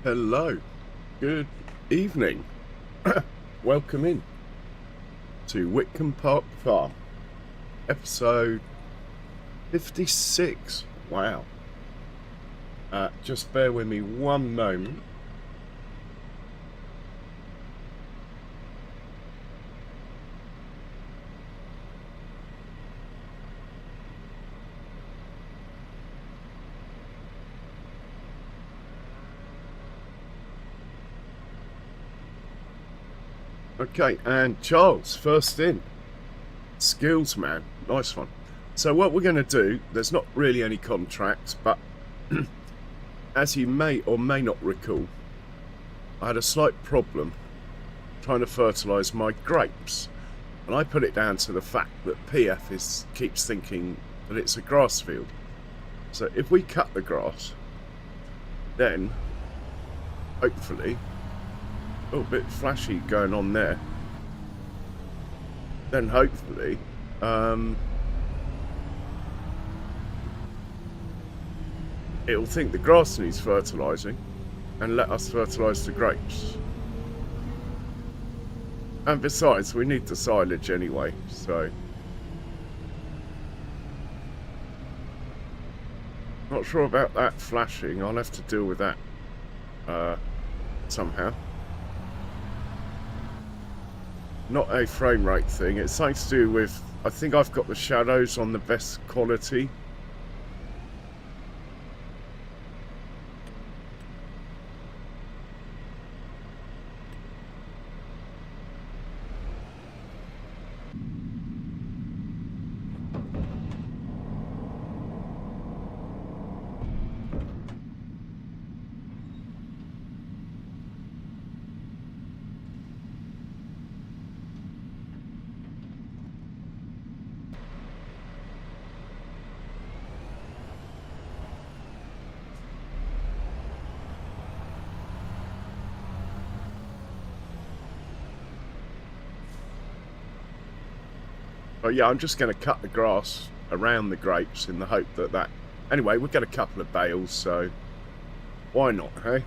Hello, good evening. Welcome in to Witcombe Park Farm, episode 56. Wow. Just bear with me one moment. Okay, and Charles, first in. Skills, man. Nice one. So what we're going to do, there's not really any contracts, but as you may or may not recall, I had a slight problem trying to fertilise my grapes. And I put it down to the fact that PF keeps thinking that it's a grass field. So if we cut the grass, then hopefully... Oh, a bit flashy going on there. Then hopefully, it'll think the grass needs fertilising and let us fertilise the grapes. And besides, we need the silage anyway, so... Not sure about that flashing. I'll have to deal with that somehow. Not a frame rate thing, it's something to do with, I think I've got the shadows on the best quality. But yeah, I'm just going to cut the grass around the grapes in the hope that... Anyway, we'll get a couple of bales, so why not, hey?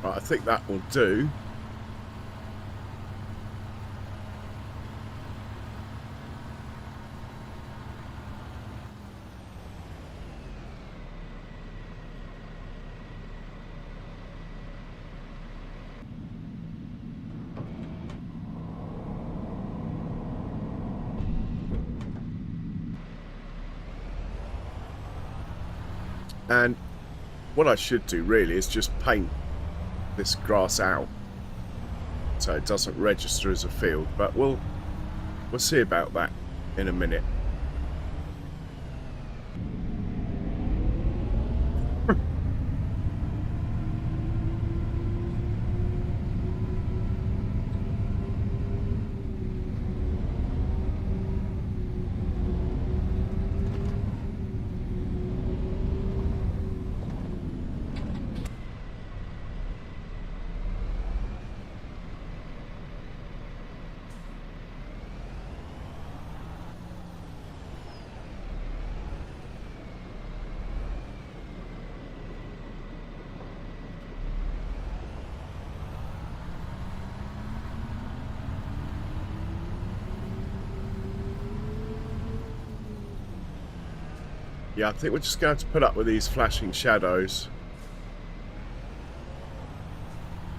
Right, I think that will do. And what I should do really is just paint this grass out so it doesn't register as a field, but we'll see about that in a minute. Yeah, I think we're just going to put up with these flashing shadows.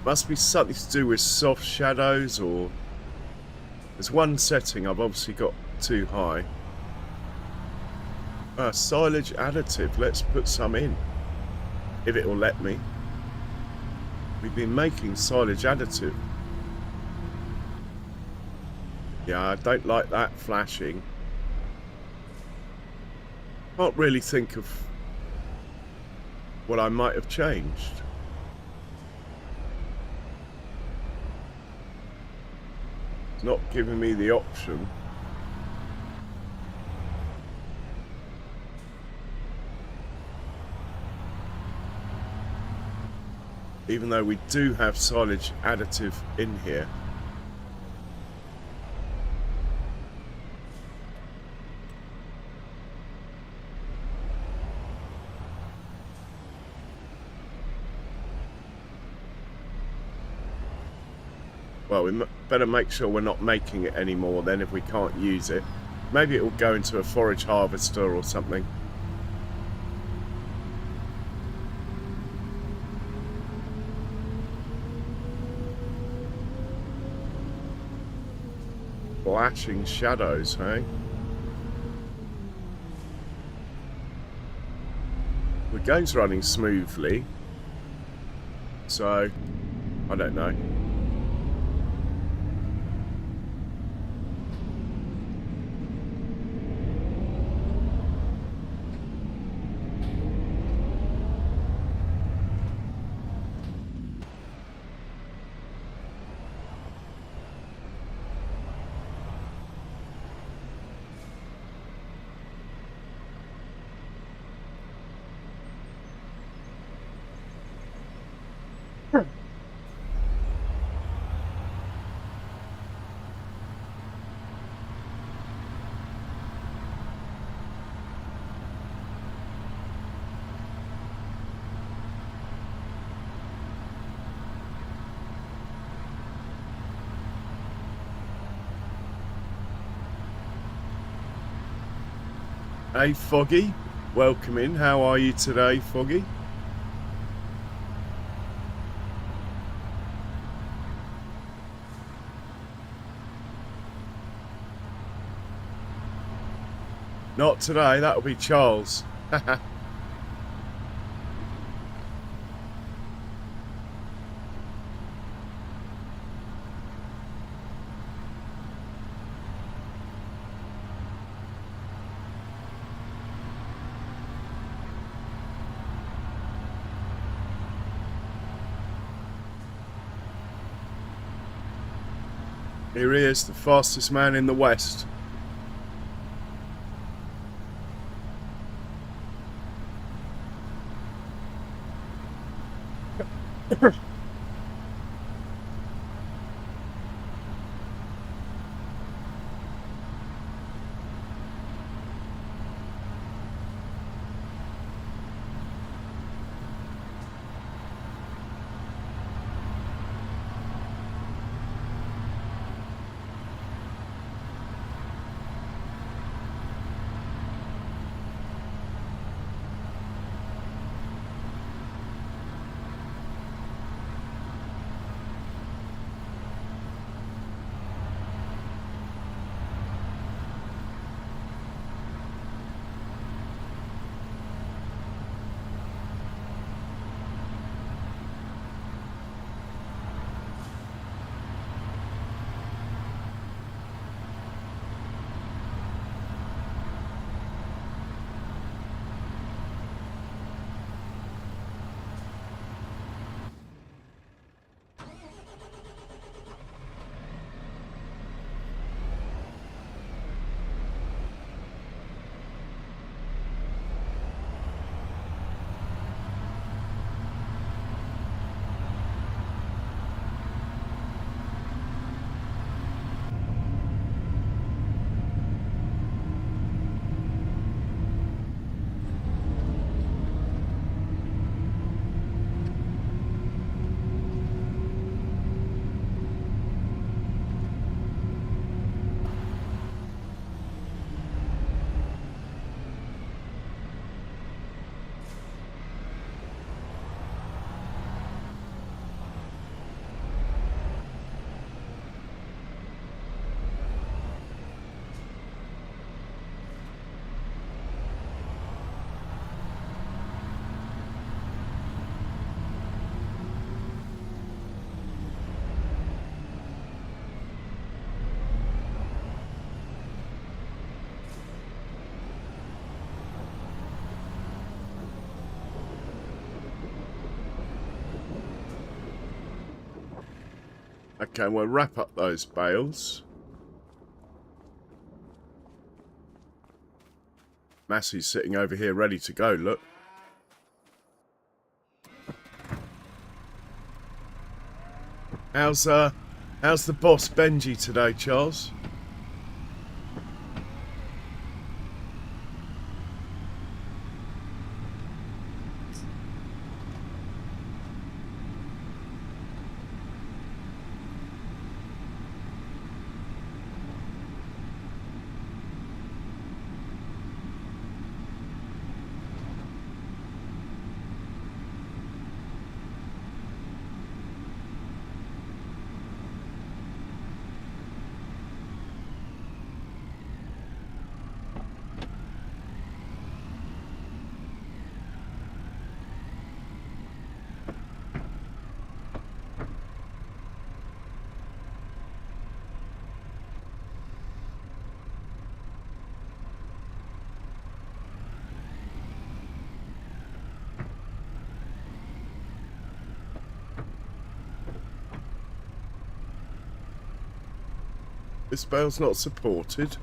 Must be something to do with soft shadows, or there's one setting I've obviously got too high. Silage additive, let's put some in, if it will let me. We've been making silage additive. Yeah, I don't like that flashing. Can't really think of what I might have changed. It's not giving me the option. Even though we do have silage additive in here. Well, we better make sure we're not making it anymore then if we can't use it. Maybe it will go into a forage harvester or something. Flashing shadows, hey? The game's running smoothly, so I don't know. Hey Foggy, welcome in. How are you today, Foggy? Not today, that'll be Charles. Here he is, the fastest man in the West. Okay, we'll wrap up those bales. Massey's sitting over here ready to go, look. How's the boss Benji today, Charles? This bale's not supported.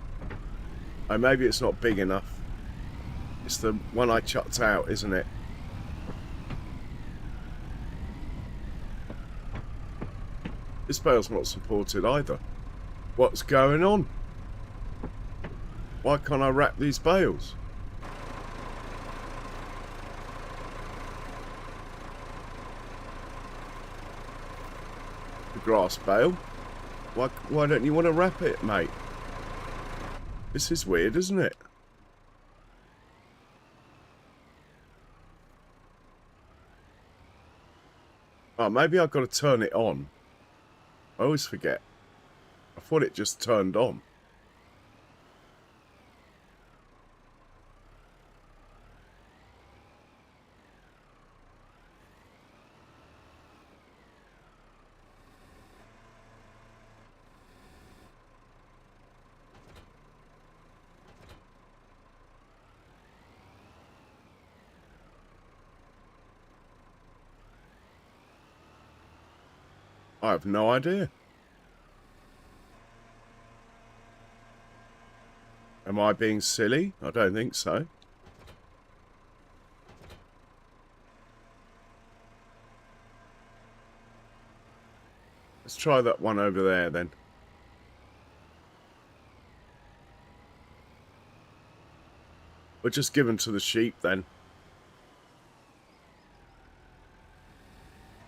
Oh, maybe it's not big enough. It's the one I chucked out, isn't it? This bale's not supported either. What's going on? Why can't I wrap these bales? The grass bale? Why don't you want to wrap it, mate? This is weird, isn't it? Oh, maybe I've got to turn it on. I always forget. I thought it just turned on. I have no idea. Am I being silly? I don't think so. Let's try that one over there then. We're just given to the sheep then.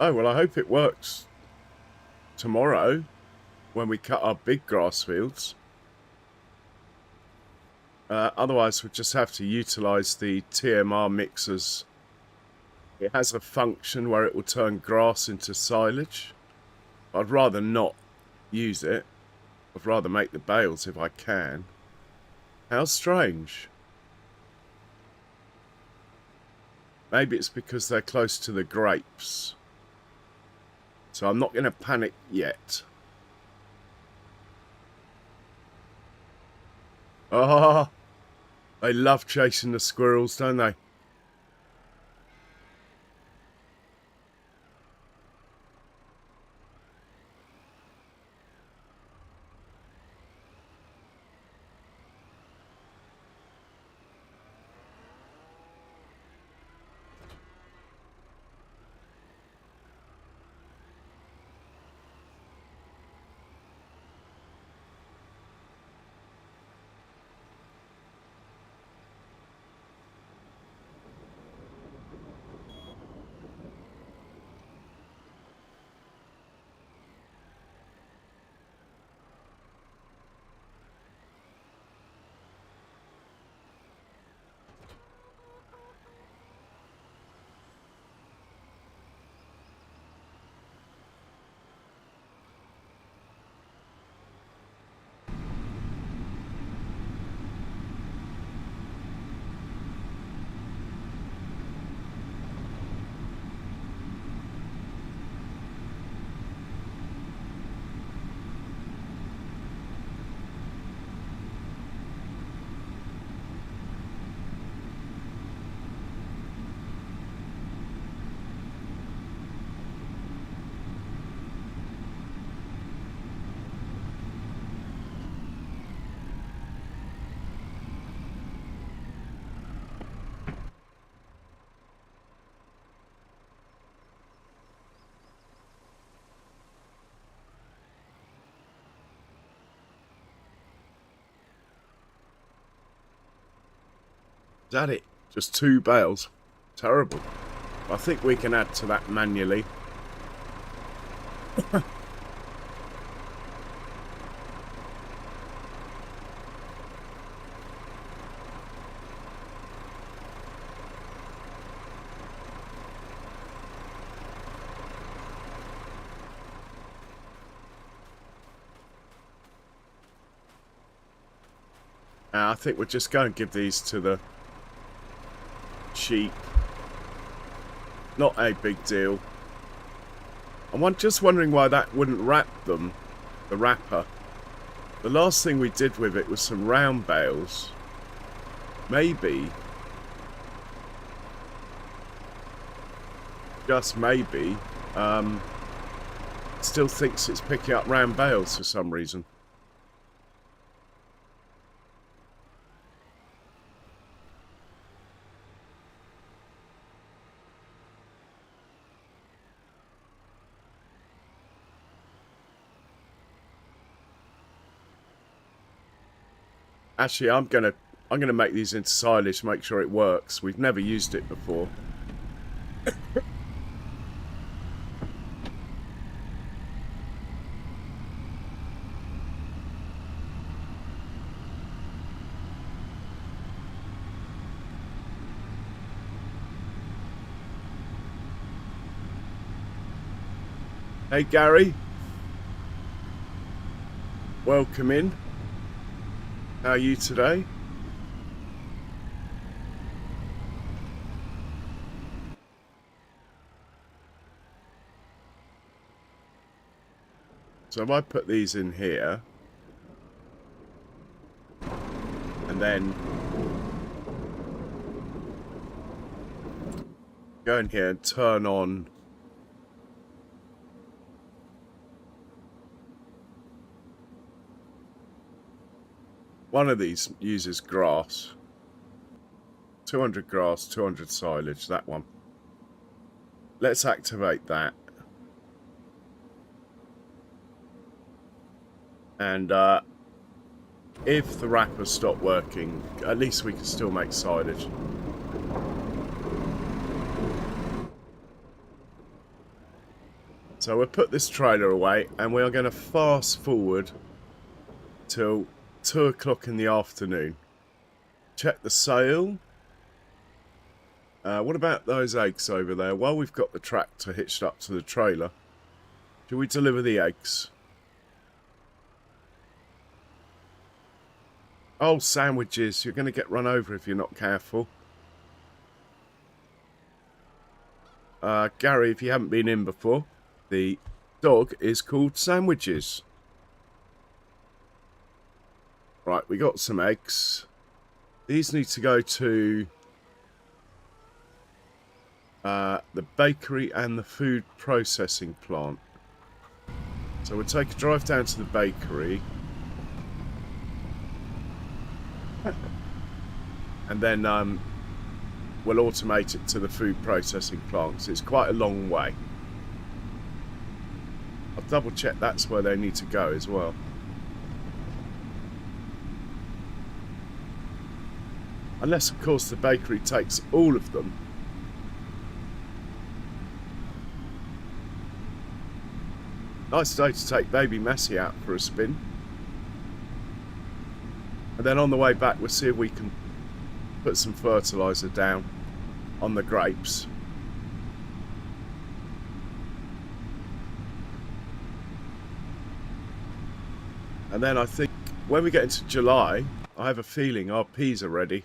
Oh, well, I hope it works tomorrow when we cut our big grass fields. Otherwise, we'll just have to utilise the TMR mixers. It has a function where it will turn grass into silage. I'd rather not use it. I'd rather make the bales if I can. How strange. Maybe it's because they're close to the grapes. So I'm not going to panic yet. Ah, they love chasing the squirrels, don't they? that it? Just 2 bales. Terrible. I think we can add to that manually. I think we're just going to give these to the sheep. Not a big deal. I'm just wondering why that wouldn't wrap them, the wrapper. The last thing we did with it was some round bales. Maybe, just maybe, still thinks it's picking up round bales for some reason. Actually, I'm gonna make these into silage, make sure it works. We've never used it before. Hey Gary, welcome in. How are you today? So if I put these in here, and then go in here and turn on one of these uses grass. 200 grass, 200 silage, that one. Let's activate that. And if the wrappers stop working, at least we can still make silage. So we'll put this trailer away and we are going to fast forward till 2 o'clock in the afternoon. Check the sale. What about those eggs over there? Well, we've got the tractor hitched up to the trailer. Should we deliver the eggs? Oh, sandwiches. You're going to get run over if you're not careful. Gary, if you haven't been in before, the dog is called Sandwiches. Right, we got some eggs. These need to go to the bakery and the food processing plant. So we'll take a drive down to the bakery. And then we'll automate it to the food processing plant. So it's quite a long way. I'll double check that's where they need to go as well. Unless, of course, the bakery takes all of them. Nice day to take baby Massey out for a spin. And then on the way back, we'll see if we can put some fertiliser down on the grapes. And then I think when we get into July, I have a feeling our peas are ready.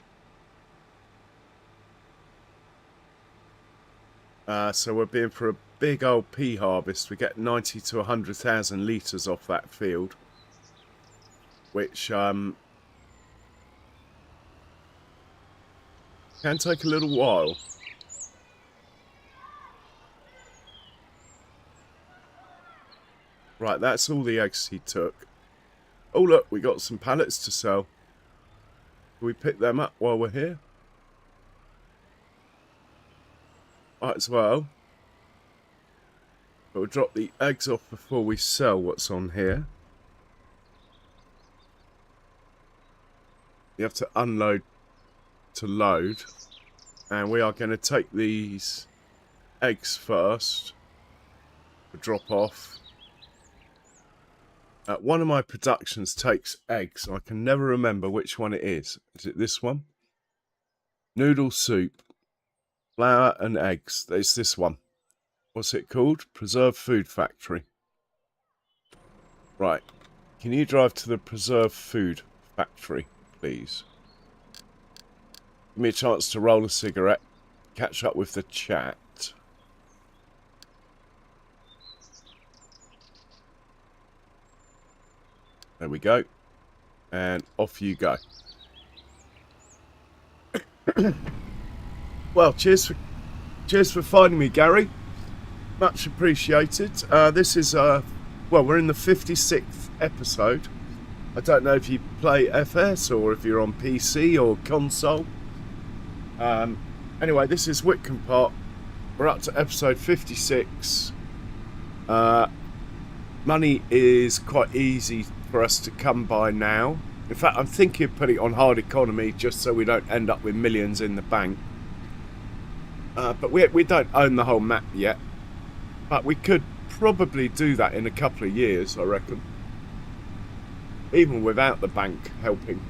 So we're being for a big old pea harvest. We get 90 to 100,000 litres off that field, which can take a little while. Right, that's all the eggs he took. Oh look, we got some pallets to sell. Can we pick them up while we're here? Might as well. But we'll drop the eggs off before we sell what's on here. You have to unload to load. And we are going to take these eggs first to drop off. One of my productions takes eggs. I can never remember which one it is. Is it this one? Noodle soup, flour and eggs. It's this one. What's it called? Preserved Food Factory. Right. Can you drive to the Preserved Food Factory, please? Give me a chance to roll a cigarette. Catch up with the chat. There we go. And off you go. Well, cheers for finding me, Gary. Much appreciated. This is, well, we're in the 56th episode. I don't know if you play FS or if you're on PC or console. Anyway, this is Witcombe Park. We're up to episode 56. Money is quite easy for us to come by now. In fact, I'm thinking of putting it on hard economy just so we don't end up with millions in the bank. But we don't own the whole map yet. But we could probably do that in a couple of years, I reckon. Even without the bank helping.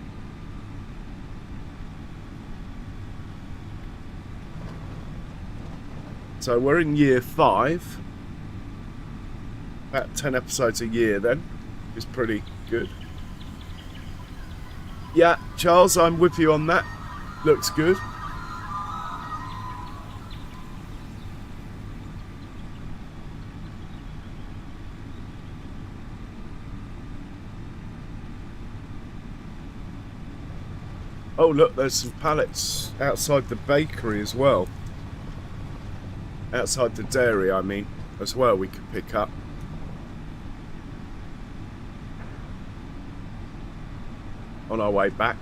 So we're in year 5. About 10 episodes a year then. Is pretty good. Yeah, Charles, I'm with you on that. Looks good. Oh look, there's some pallets outside the bakery as well. Outside the dairy, I mean, as well, we could pick up. On our way back.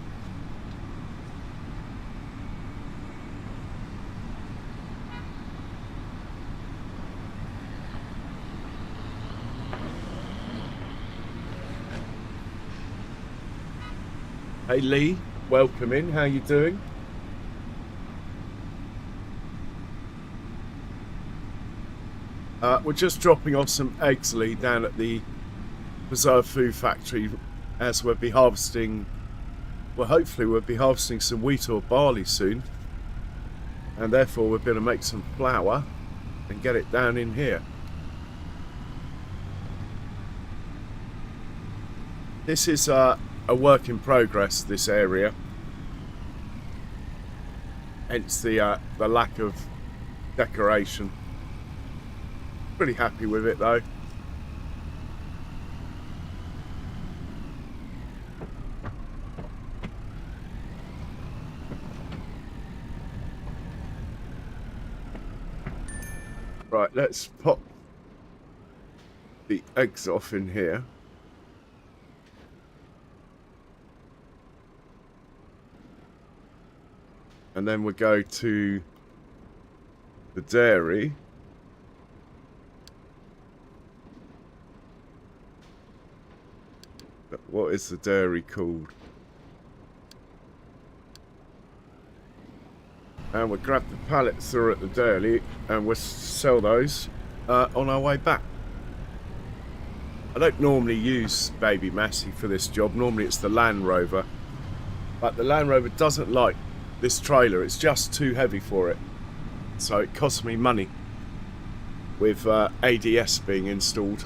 Hey Lee, welcome in. How you doing? We're just dropping off some eggs, Lee, down at the Preserved Food Factory as we'll be harvesting. Well, hopefully we'll be harvesting some wheat or barley soon, and therefore we're going to make some flour and get it down in here. This is a work in progress, this area, hence the lack of decoration. Pretty happy with it though. Right, let's pop the eggs off in here. And then we'll go to the dairy. What is the dairy called? And we'll grab the pallets that are at the dairy and we'll sell those on our way back. I don't normally use Baby Massey for this job. Normally it's the Land Rover. But the Land Rover doesn't like this trailer. It's just too heavy for it. So it costs me money with ADS being installed.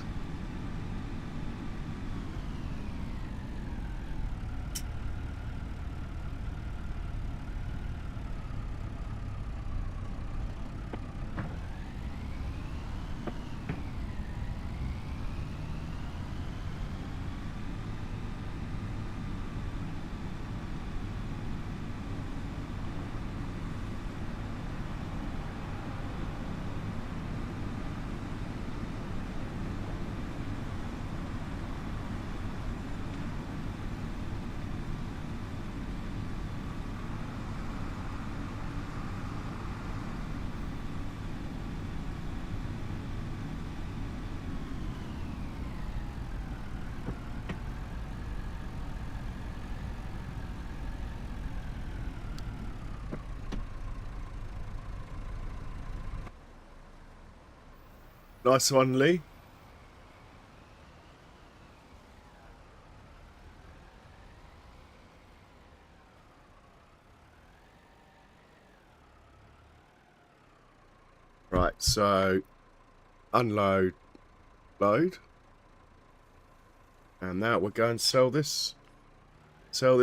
Nice one, Lee. Right, so unload, load. And now we're going to sell this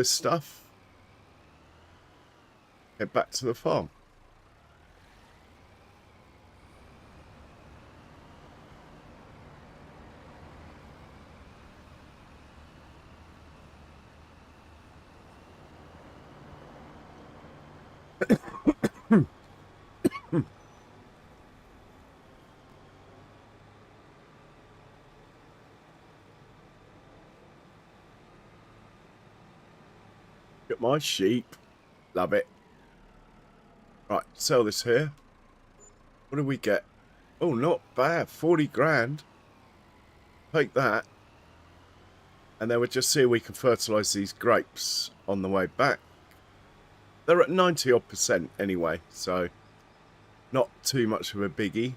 stuff. Head back to the farm. Get my sheep. Love it. Right, sell this here. What do we get? Oh, not bad. 40 grand. Take that. And then we'll just see if we can fertilise these grapes on the way back. They're at 90% anyway, so not too much of a biggie.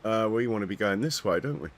We want to be going this way, don't we?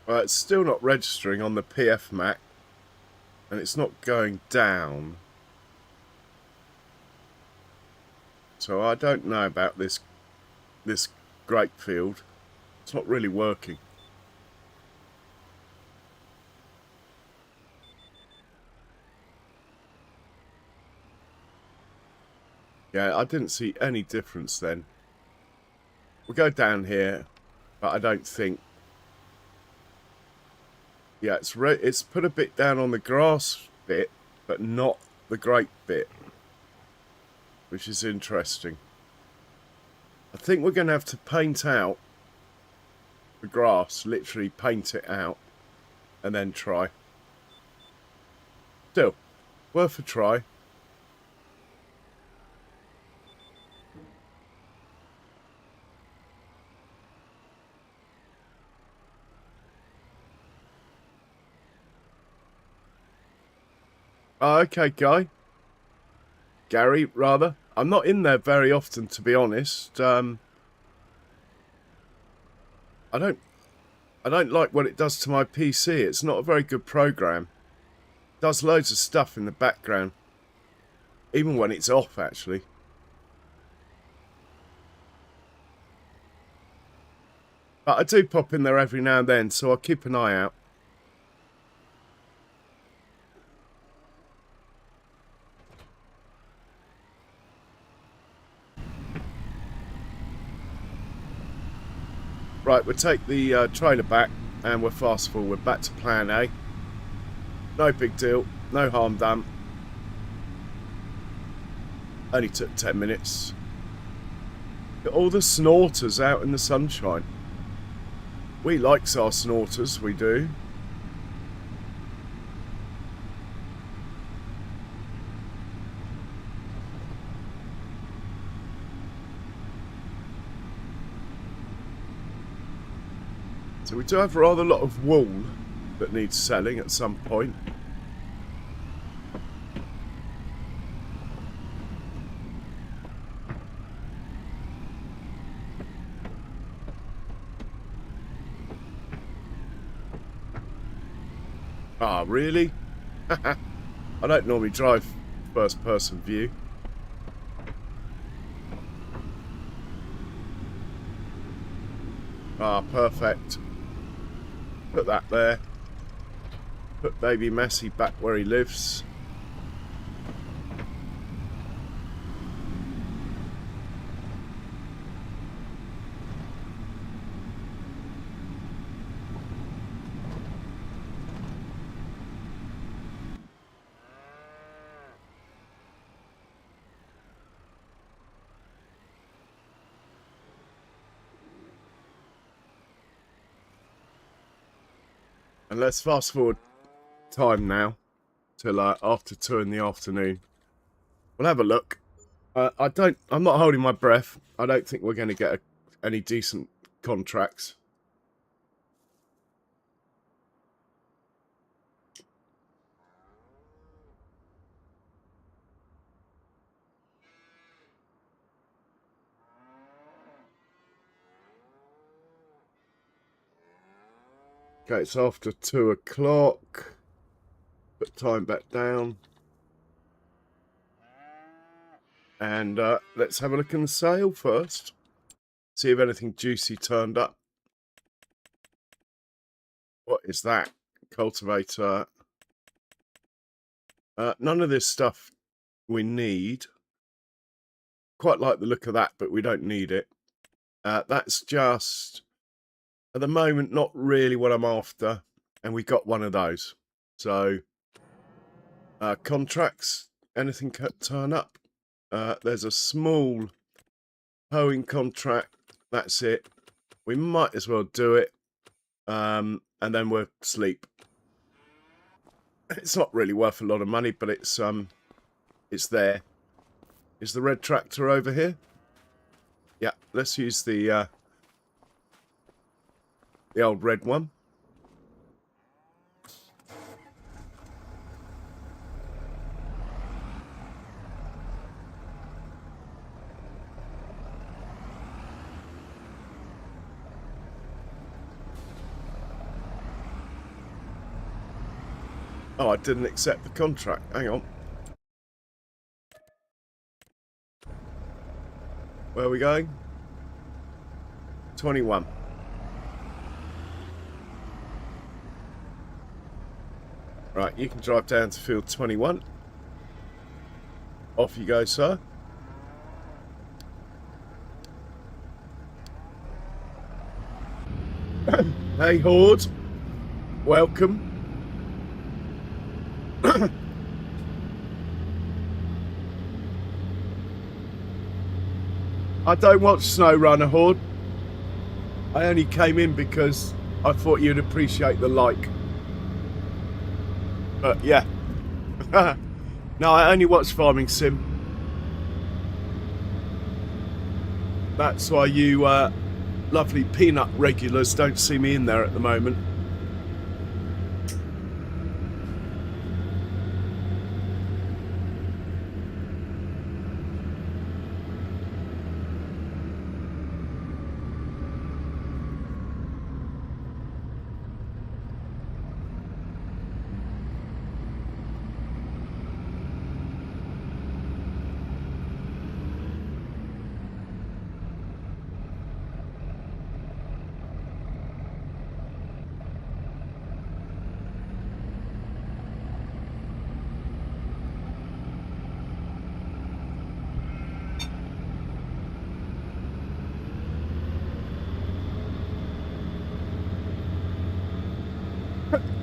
It's still not registering on the PF Mac, and it's not going down. So I don't know about this grape field. It's not really working. Yeah, I didn't see any difference then. We'll go down here, but I don't think. Yeah, it's put a bit down on the grass bit, but not the grape bit, which is interesting. I think we're going to have to paint out the grass, literally paint it out, and then try. Still, worth a try. Oh, okay, Gary, rather. I'm not in there very often, to be honest. I don't like what it does to my PC. It's not a very good program. It does loads of stuff in the background, even when it's off, actually. But I do pop in there every now and then, so I'll keep an eye out. Right, we'll take the trailer back and we'll fast forward back to plan A. No big deal, no harm done. Only took 10 minutes. Got all the snorters out in the sunshine. We likes our snorters, we do. So we do have a rather lot of wool that needs selling at some point. Ah, really? I don't normally drive first person view. Ah, perfect. Put that there. Put baby Massey back where he lives. And let's fast forward time now till after 2 in the afternoon. We'll have a look. I'm not holding my breath. I don't think we're going to get any decent contracts. Okay, it's after 2 o'clock. Put time back down. And let's have a look in the sale first. See if anything juicy turned up. What is that? Cultivator. None of this stuff we need. Quite like the look of that, but we don't need it. That's just, at the moment, not really what I'm after. And we got one of those. So, contracts, anything turn up? There's a small hoeing contract. That's it. We might as well do it. And then we'll sleep. It's not really worth a lot of money, but it's there. Is the red tractor over here? Yeah, let's use the old red one. Oh, I didn't accept the contract. Hang on. Where are we going? 21. Right, you can drive down to field 21. Off you go, sir. Hey, Horde. Welcome. I don't watch SnowRunner, Horde. I only came in because I thought you'd appreciate the like. But yeah. No, I only watch Farming Sim. That's why you lovely peanut regulars don't see me in there at the moment.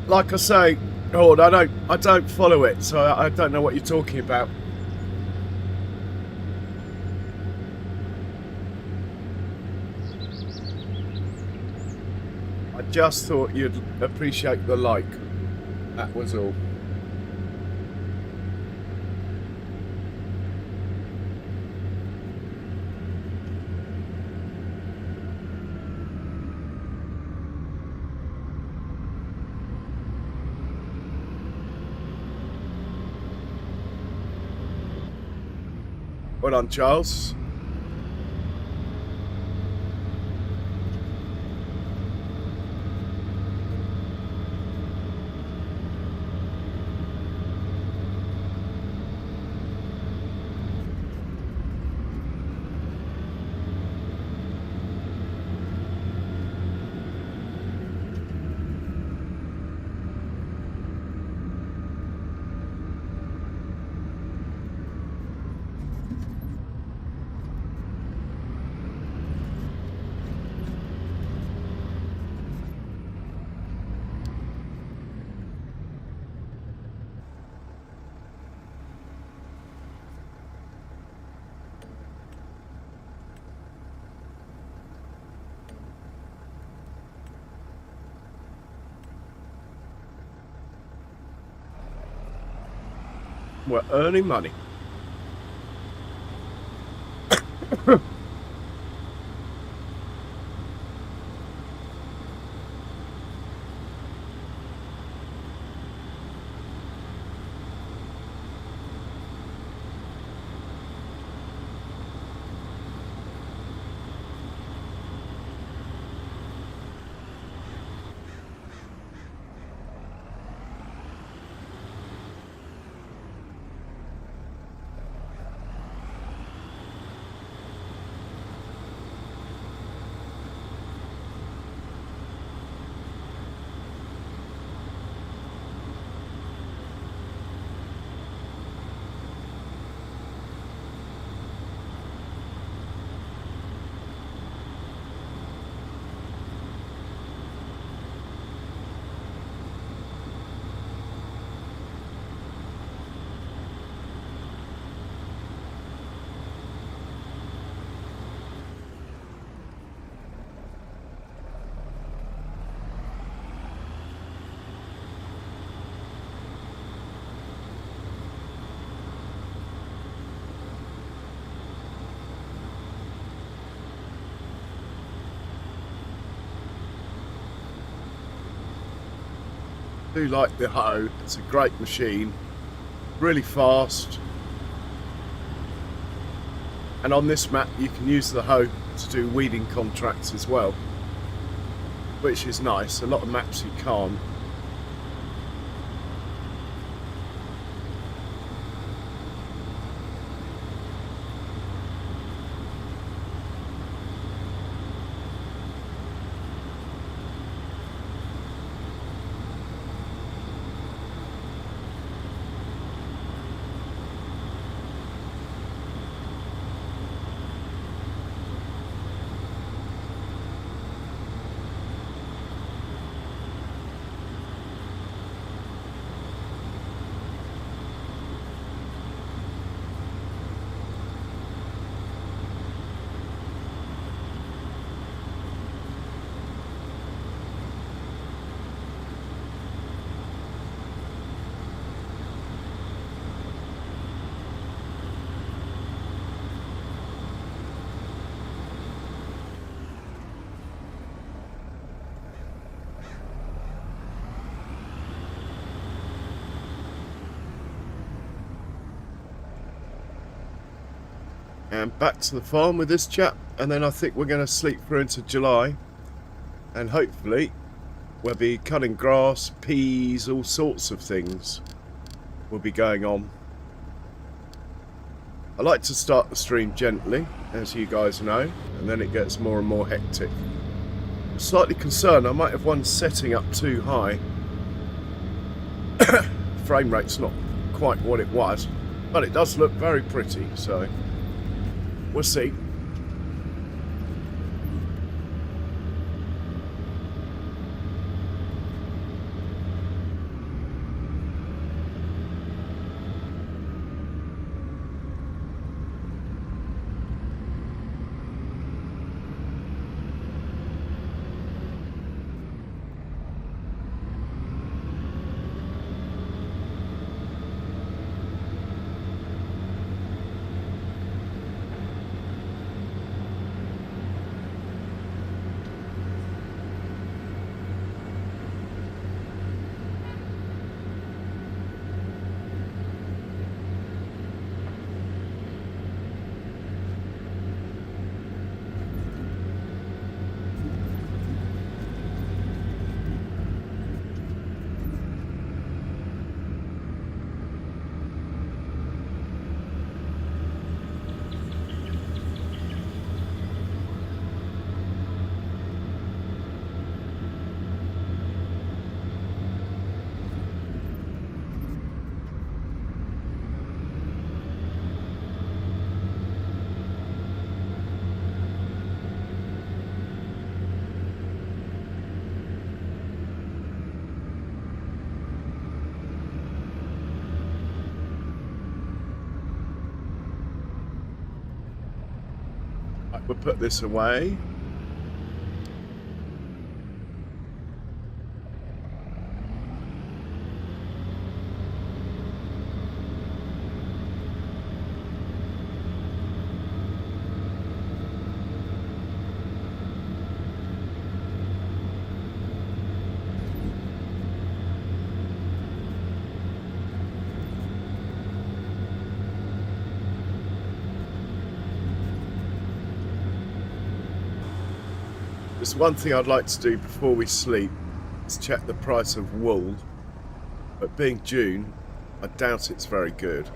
Like I say, Horde, I don't follow it, so I don't know what you're talking about. I just thought you'd appreciate the like. That was all. Well done, Charles. We're earning money. I do like the hoe. It's a great machine, really fast. And on this map you can use the hoe to do weeding contracts as well, which is nice. A lot of maps you can't. And back to the farm with this chap, and then I think we're going to sleep through into July, and hopefully we'll be cutting grass, peas, all sorts of things will be going on. I like to start the stream gently, as you guys know, and then it gets more and more hectic. I'm slightly concerned I might have one setting up too high. Frame rate's not quite what it was, but it does look very pretty, so we'll see. We'll put this away. There's one thing I'd like to do before we sleep is check the price of wool. But being June, I doubt it's very good.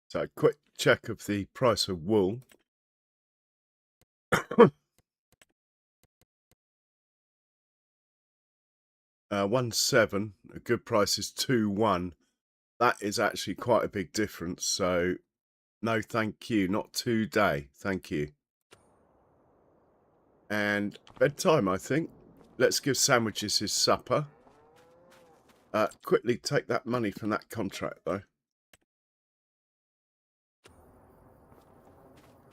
So, quick check of the price of wool. 1.7. A good price is 2.1. That is actually quite a big difference. So, no, thank you. Not today. Thank you. And bedtime, I think. Let's give Sandwiches his supper. Quickly take that money from that contract, though.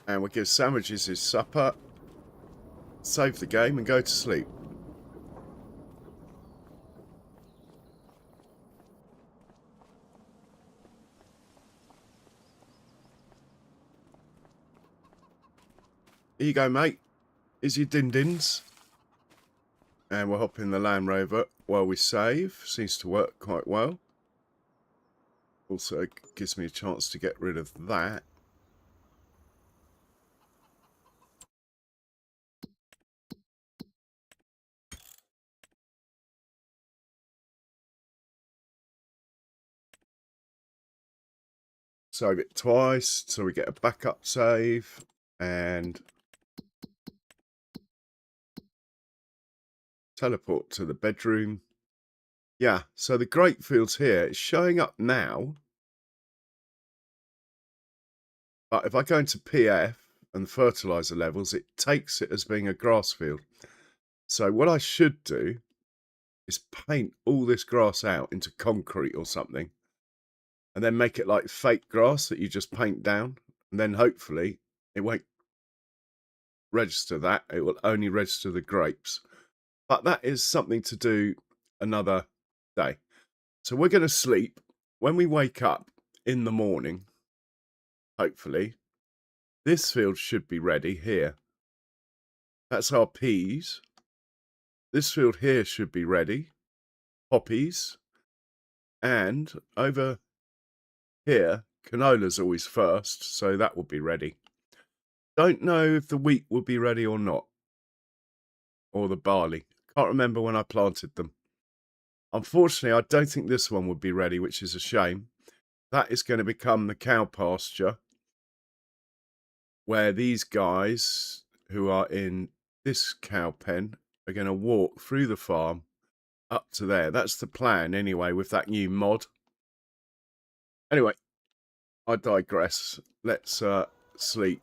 And we'll give Sandwiches his supper, save the game, and go to sleep. Here you go, mate. Here's your din-dins. And we'll hop in the Land Rover while we save. Seems to work quite well. Also gives me a chance to get rid of that. Save it twice, so we get a backup save. And teleport to the bedroom. Yeah, so the grape fields here is showing up now. But if I go into PF and fertilizer levels, it takes it as being a grass field. So what I should do is paint all this grass out into concrete or something. And then make it like fake grass that you just paint down. And then hopefully it won't register that. It will only register the grapes. But that is something to do another day. So we're going to sleep. When we wake up in the morning, hopefully, this field should be ready here. That's our peas. This field here should be ready. Poppies. And over here, canola's always first, so that will be ready. Don't know if the wheat will be ready or not. Or the barley. Can't remember when I planted them. Unfortunately, I don't think this one would be ready, which is a shame. That is going to become the cow pasture, where these guys who are in this cow pen are going to walk through the farm up to there. That's the plan anyway with that new mod. Anyway, I digress. Let's sleep.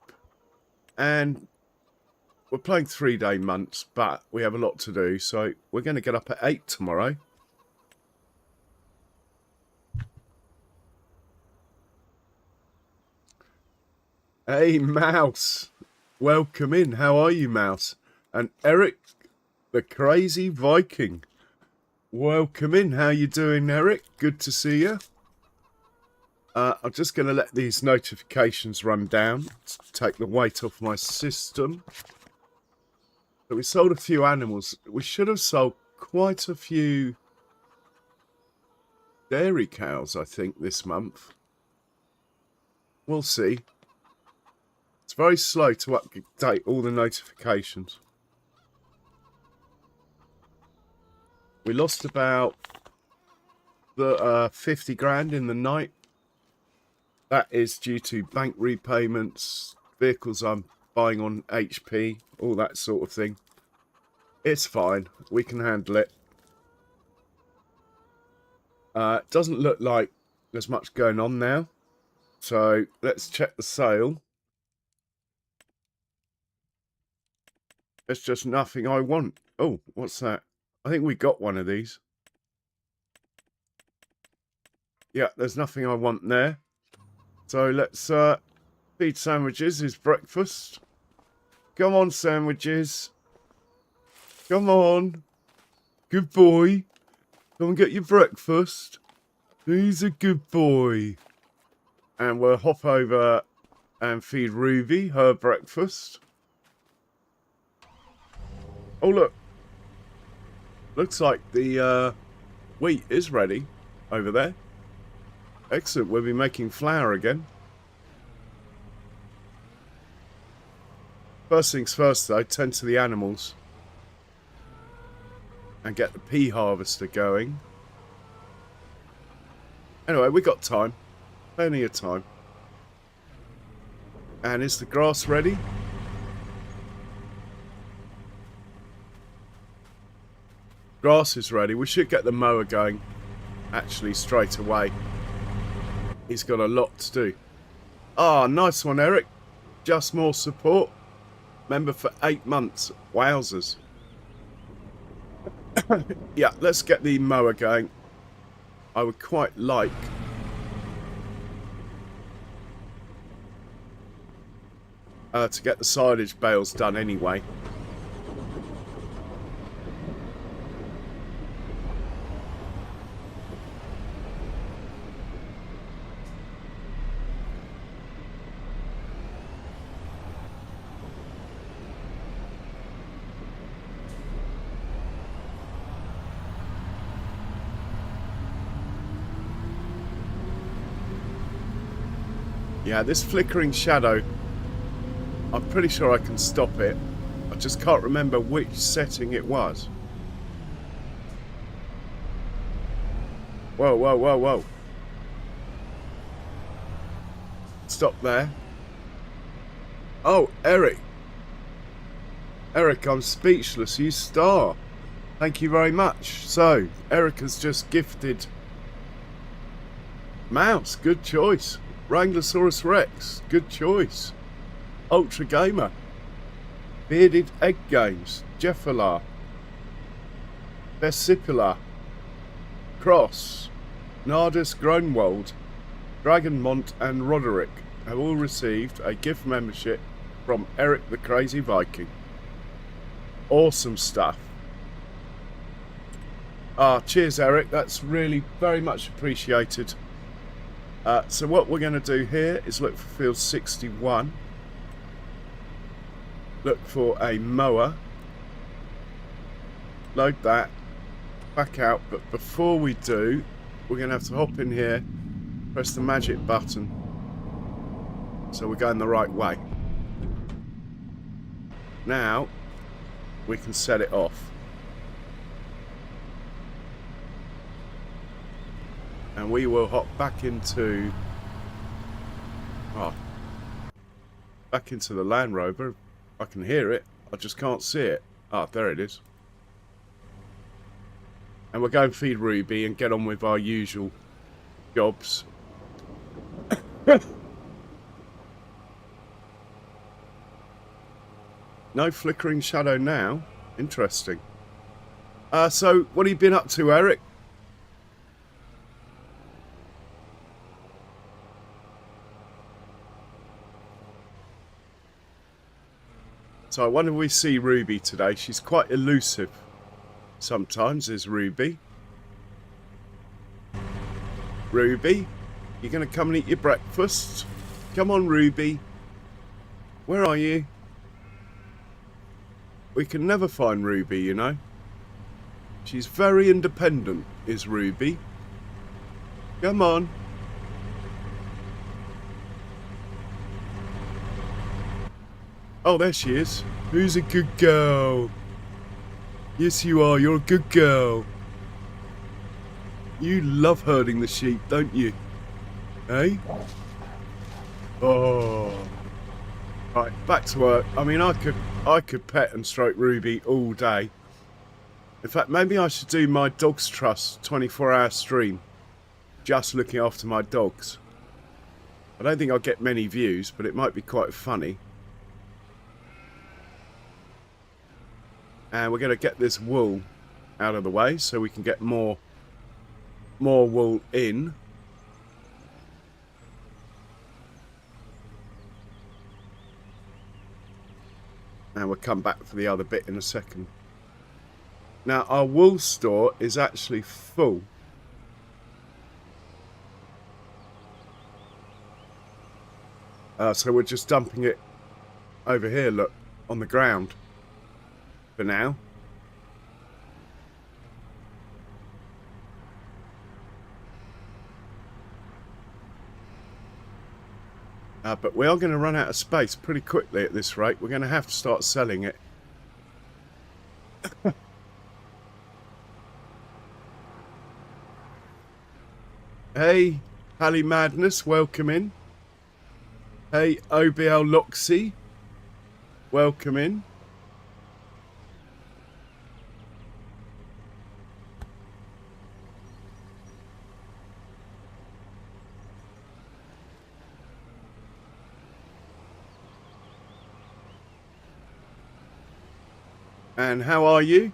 And we're playing 3-day months, but we have a lot to do. So we're going to get up at 8 tomorrow. Hey, Mouse. Welcome in. How are you, Mouse? And Eric, the crazy Viking. Welcome in. How you doing, Eric? Good to see you. I'm just going to let these notifications run down to take the weight off my system. So we sold a few animals. We should have sold quite a few dairy cows, I think, this month. We'll see. It's very slow to update all the notifications. We lost about 50 grand in the night. That is due to bank repayments, vehicles I'm buying on HP, all that sort of thing. It's fine. We can handle it. It doesn't look like there's much going on now. So let's check the sale. There's just nothing I want. Oh, what's that? I think we got one of these. Yeah, there's nothing I want there. So let's feed Sandwiches his breakfast. Come on, Sandwiches. Come on. Good boy. Come and get your breakfast. He's a good boy. And we'll hop over and feed Ruby her breakfast. Oh, look. Looks like the wheat is ready over there. Excellent. We'll be making flour again. First things first, though, tend to the animals. And get the pea harvester going. Anyway, we got time. Plenty of time. And is the grass ready? Grass is ready. We should get the mower going actually straight away. He's got a lot to do. Ah, nice one, Eric. Just more support. Member for 8 months. Wowzers. Yeah, let's get the mower going. I would quite like to get the silage bales done anyway. Yeah, this flickering shadow, I'm pretty sure I can stop it. I just can't remember which setting it was. Whoa, whoa, whoa, whoa. Stop there. Oh, Eric. Eric, I'm speechless. You star. Thank you very much. So, Eric has just gifted mouse. Good choice. Wranglosaurus Rex, good choice. Ultra Gamer, Bearded Egg Games, Jeffalar, Vesipula, Cross, Nardus Grunwald, Dragonmont and Roderick have all received a gift membership from Eric the Crazy Viking. Awesome stuff. Cheers, Eric. That's really very much appreciated. So what we're going to do here is look for field 61. Look for a mower. Load that. Back out. But before we do, we're going to have to hop in here. Press the magic button. So we're going the right way. Now, we can set it off. And we will hop back into the Land Rover. I can hear it. I just can't see it. There it is. And we'll go and feed Ruby and get on with our usual jobs. No flickering shadow now. Interesting. So what have you been up to, Eric? So I wonder if we see Ruby today. She's quite elusive sometimes, is Ruby. Ruby, you're going to come and eat your breakfast? Come on, Ruby. Where are you? We can never find Ruby, you know. She's very independent, is Ruby. Come on. Oh, there she is. Who's a good girl? Yes, you are. You're a good girl. You love herding the sheep, don't you? Eh? Oh. Right, back to work. I mean, I could pet and stroke Ruby all day. In fact, maybe I should do my Dogs Trust 24-hour stream. Just looking after my dogs. I don't think I'll get many views, but it might be quite funny. And we're going to get this wool out of the way so we can get more wool in. And we'll come back for the other bit in a second. Now our wool store is actually full. So we're just dumping it over here, look, on the ground for now. But we are going to run out of space pretty quickly at this rate. We're going to have to start selling it. Hey, Halley Madness, welcome in. Hey, OBL Loxy, welcome in. And how are you?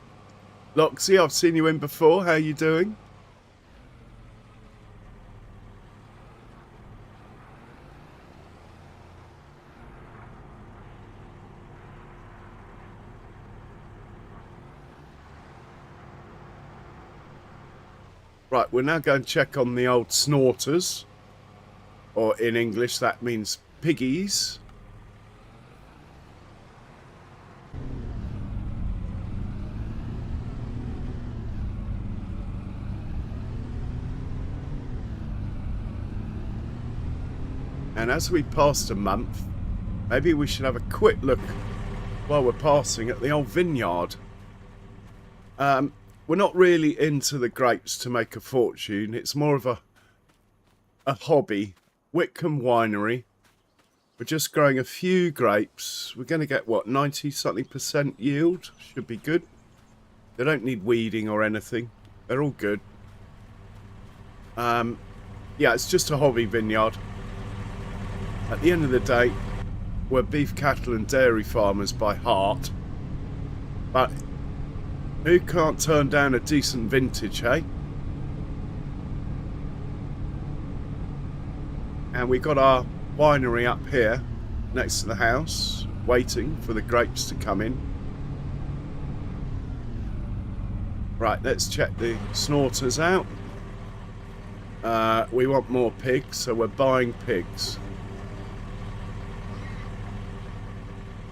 Loxy, I've seen you in before. How are you doing? Right, we're now going to check on the old snorters. Or in English, that means piggies. And as we passed a month, maybe we should have a quick look while we're passing at the old vineyard. We're not really into the grapes to make a fortune. It's more of a hobby. Witcombe winery. We're just growing a few grapes. We're going to get, what, 90-something% yield? Should be good. They don't need weeding or anything. They're all good. Yeah, it's just a hobby vineyard. At the end of the day, we're beef, cattle and dairy farmers by heart. But who can't turn down a decent vintage, hey? And we got our winery up here next to the house, waiting for the grapes to come in. Right, let's check the snorters out. We want more pigs, so we're buying pigs.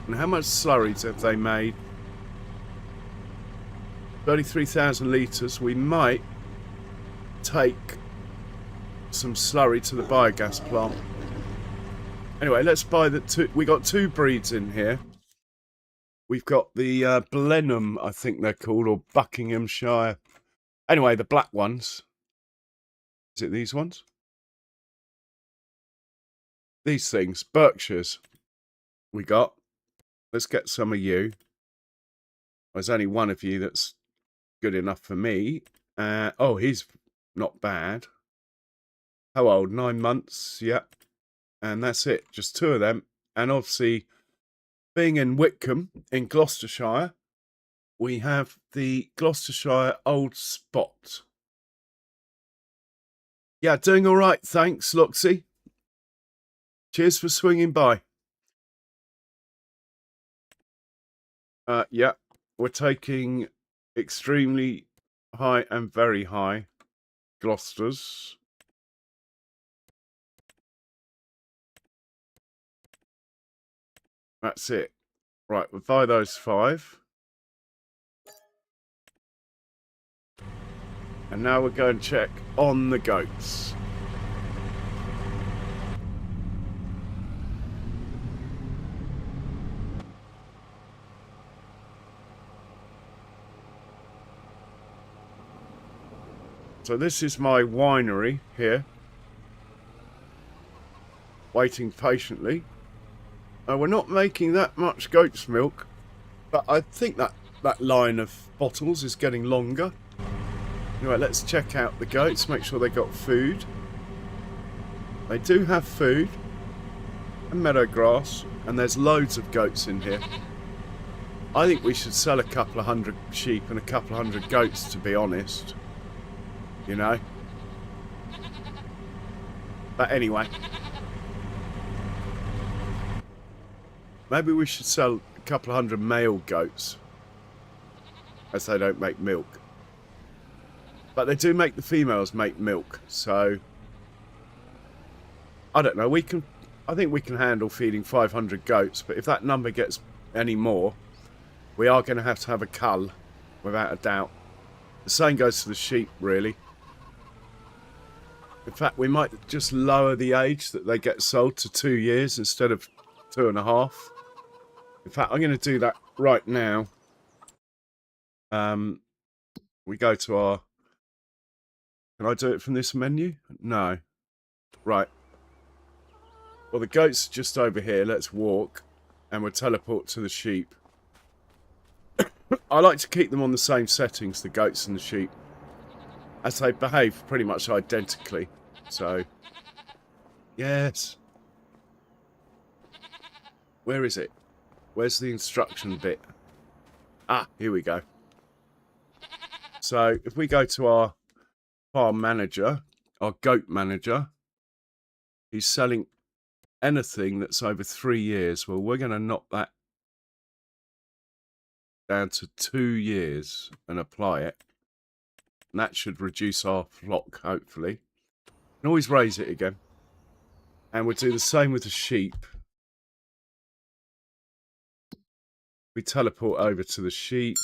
And how much slurries have they made? 33,000 litres. We might take some slurry to the biogas plant. Anyway, let's buy the two. We got two breeds in here. We've got the Blenheim, I think they're called, or Buckinghamshire. Anyway, the black ones. Is it these ones? These things, Berkshires. We got. Let's get some of you. There's only one of you that's good enough for me. Oh, he's not bad. How old? 9 months. Yep. And that's it. Just two of them. And obviously, being in Witcombe, in Gloucestershire, we have the Gloucestershire Old Spot. Yeah, doing all right. Thanks, Loxy. Cheers for swinging by. Yeah, we're taking extremely high and very high Gloucesters. That's it. Right, we'll buy those 5. And now we're going to check on the goats. So this is my winery here. Waiting patiently. We're not making that much goat's milk, but I think that line of bottles is getting longer. Anyway, let's check out the goats, make sure they got food. They do have food and meadow grass, and there's loads of goats in here. I think we should sell a couple of hundred sheep and a couple of hundred goats, to be honest. You know? But anyway. Maybe we should sell a couple of hundred male goats, as they don't make milk. But they do make the females make milk, so I don't know. I think we can handle feeding 500 goats, but if that number gets any more, we are going to have a cull, without a doubt. The same goes to the sheep, really. In fact, we might just lower the age that they get sold to 2 years instead of 2.5. In fact, I'm going to do that right now. We go to our... Can I do it from this menu? No. Right. Well, the goat's just over here. Let's walk. And we'll teleport to the sheep. I like to keep them on the same settings, the goats and the sheep, as they behave pretty much identically. So, yes. Where is it? Where's the instruction bit? Ah, here we go. So, if we go to our farm manager, our goat manager, he's selling anything that's over 3 years. Well, we're going to knock that down to 2 years and apply it. And that should reduce our flock, hopefully. You can always raise it again. And we'll do the same with the sheep. We teleport over to the sheep.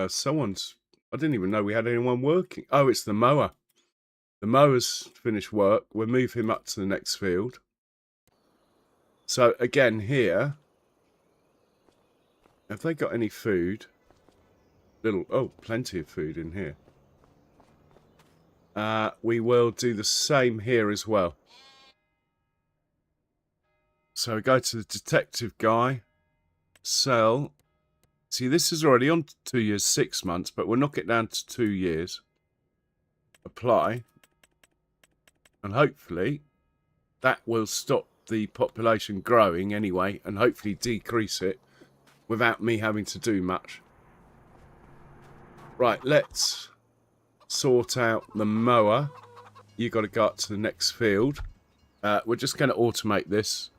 Someone's... I didn't even know we had anyone working. Oh, it's the mower. The mower's finished work. We'll move him up to the next field. So, again, here... Have they got any food? Oh, plenty of food in here. We will do the same here as well. So we go to the detective guy. Sell. See, this is already on 2 years, 6 months, but we'll knock it down to 2 years. Apply. And hopefully that will stop the population growing anyway, and hopefully decrease it without me having to do much. Right, let's sort out the mower. You got to go up to the next field. We're just going to automate this.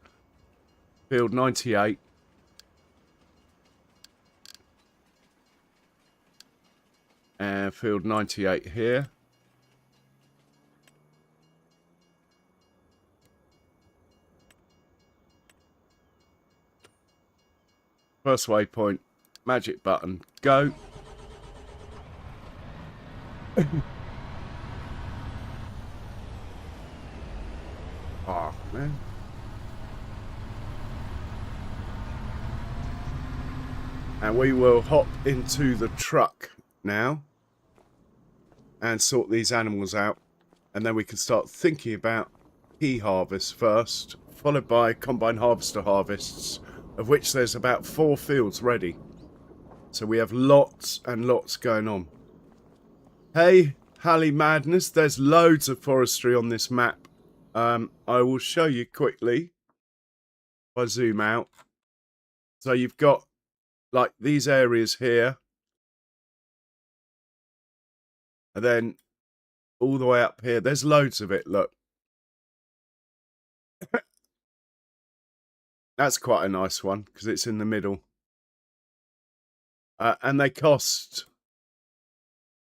Field 98. And field 98 here. First waypoint, magic button, go. Oh, man. And we will hop into the truck now and sort these animals out. And then we can start thinking about pea harvest first, followed by combine harvester harvests, of which there's about 4 fields ready. So we have lots and lots going on. Hey, Halley Madness, there's loads of forestry on this map. I will show you quickly. If I zoom out. So you've got like these areas here. And then all the way up here. There's loads of it, look. That's quite a nice one because it's in the middle. And they cost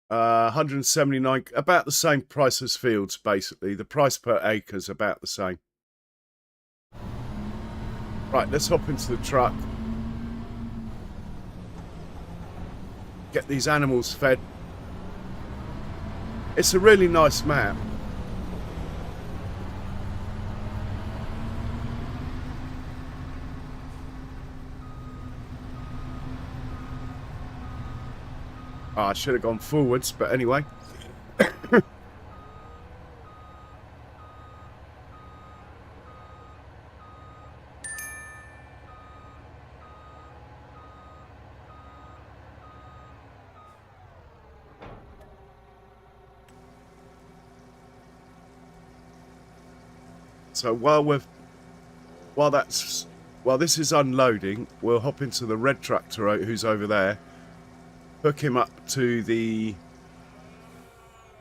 179, about the same price as fields, basically. The price per acre is about the same. Right, let's hop into the truck. Get these animals fed. It's a really nice map. Oh, I should have gone forwards, but anyway. So while this is unloading, we'll hop into the red tractor who's over there. Hook him up to the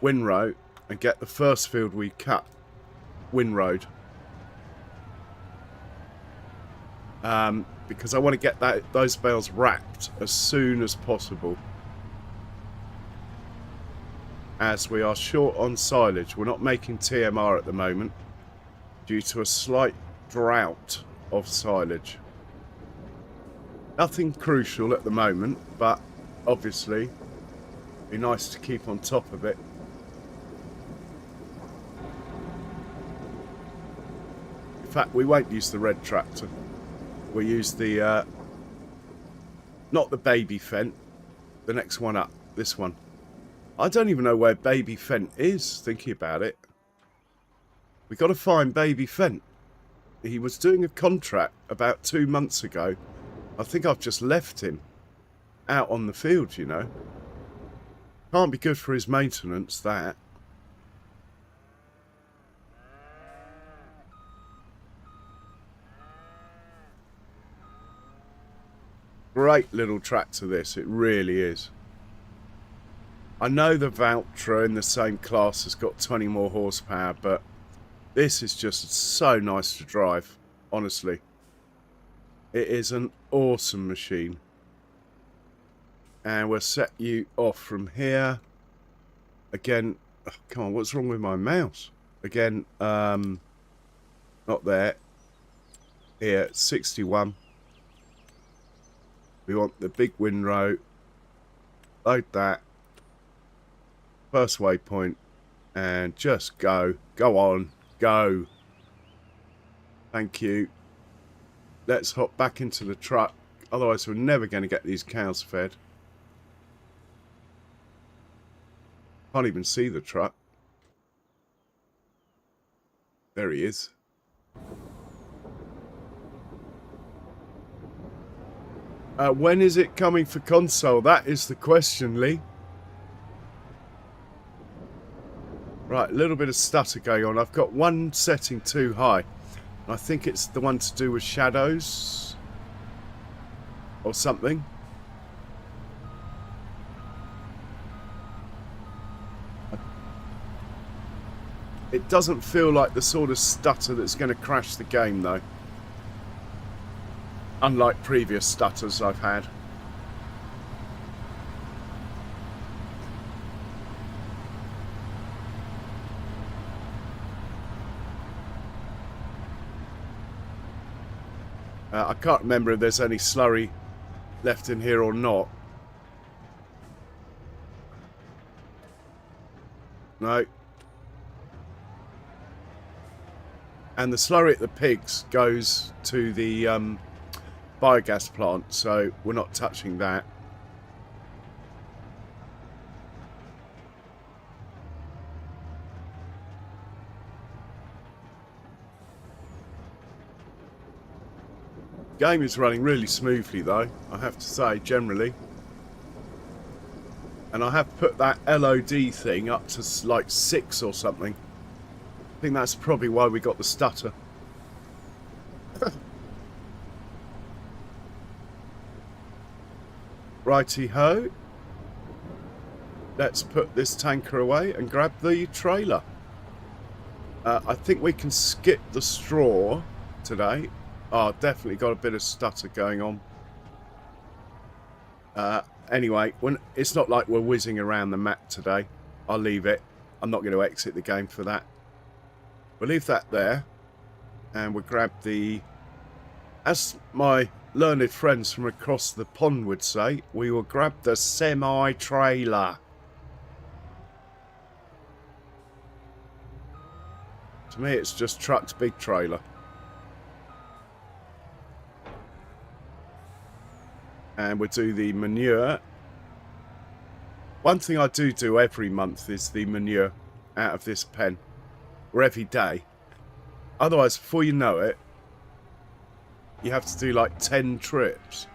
windrow and get the first field we cut windrowed. Because I want to get those bales wrapped as soon as possible. As we are short on silage. We're not making TMR at the moment. due to a slight drought of silage. Nothing crucial at the moment, but obviously be nice to keep on top of it. In fact, we won't use the red tractor. We'll use the not the baby Fendt, the next one up, this one. I don't even know where baby Fendt is, thinking about it. We got to find baby Fendt. He was doing a contract about 2 months ago. I think I've just left him out on the field, you know. Can't be good for his maintenance, that. Great little tractor, this. It really is. I know the Valtra in the same class has got 20 more horsepower, but this is just so nice to drive, honestly. It is an awesome machine. And we'll set you off from here. Again, oh, come on, what's wrong with my mouse? Again, not there. Here, 61. We want the big windrow. Load that. First waypoint. And just go. Go on. Go. Thank you. Let's hop back into the truck. Otherwise, we're never going to get these cows fed. Can't even see the truck. There he is. When is it coming for console? That is the question, Lee. Right, a little bit of stutter going on. I've got one setting too high. I think it's the one to do with shadows or something. It doesn't feel like the sort of stutter that's going to crash the game, though. Unlike previous stutters I've had. I can't remember if there's any slurry left in here or not. No. And the slurry at the pigs goes to the biogas plant, so we're not touching that. Game is running really smoothly though, I have to say, generally. And I have put that LOD thing up to like 6 or something. I think that's probably why we got the stutter. Righty-ho. Let's put this tanker away and grab the trailer. I think we can skip the straw today. Oh, definitely got a bit of stutter going on. Anyway, it's not like we're whizzing around the map today. I'll leave it. I'm not going to exit the game for that. We'll leave that there. And we'll grab the... As my learned friends from across the pond would say, we will grab the semi-trailer. To me, it's just truck's big trailer. And we'll do the manure. One thing I do every month is the manure out of this pen. Or every day. Otherwise, before you know it, you have to do like 10 trips.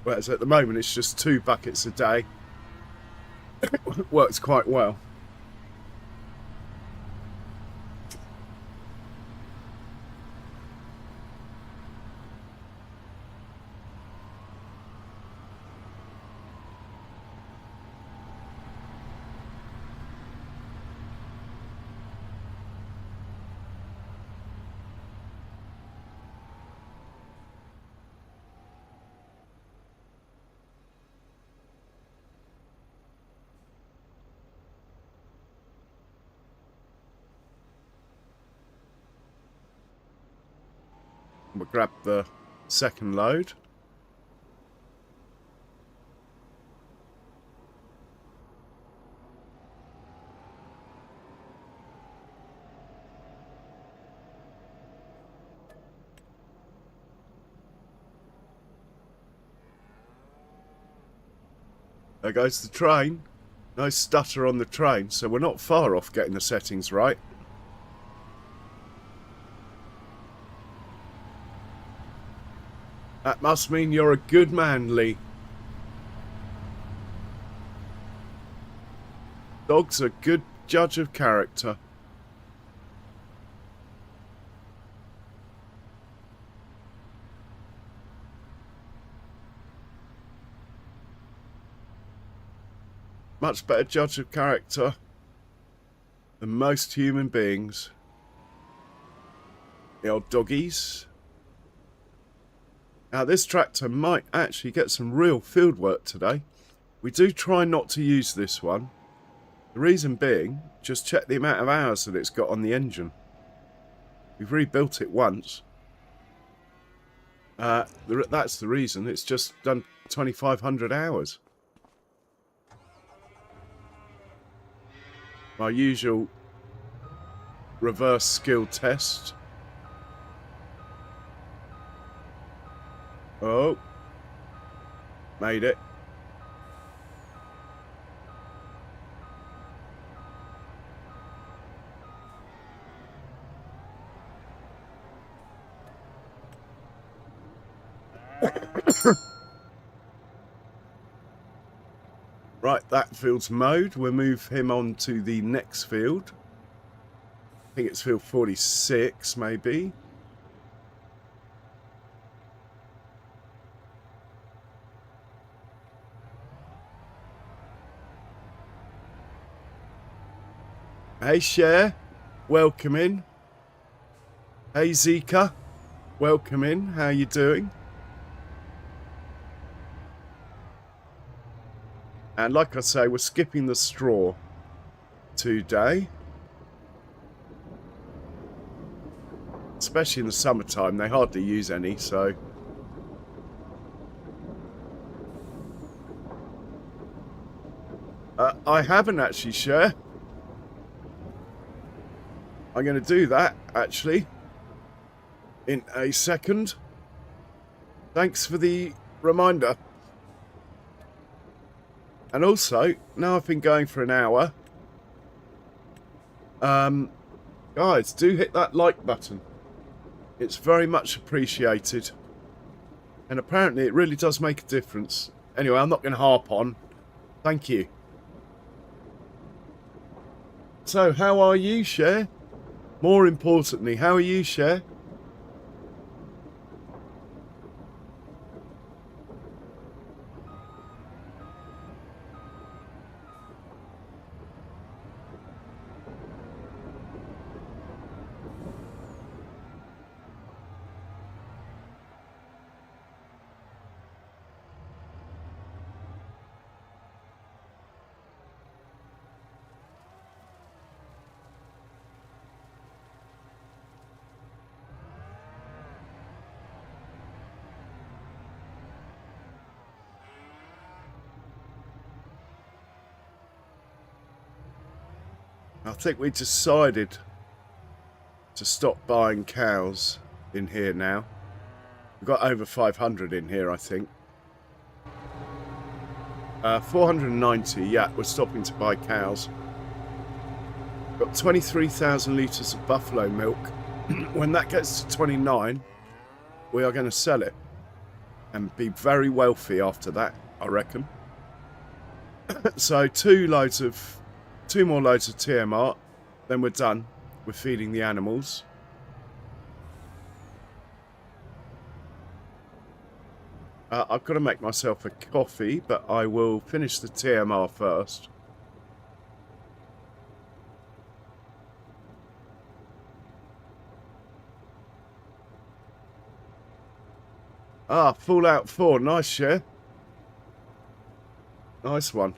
Whereas at the moment, it's just 2 buckets a day. Works quite well. We'll grab the second load. There goes the train. No stutter on the train, so we're not far off getting the settings right. That must mean you're a good man, Lee. Dog's a good judge of character. Much better judge of character than most human beings. The old doggies. Now this tractor might actually get some real field work today. We do try not to use this one. The reason being, just check the amount of hours that it's got on the engine. We've rebuilt it once. That's the reason. It's just done 2,500 hours. My usual reverse skill test. Oh. Made it. Right, that field's mowed. We'll move him on to the next field. I think it's field 46, maybe. Hey, Cher. Welcome in. Hey, Zika. Welcome in. How you doing? And like I say, we're skipping the straw today. Especially in the summertime, they hardly use any, so... I haven't actually, Cher. I'm going to do that, actually, in a second. Thanks for the reminder. And also, now I've been going for an hour, guys, do hit that like button. It's very much appreciated. And apparently it really does make a difference. Anyway, I'm not going to harp on. Thank you. So, how are you, Cher? More importantly, how are you, Cher? I think we decided to stop buying cows in here now. We've got over 500 in here, I think. 490, yeah, we're stopping to buy cows. Got 23,000 litres of buffalo milk. When that gets to 29, we are going to sell it. And be very wealthy after that, I reckon. So two more loads of TMR, then we're done with feeding the animals. I've got to make myself a coffee, but I will finish the TMR first. Fallout 4, nice, Cher. Nice one.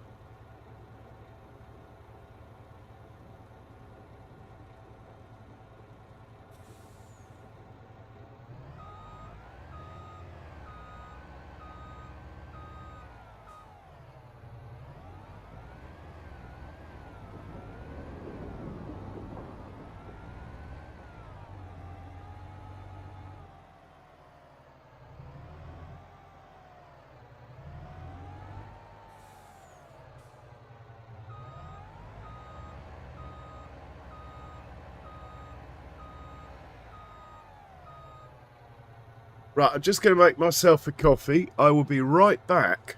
Right, I'm just going to make myself a coffee. I will be right back.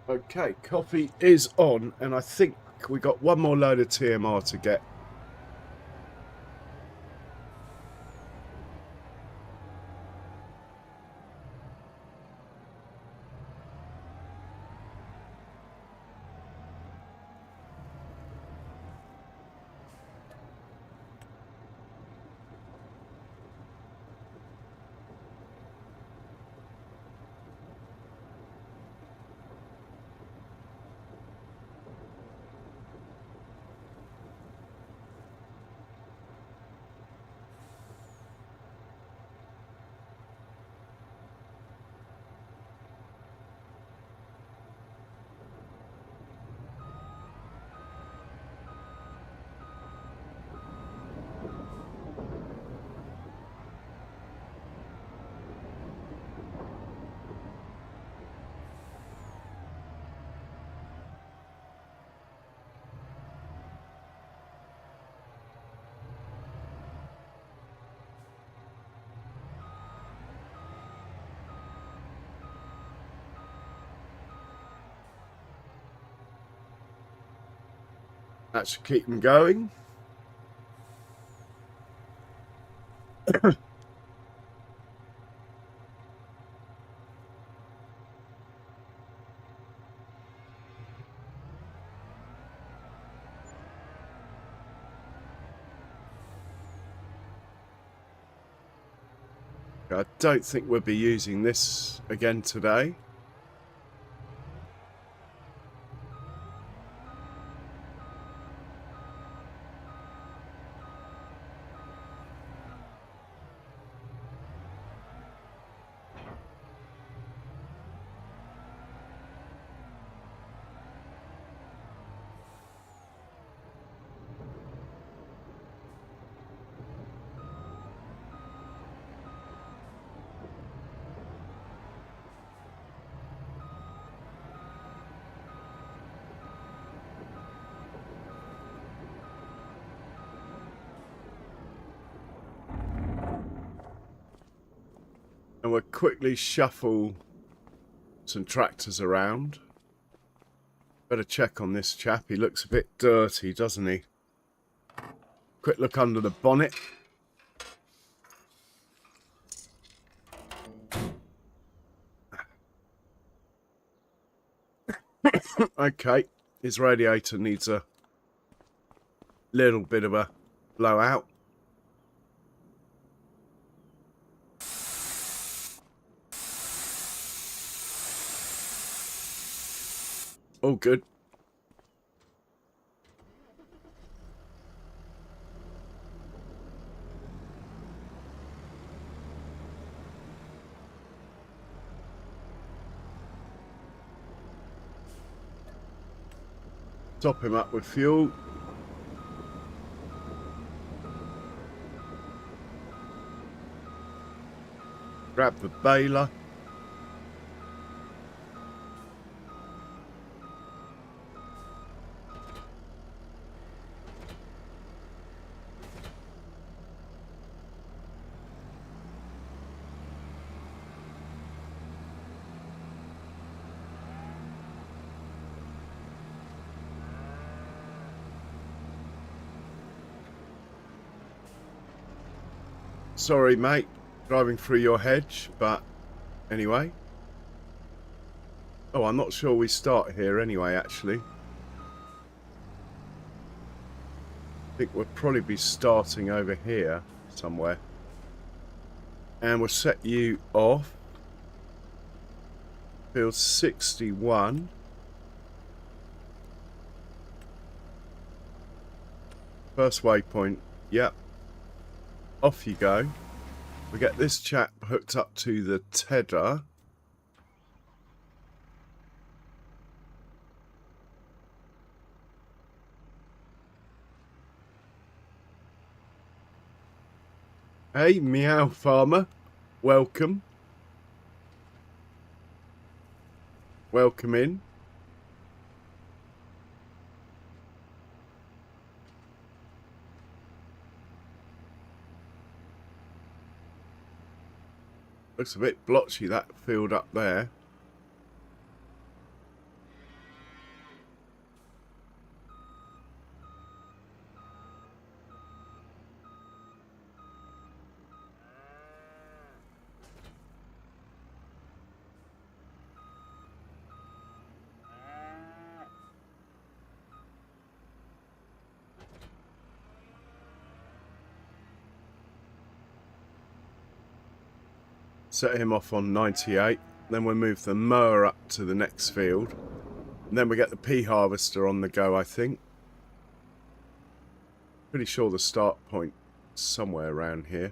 Okay, coffee is on, and I think we got one more load of TMR to get. That should keep them going. I don't think we'll be using this again today. And we'll quickly shuffle some tractors around. Better check on this chap. He looks a bit dirty, doesn't he? Quick look under the bonnet. Okay, his radiator needs a little bit of a blowout. All good. Top him up with fuel. Grab the baler. Sorry, mate, driving through your hedge, but anyway. Oh, I'm not sure we start here anyway, actually. I think we'll probably be starting over here somewhere. And we'll set you off. Field 61. First waypoint. Yep. Off you go. We get this chap hooked up to the tether. Hey, meow farmer. Welcome. Welcome in. Looks a bit blotchy, that field up there. Set him off on 98. Then we'll move the mower up to the next field. And then we get the pea harvester on the go, I think. Pretty sure the start point is somewhere around here.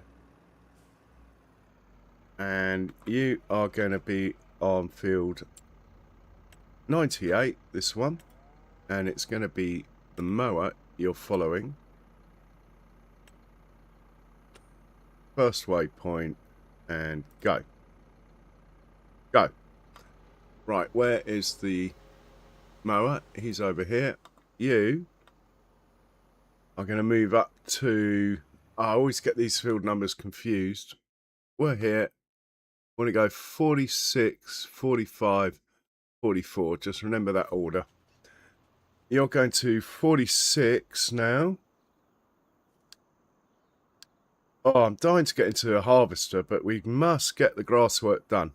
And you are going to be on field 98, this one. And it's going to be the mower you're following. First waypoint. And go. Go. Right, where is the mower? He's over here. You are going to move up to... I always get these field numbers confused. We're here. Want to go 46, 45, 44. Just remember that order. You're going to 46 now. Oh, I'm dying to get into a harvester, but we must get the grass work done.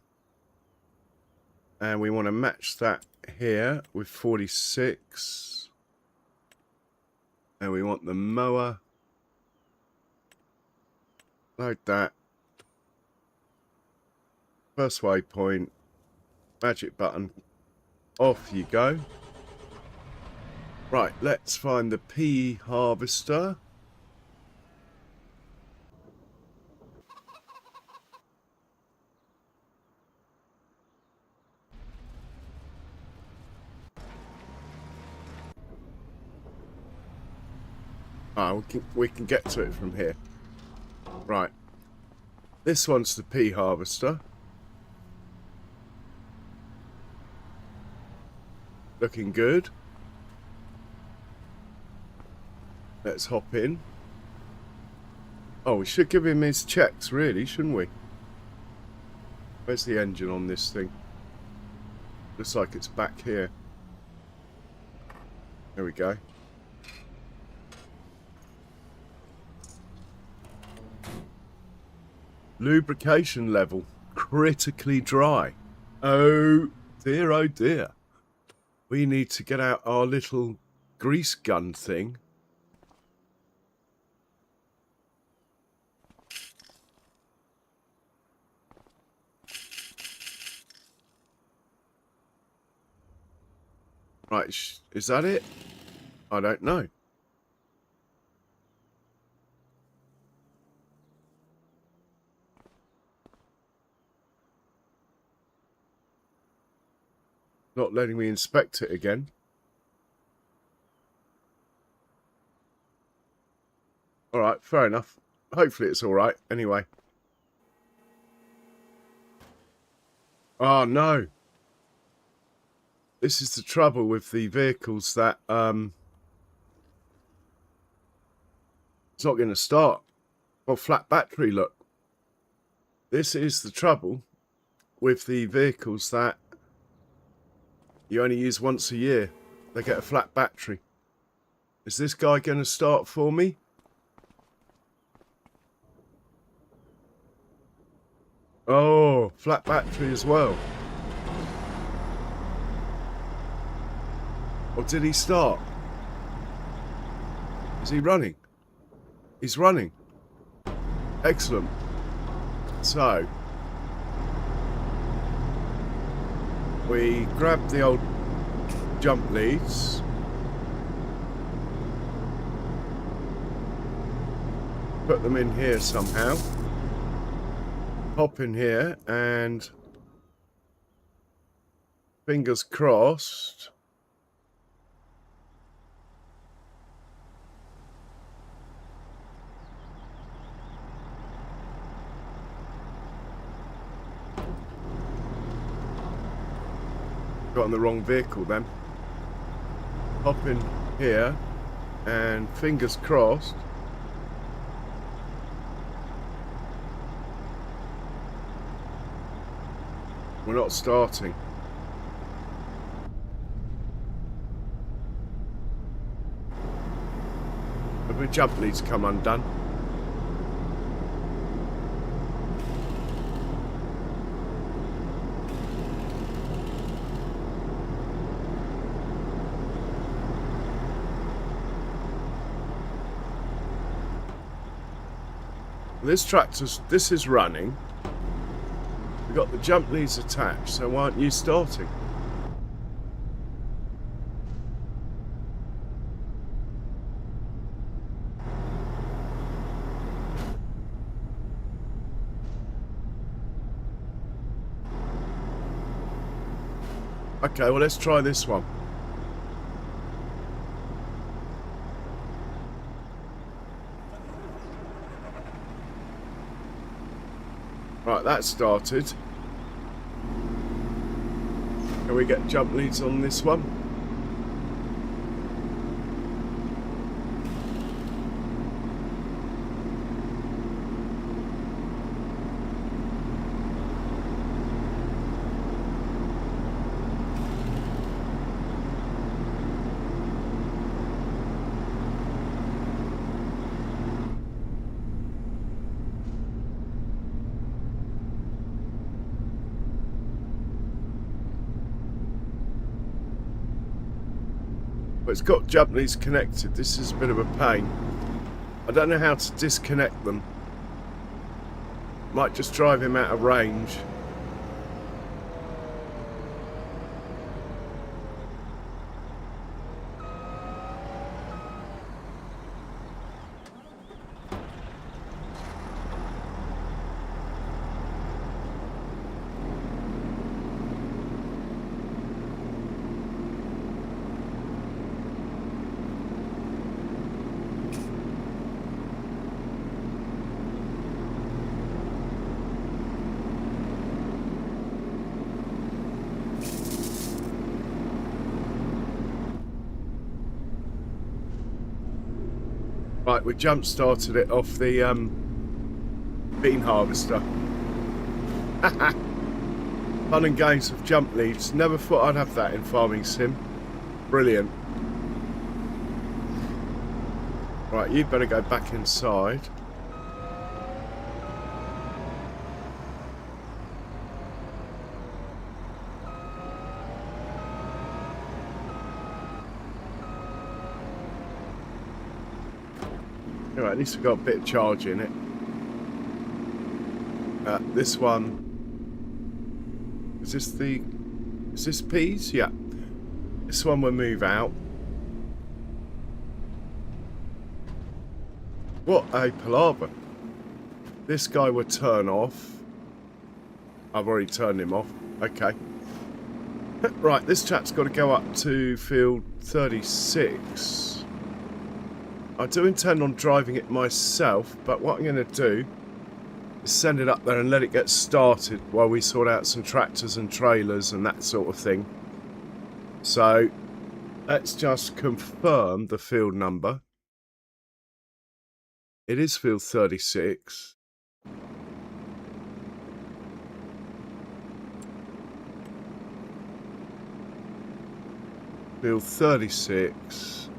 And we want to match that here with 46. And we want the mower. Load that. First waypoint. Magic button. Off you go. Right, let's find the pea harvester. Ah, we can get to it from here. Right. This one's the pea harvester. Looking good. Let's hop in. Oh, we should give him his checks, really, shouldn't we? Where's the engine on this thing? Looks like it's back here. There we go. Lubrication level critically dry. Oh dear, oh dear. We need to get out our little grease gun thing. Right, is that it? I don't know. Not letting me inspect it again. Alright, fair enough. Hopefully it's alright. Anyway. Oh, no. This is the trouble with the vehicles that... it's not going to start. Well, flat battery, look. This is the trouble with the vehicles that you only use once a year. They get a flat battery. Is this guy going to start for me? Oh, flat battery as well. Or did he start? Is he running? He's running. Excellent. So, we grab the old jump leads. Put them in here somehow. Hop in here and fingers crossed. Got on the wrong vehicle then. Hop in here and fingers crossed. We're not starting. Have the jump leads come undone? This is running. We've got the jump leads attached, so why aren't you starting? Okay, well, let's try this one. Right, that started. Can we get jump leads on this one? But it's got jump leads connected. This is a bit of a pain. I don't know how to disconnect them. Might just drive him out of range. Right, we jump started it off the bean harvester. Fun and games of jump leads. Never thought I'd have that in Farming Sim. Brilliant. Right, you'd better go back inside. Alright, at least we've got a bit of charge in it. This one... Is this peas? Yeah. This one will move out. What a palaver. This guy will turn off. I've already turned him off. Okay. Right, this chap's got to go up to field 36. I do intend on driving it myself, but what I'm going to do is send it up there and let it get started while we sort out some tractors and trailers and that sort of thing. So, let's just confirm the field number. It is field 36. Field 36.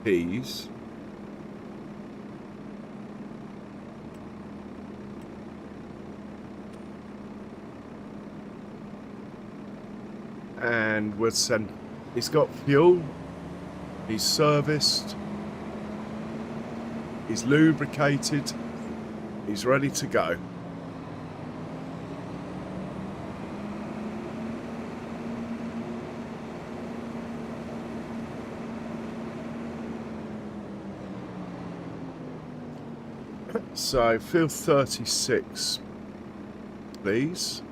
Peas. and we'll send. He's got fuel. He's serviced. He's lubricated. He's ready to go. So, field 36, please.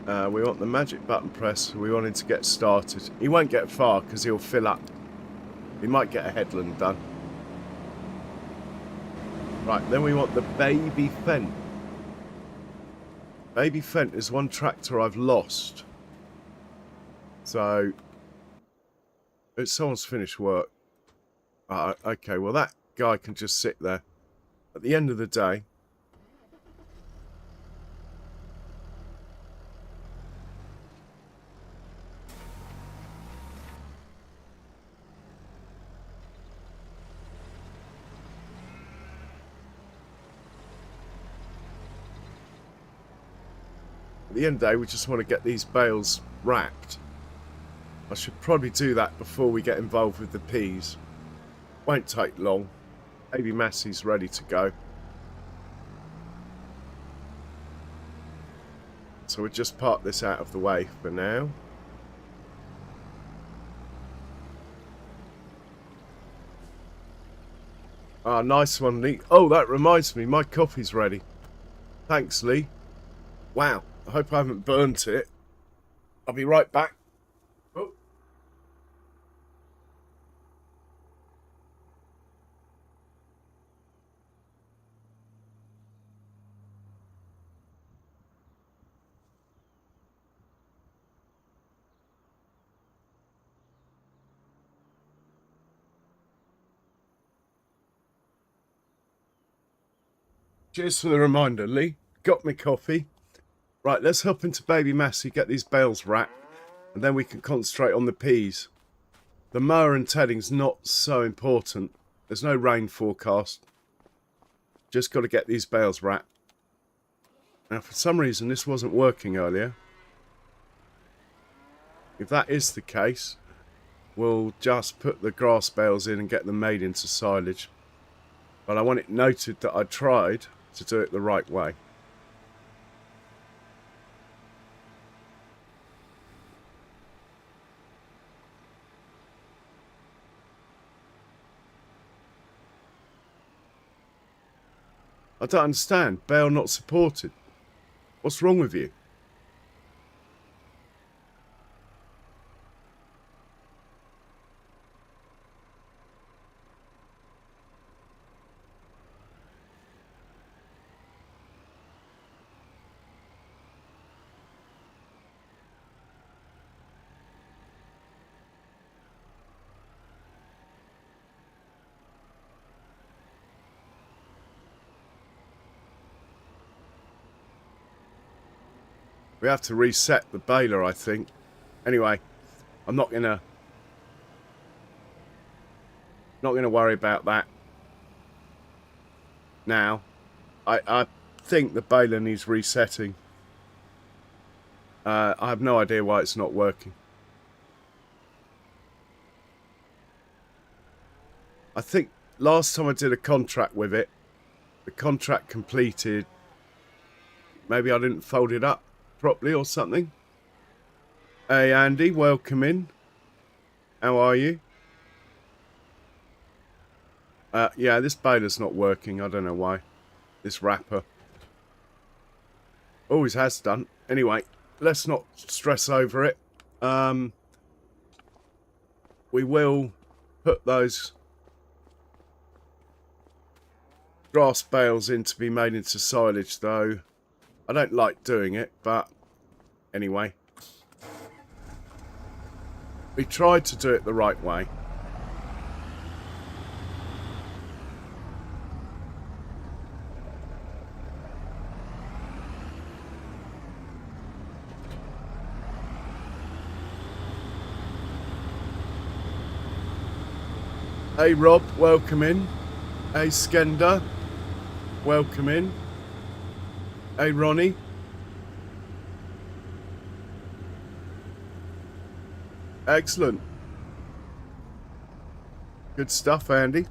We want the magic button press. We want him to get started. He won't get far because he'll fill up. He might get a headland done. Right, then we want the baby Fent. Baby Fent is one tractor I've lost. So, it's someone's finished work. Okay, well that guy can just sit there. At the end of the day, we just want to get these bales wrapped. I should probably do that before we get involved with the peas. Won't take long. Baby Massey's ready to go. So we'll just park this out of the way for now. Ah, nice one, Lee. Oh, that reminds me, my coffee's ready. Thanks, Lee. Wow, I hope I haven't burnt it. I'll be right back. Oh. Cheers for the reminder, Lee. Got me coffee. Right, let's hop into Baby Massey, get these bales wrapped, and then we can concentrate on the peas. The mower and tedding's not so important. There's no rain forecast. Just got to get these bales wrapped. Now, for some reason, this wasn't working earlier. If that is the case, we'll just put the grass bales in and get them made into silage. But I want it noted that I tried to do it the right way. I don't understand. Bale not supported. What's wrong with you? We have to reset the baler, I think. Anyway, I'm not gonna worry about that now. I think the baler needs resetting. I have no idea why it's not working. I think last time I did a contract with it, the contract completed. Maybe I didn't fold it up properly or something. Hey Andy, welcome in. How are you? Yeah, this baler's not working. I don't know why. This wrapper always has done. Anyway, let's not stress over it. We will put those grass bales in to be made into silage, though. I don't like doing it, but anyway. We tried to do it the right way. Hey Rob, welcome in. Hey Skender, welcome in. Hey, Ronnie. Excellent. Good stuff, Andy.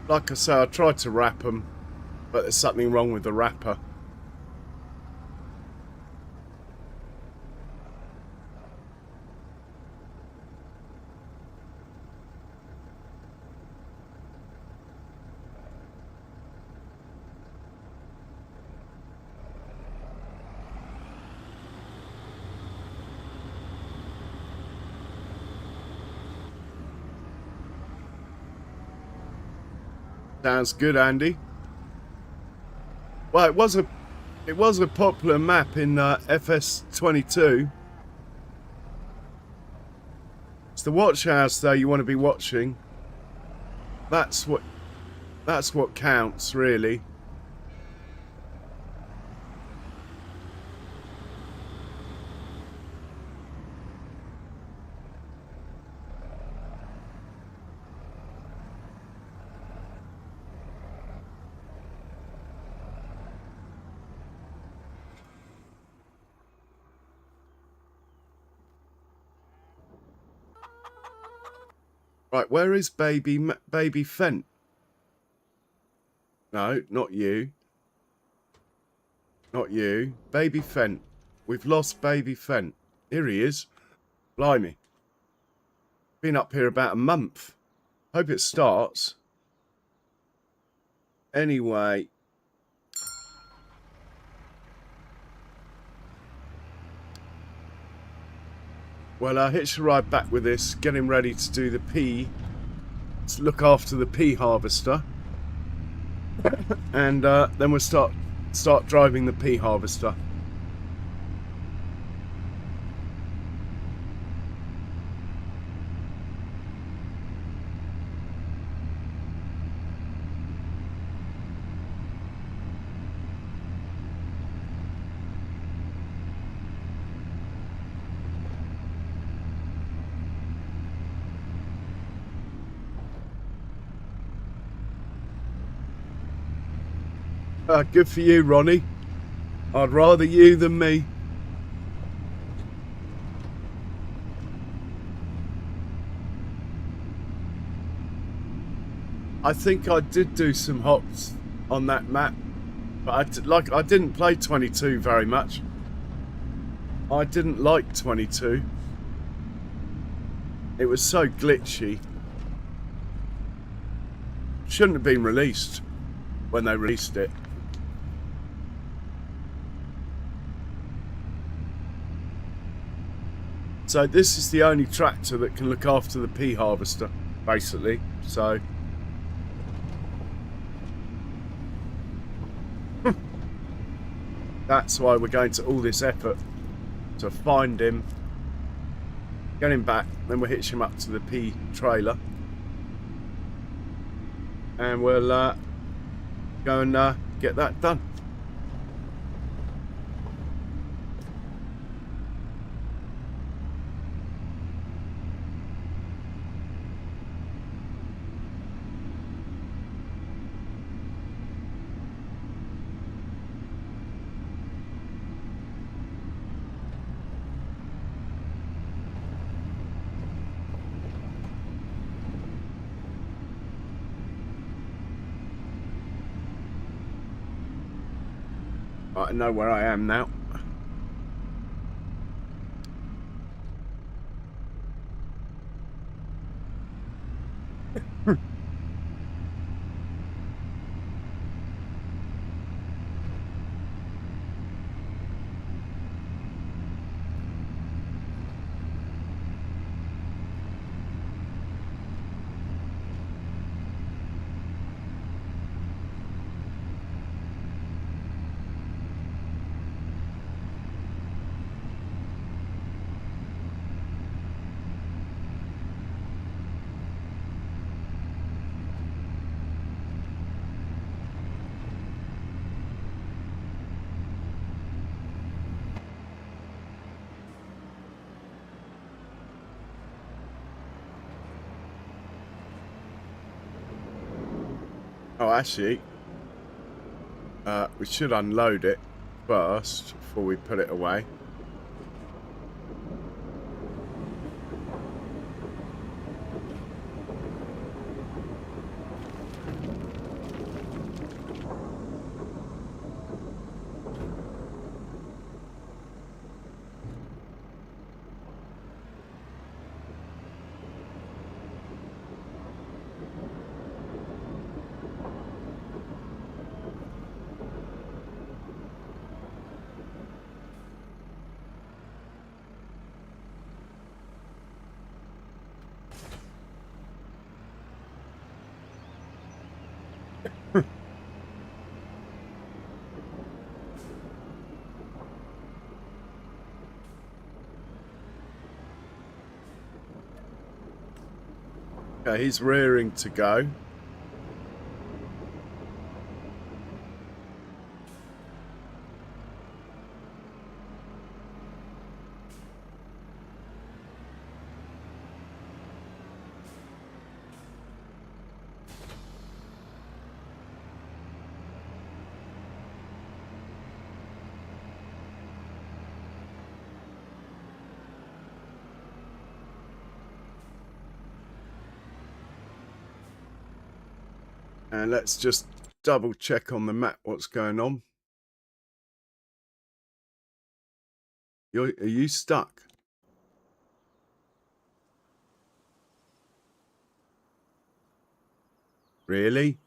Like I say, I tried to wrap them, but there's something wrong with the wrapper. Sounds good, Andy. Well, it was a popular map in FS22. It's the watch house though you want to be watching. That's what counts, really. Right, where is baby Fent? No, not you. Not you. Baby Fent. We've lost baby Fent. Here he is. Blimey. Been up here about a month. Hope it starts. Anyway. Well, I'll hitch a ride back with this, get him ready to do the pea. Let's look after the pea harvester. And then we'll start driving the pea harvester. Good for you, Ronnie. I'd rather you than me. I think I did do some hops on that map, but I didn't play 22 very much. I didn't like 22. It was so glitchy. Shouldn't have been released when they released it. So this is the only tractor that can look after the pea harvester, basically. So that's why we're going to all this effort to find him, get him back, then we'll hitch him up to the pea trailer, and we'll go and get that done. I know where I am now. Oh, actually, we should unload it first before we put it away. Okay, he's rearing to go. And let's just double check on the map what's going on. Are you stuck? Really?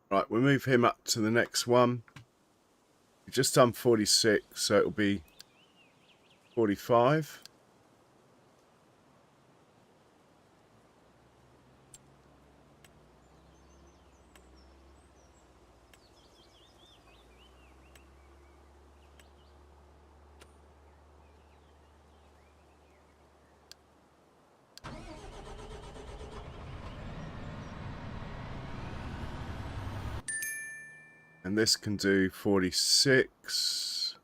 Right, we'll move him up to the next one. We've just done 46, so it'll be 45. And this can do 46.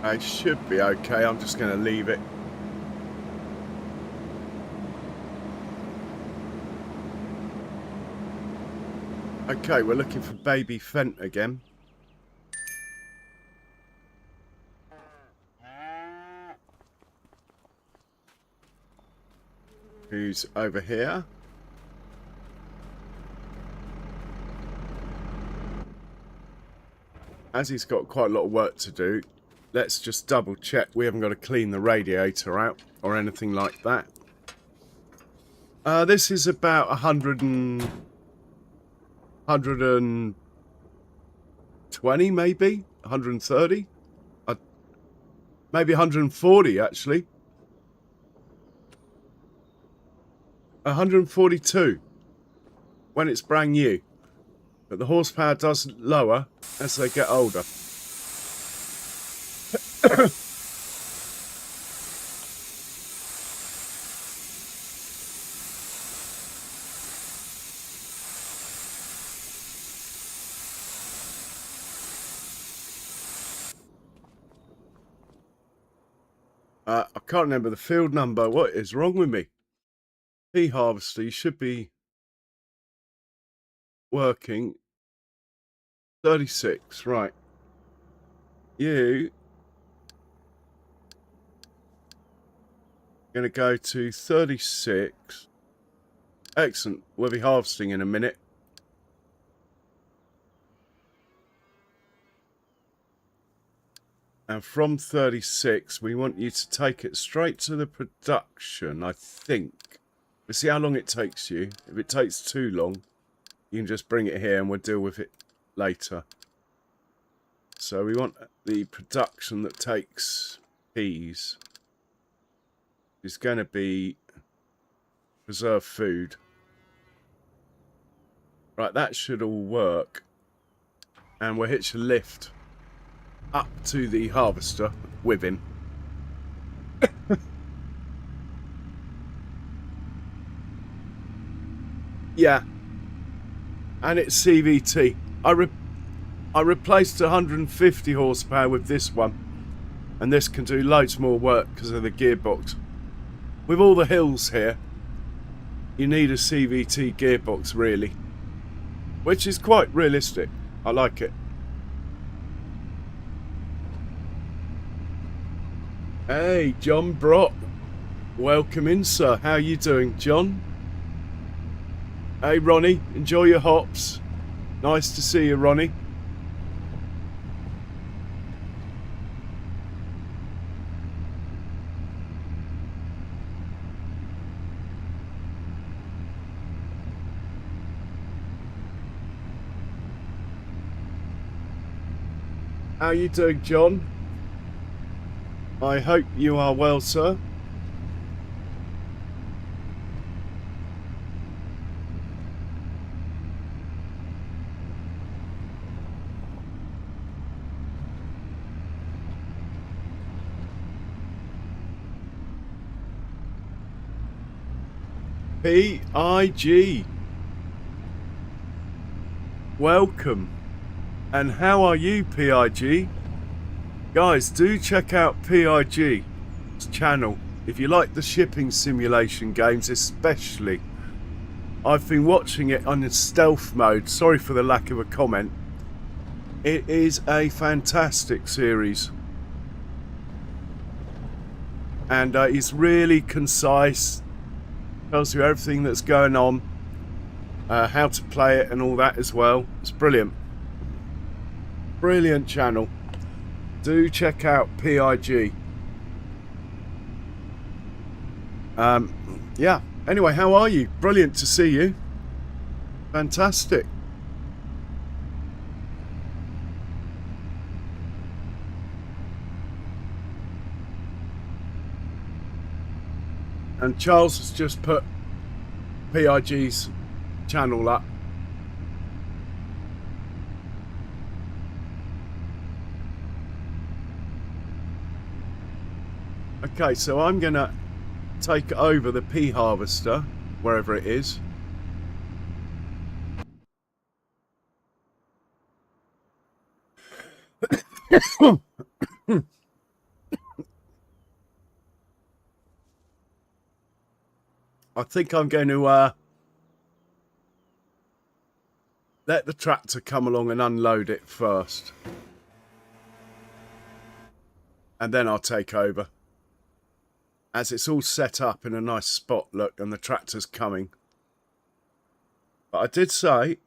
I should be okay. I'm just going to leave it. Okay, we're looking for baby Fent again. Who's over here? as he's got quite a lot of work to do, let's just double check we haven't got to clean the radiator out or anything like that. This is about 120 maybe, 130, maybe 140 actually. 142 when it's brand new, but the horsepower does lower as they get older. I can't remember the field number. What is wrong with me? Pea harvester, you should be working 36, right? You going to go to 36. Excellent. We'll be harvesting in a minute. And from 36, we want you to take it straight to the production, I think. We'll see how long it takes you. If it takes too long, you can just bring it here and we'll deal with it later. So we want the production that takes peas. It's going to be preserved food. Right, that should all work. And we'll hitch a lift up to the harvester with him. Yeah. And it's CVT. I replaced 150 horsepower with this one. And this can do loads more work because of the gearbox. With all the hills here, you need a CVT gearbox really. Which is quite realistic. I like it. Hey, John Brock. Welcome in, sir. How you doing, John? Hey, Ronnie. Enjoy your hops. Nice to see you, Ronnie. How you doing, John? I hope you are well, sir. PIG. Welcome. And how are you, PIG? Guys, do check out PIG's channel if you like the shipping simulation games, especially. I've been watching it on stealth mode. Sorry for the lack of a comment. It is a fantastic series. And it's really concise. Tells you everything that's going on. How to play it and all that as well. It's brilliant. Brilliant channel. Do check out PIG. Yeah. Anyway, how are you? Brilliant to see you. Fantastic. And Charles has just put PIG's channel up. Okay, so I'm going to take over the pea harvester, wherever it is. I think I'm going to let the tractor come along and unload it first. And then I'll take over. As it's all set up in a nice spot, look, and the tractor's coming. But I did say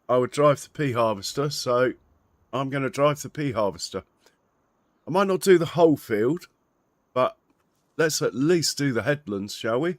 I would drive the pea harvester, so I'm going to drive the pea harvester. I might not do the whole field, but let's at least do the headlands, shall we?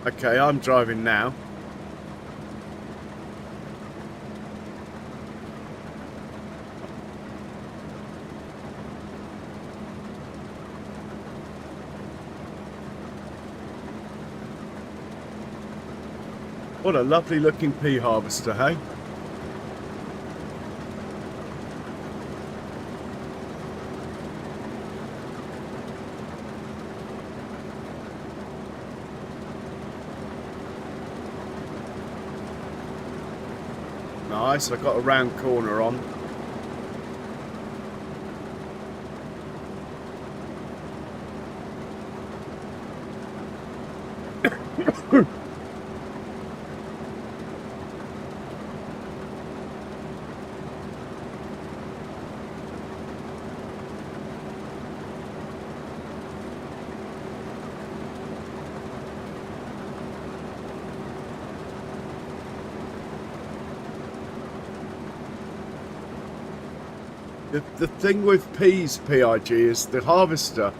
Okay, I'm driving now. What a lovely looking pea harvester, hey? Nice, I got a round corner on. The thing with peas, PIG, is the harvester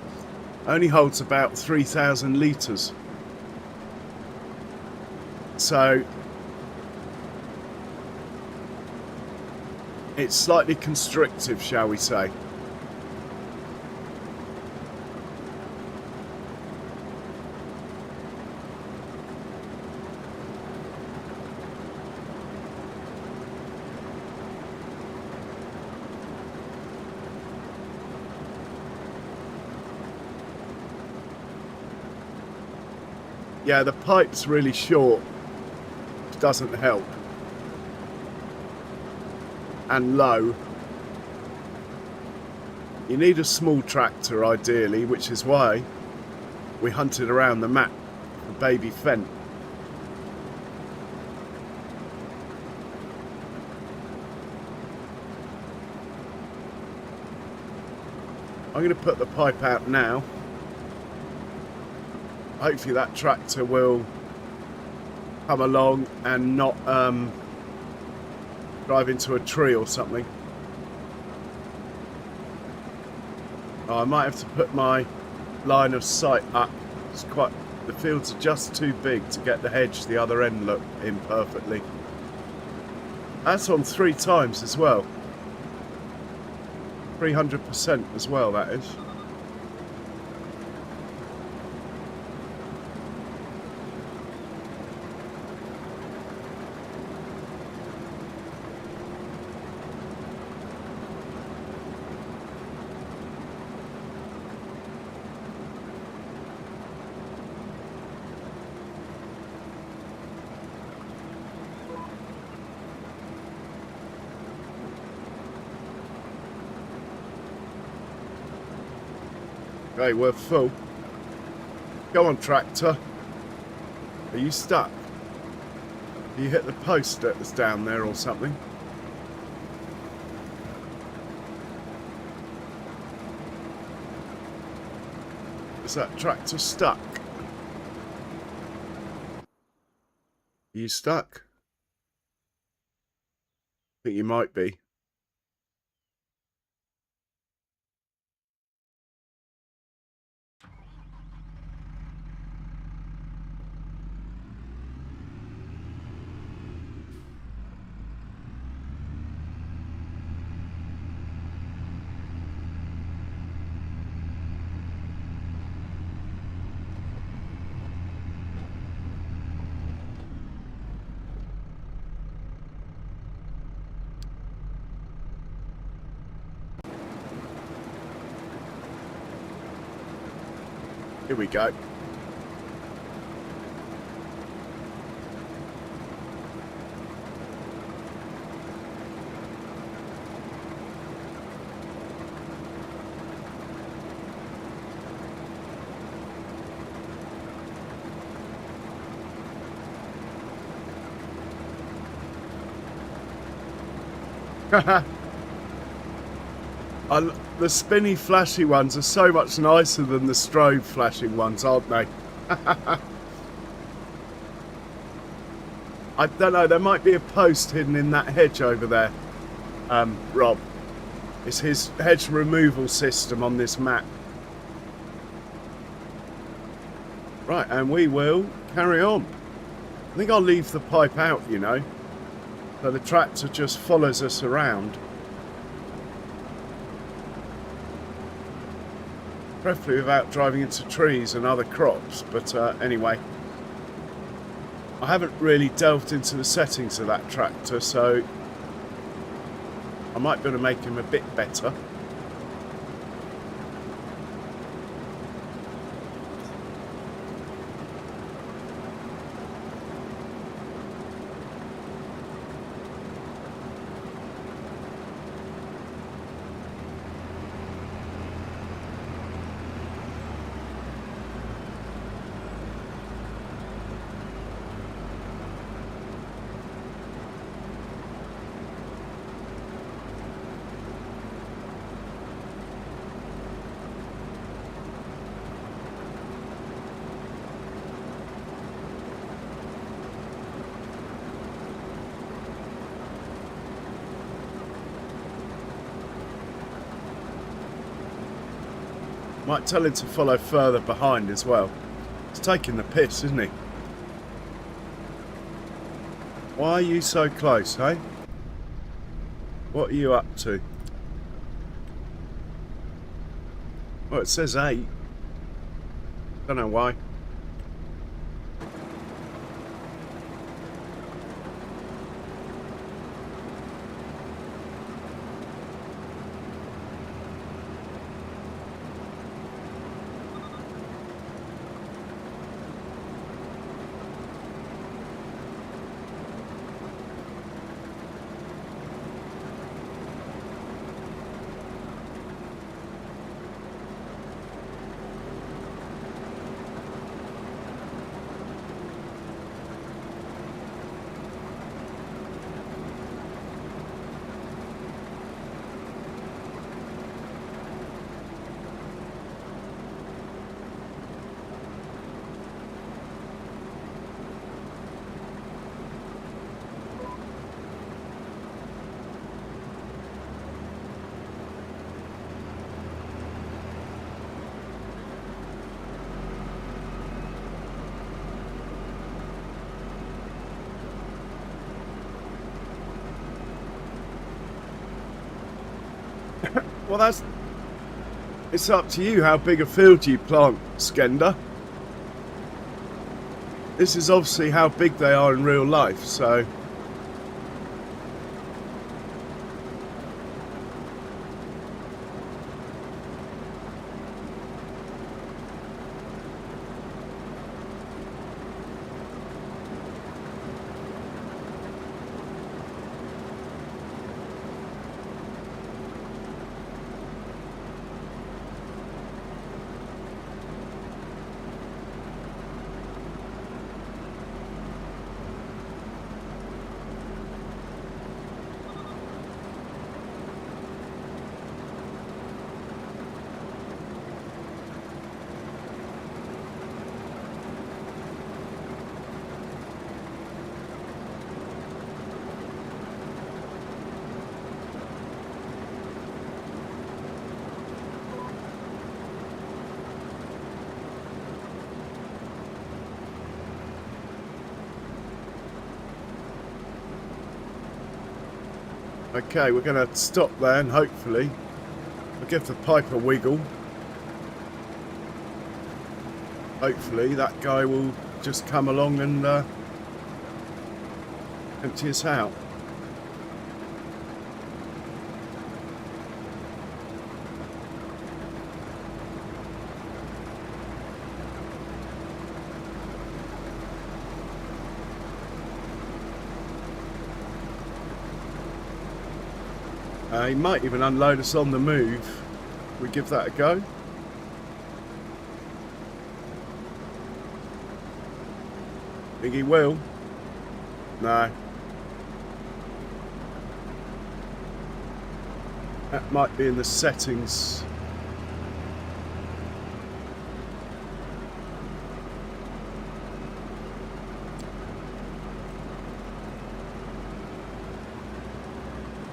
only holds about 3,000 litres. So it's slightly constrictive, shall we say. Yeah, the pipe's really short, which doesn't help. And low. You need a small tractor ideally, which is why we hunted around the map for baby Fendt. I'm going to put the pipe out now. Hopefully that tractor will come along and not drive into a tree or something. Oh, I might have to put my line of sight up. The fields are just too big to get the hedge the other end look in perfectly. That's on 3 times as well. 300% as well, that is. Okay, we're full. Go on, tractor. Are you stuck? You hit the post that was down there or something? Is that tractor stuck? Are you stuck? I think you might be. Here we go. The spinny flashy ones are so much nicer than the strobe flashing ones, aren't they? I don't know, there might be a post hidden in that hedge over there, Rob. It's his hedge removal system on this map. Right, and we will carry on. I think I'll leave the pipe out, you know, so the tractor just follows us around. Preferably without driving into trees and other crops, but anyway. I haven't really delved into the settings of that tractor, so I might be able to make him a bit better. Might tell him to follow further behind as well. He's taking the piss, isn't he? Why are you so close, hey? What are you up to? Well, it says 8. Don't know why. Well, it's up to you how big a field you plant, Skender. This is obviously how big they are in real life, so... Okay, we're going to stop there and hopefully we'll give the pipe a wiggle. Hopefully that guy will just come along and empty us out. He might even unload us on the move. We give that a go. Think he will? No. That might be in the settings.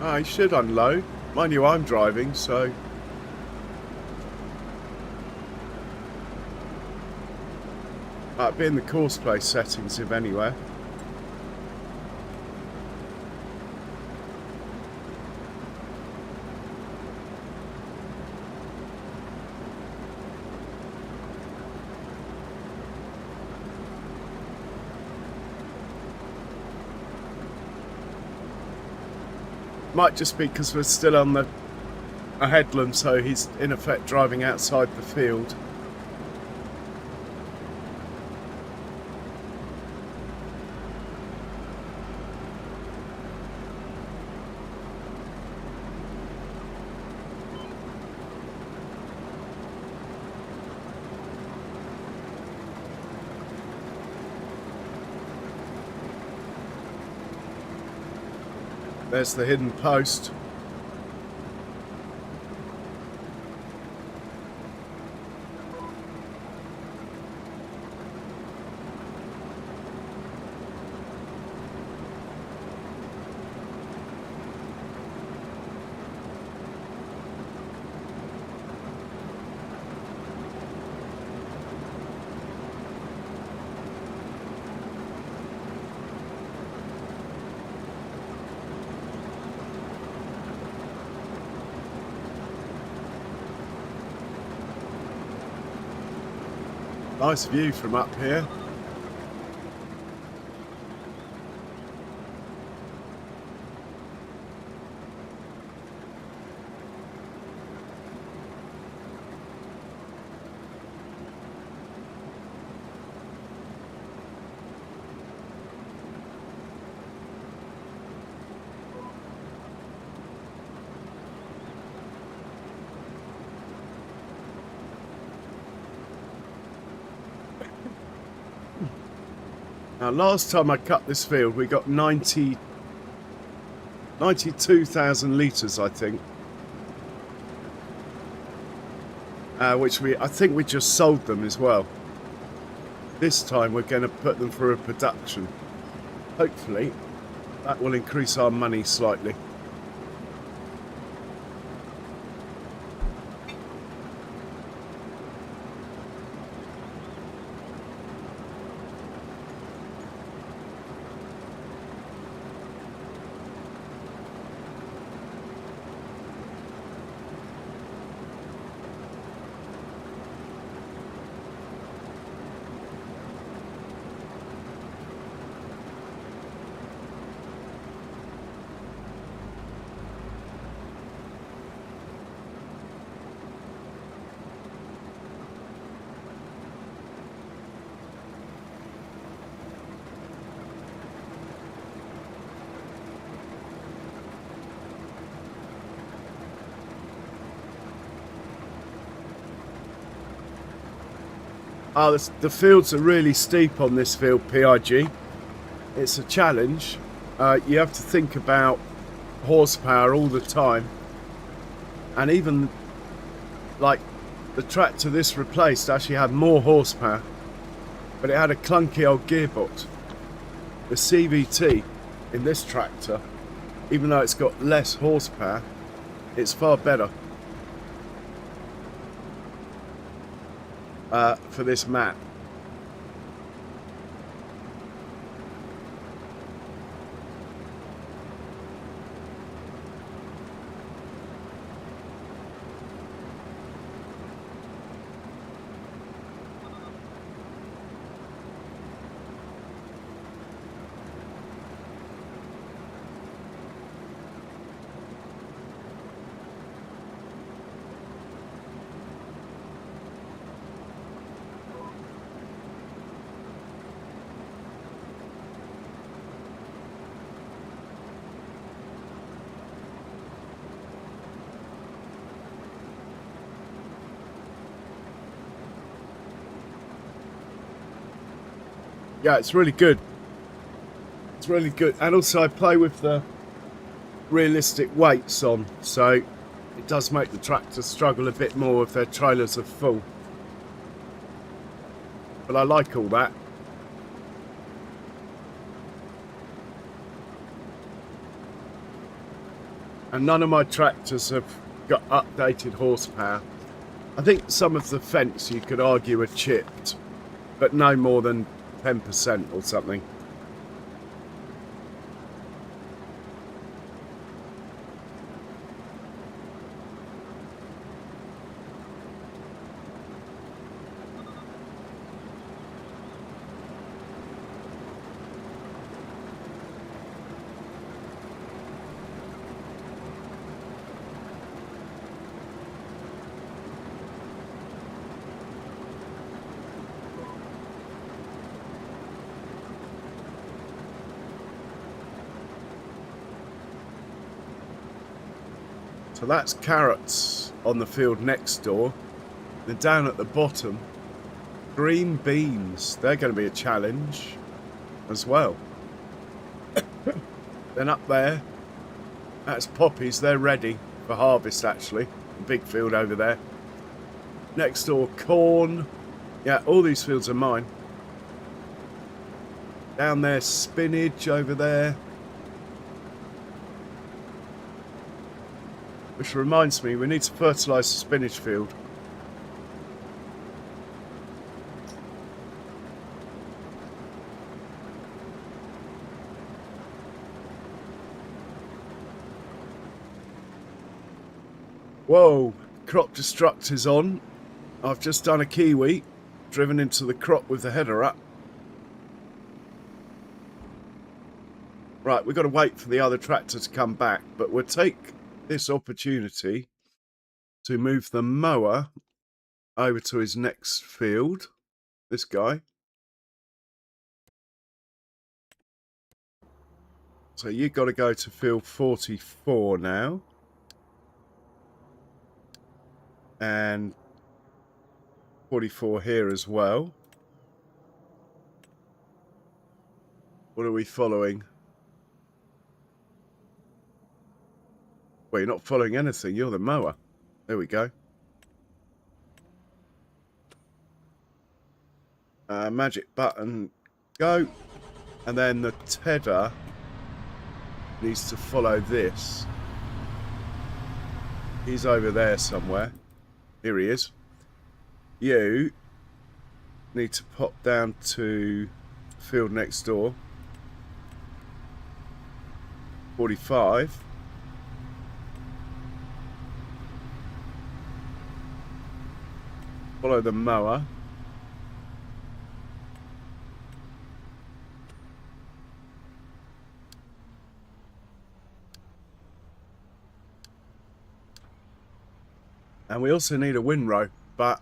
Oh, he should unload. Mind you, I'm driving, so... Might be in the course play settings, if anywhere. Might just be because we're still on a headland, so he's in effect driving outside the field. There's the hidden post. Nice view from up here. Now, last time I cut this field, we got 92,000 litres, I think. Which I think we just sold them as well. This time we're going to put them through a production. Hopefully, that will increase our money slightly. Oh, the fields are really steep on this field, PIG. It's a challenge. You have to think about horsepower all the time. And even, like, the tractor this replaced actually had more horsepower. But it had a clunky old gearbox. The CVT in this tractor, even though it's got less horsepower, it's far better. For this map. Yeah, it's really good. It's really good. And also I play with the realistic weights on, so it does make the tractors struggle a bit more if their trailers are full. But I like all that. And none of my tractors have got updated horsepower. I think some of the fence you could argue are chipped, but no more than 10% or something. So that's carrots on the field next door. Then down at the bottom, green beans. They're going to be a challenge as well. Then up there, that's poppies. They're ready for harvest, actually. A big field over there. Next door, corn. Yeah, all these fields are mine. Down there, spinach over there. Which reminds me, we need to fertilise the spinach field. Whoa, crop destruct is on. I've just done a kiwi, driven into the crop with the header up. Right, we've got to wait for the other tractor to come back, but we'll take this opportunity to move the mower over to his next field. This guy. So you've got to go to field 44 now. And 44 here as well. What are we following? Well, you're not following anything. You're the mower. There we go. Magic button. Go. And then the tedder needs to follow this. He's over there somewhere. Here he is. You need to pop down to the field next door. 45. Follow the mower. And we also need a windrow, but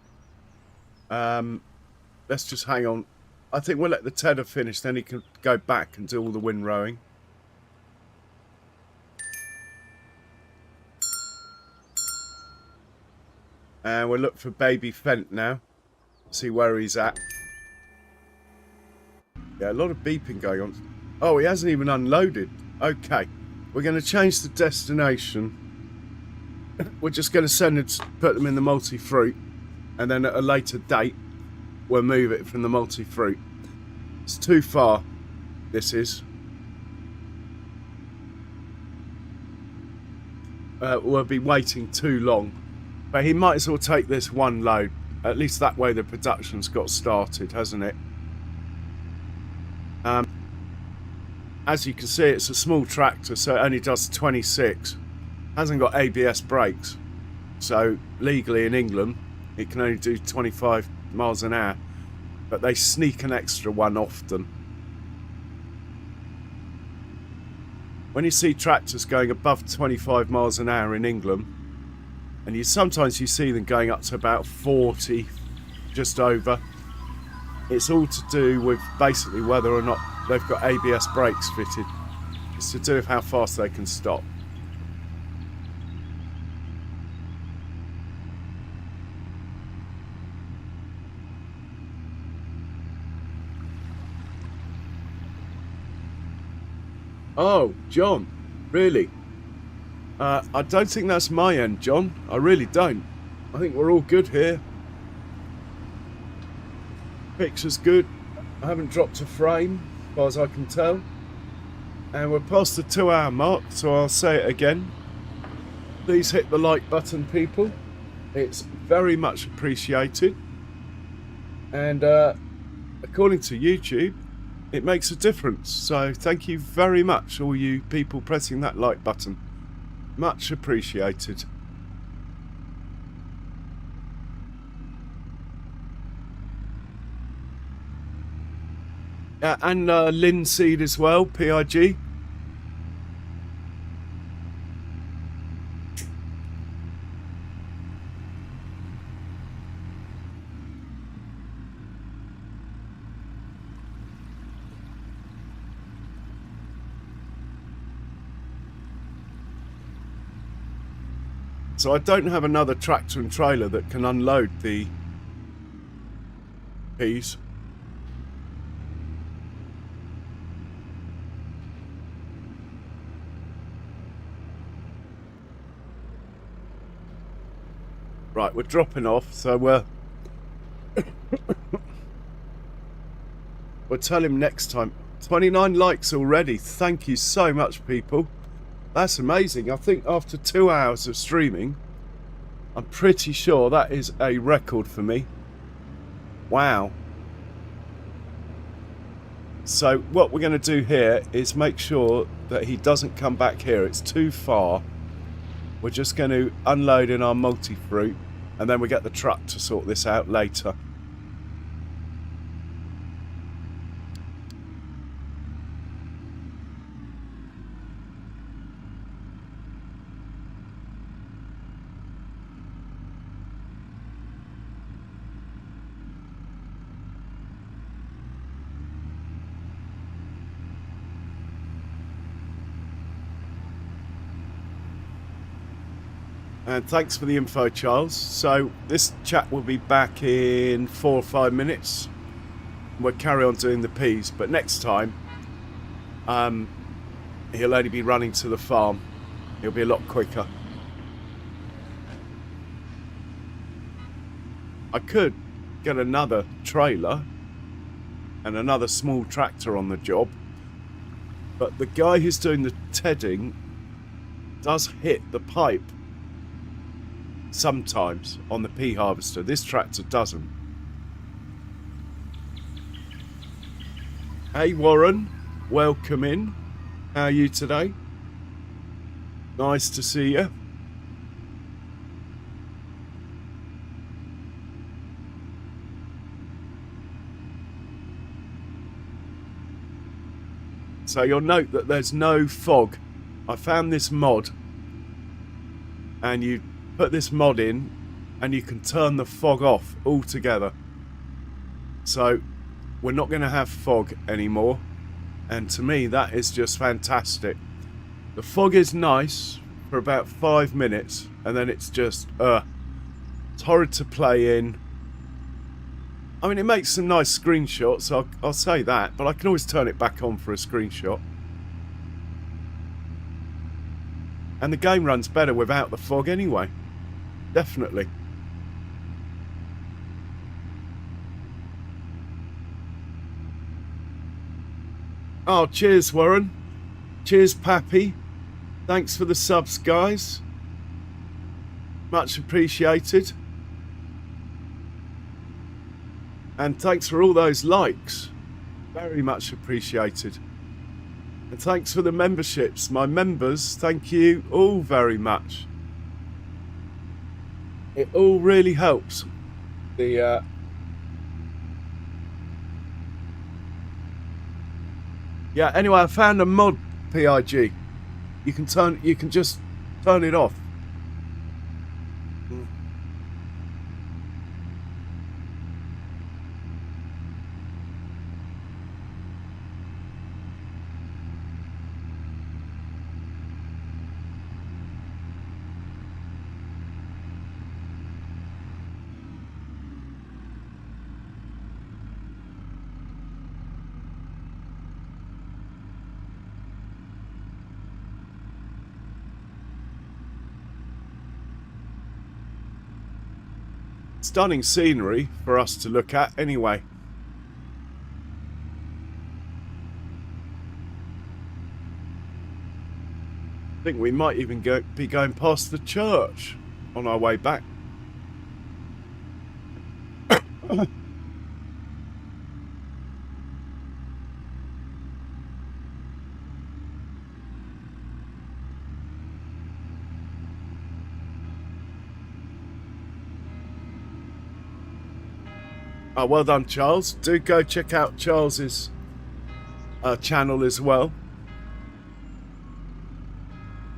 let's just hang on. I think we'll let the tedder finish, then he can go back and do all the windrowing. And we'll look for baby Fent now, see where he's at. Yeah, a lot of beeping going on. Oh, he hasn't even unloaded. Okay, we're going to change the destination. We're just going to send it, put them in the multi-fruit, and then at a later date we'll move it from the multi-fruit. It's too far, this is. We'll be waiting too long, but he might as well take this one load. At least that way the production's got started, hasn't it? As you can see, it's a small tractor, so it only does 26. Hasn't got ABS brakes, so legally in England it can only do 25 miles an hour, but they sneak an extra one often. When you see tractors going above 25 miles an hour in England, and sometimes you see them going up to about 40, just over, it's all to do with basically whether or not they've got ABS brakes fitted. It's to do with how fast they can stop. Oh, John, really? I don't think that's my end, John. I really don't. I think we're all good here. Picture's good. I haven't dropped a frame, as far as I can tell. And we're past the 2-hour mark, so I'll say it again. Please hit the like button, people. It's very much appreciated. And according to YouTube, it makes a difference. So thank you very much, all you people pressing that like button. Much appreciated. And linseed as well, PIG. So I don't have another tractor and trailer that can unload the peas. Right, we're dropping off, so we'll tell him next time. 29 likes already. Thank you so much, people. That's amazing. I think after 2 hours of streaming, I'm pretty sure that is a record for me. Wow. So what we're going to do here is make sure that he doesn't come back here. It's too far. We're just going to unload in our multi-fruit, and then we get the truck to sort this out later. And thanks for the info, Charles. So this chat will be back in 4 or 5 minutes. We'll carry on doing the peas, but next time he'll only be running to the farm. He'll be a lot quicker. I could get another trailer and another small tractor on the job, but the guy who's doing the tedding does hit the pipe sometimes on the pea harvester. This tractor doesn't. Hey Warren, welcome in. How are you today? Nice to see you. So you'll note that there's no fog. I found this mod, and you put this mod in and you can turn the fog off altogether. So we're not going to have fog anymore, and to me that is just fantastic. The fog is nice for about 5 minutes, and then it's just it's horrid to play in. I mean, it makes some nice screenshots, I'll say that, but I can always turn it back on for a screenshot. And the game runs better without the fog anyway. Definitely. Oh, cheers, Warren. Cheers, Pappy. Thanks for the subs, guys. Much appreciated. And thanks for all those likes. Very much appreciated. And thanks for the memberships. My members, thank you all very much. It all really helps. The yeah, anyway, I found a mod, PIG. You can just turn it off. Stunning scenery for us to look at anyway. I think we might even be going past the church on our way back. Oh, well done, Charles. Do go check out Charles's channel as well.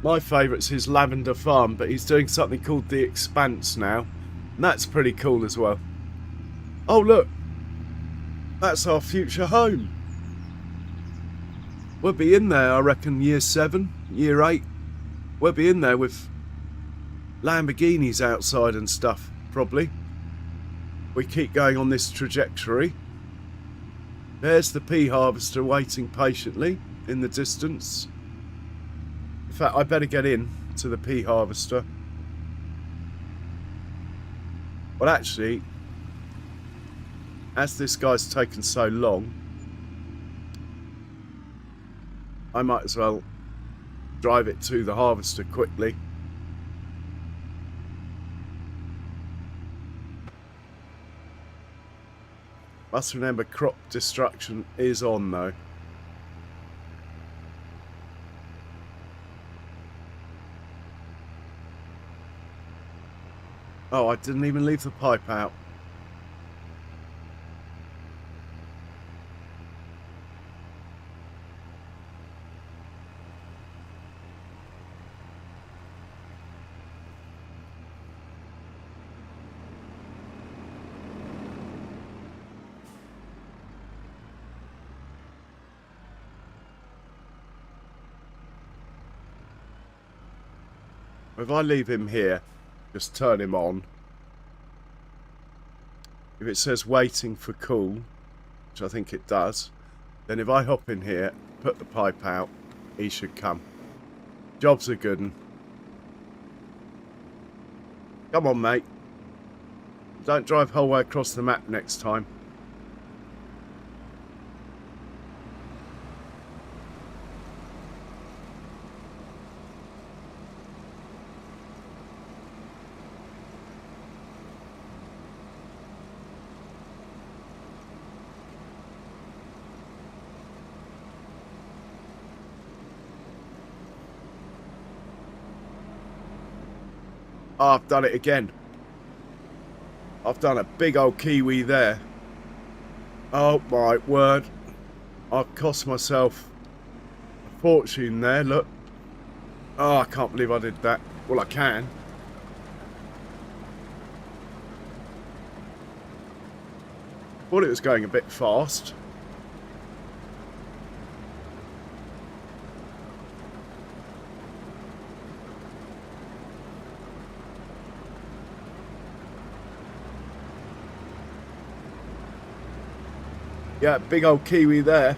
My favourite's his lavender farm, but he's doing something called The Expanse now. And that's pretty cool as well. Oh, look. That's our future home. We'll be in there, I reckon, year 7, year 8. We'll be in there with Lamborghinis outside and stuff, probably. We keep going on this trajectory. There's the pea harvester waiting patiently in the distance. In fact, I better get in to the pea harvester. Well, actually, as this guy's taken so long, I might as well drive it to the harvester quickly. Must remember crop destruction is on though. Oh, I didn't even leave the pipe out. If I leave him here, just turn him on. If it says waiting for cool, which I think it does, then if I hop in here, put the pipe out, he should come. Job's a good one. Come on, mate. Don't drive whole way across the map next time. Oh, I've done it again. I've done a big old kiwi there. Oh my word. I've cost myself a fortune there, look. Oh, I can't believe I did that. Well, I can. Thought it was going a bit fast. Yeah, big old kiwi there.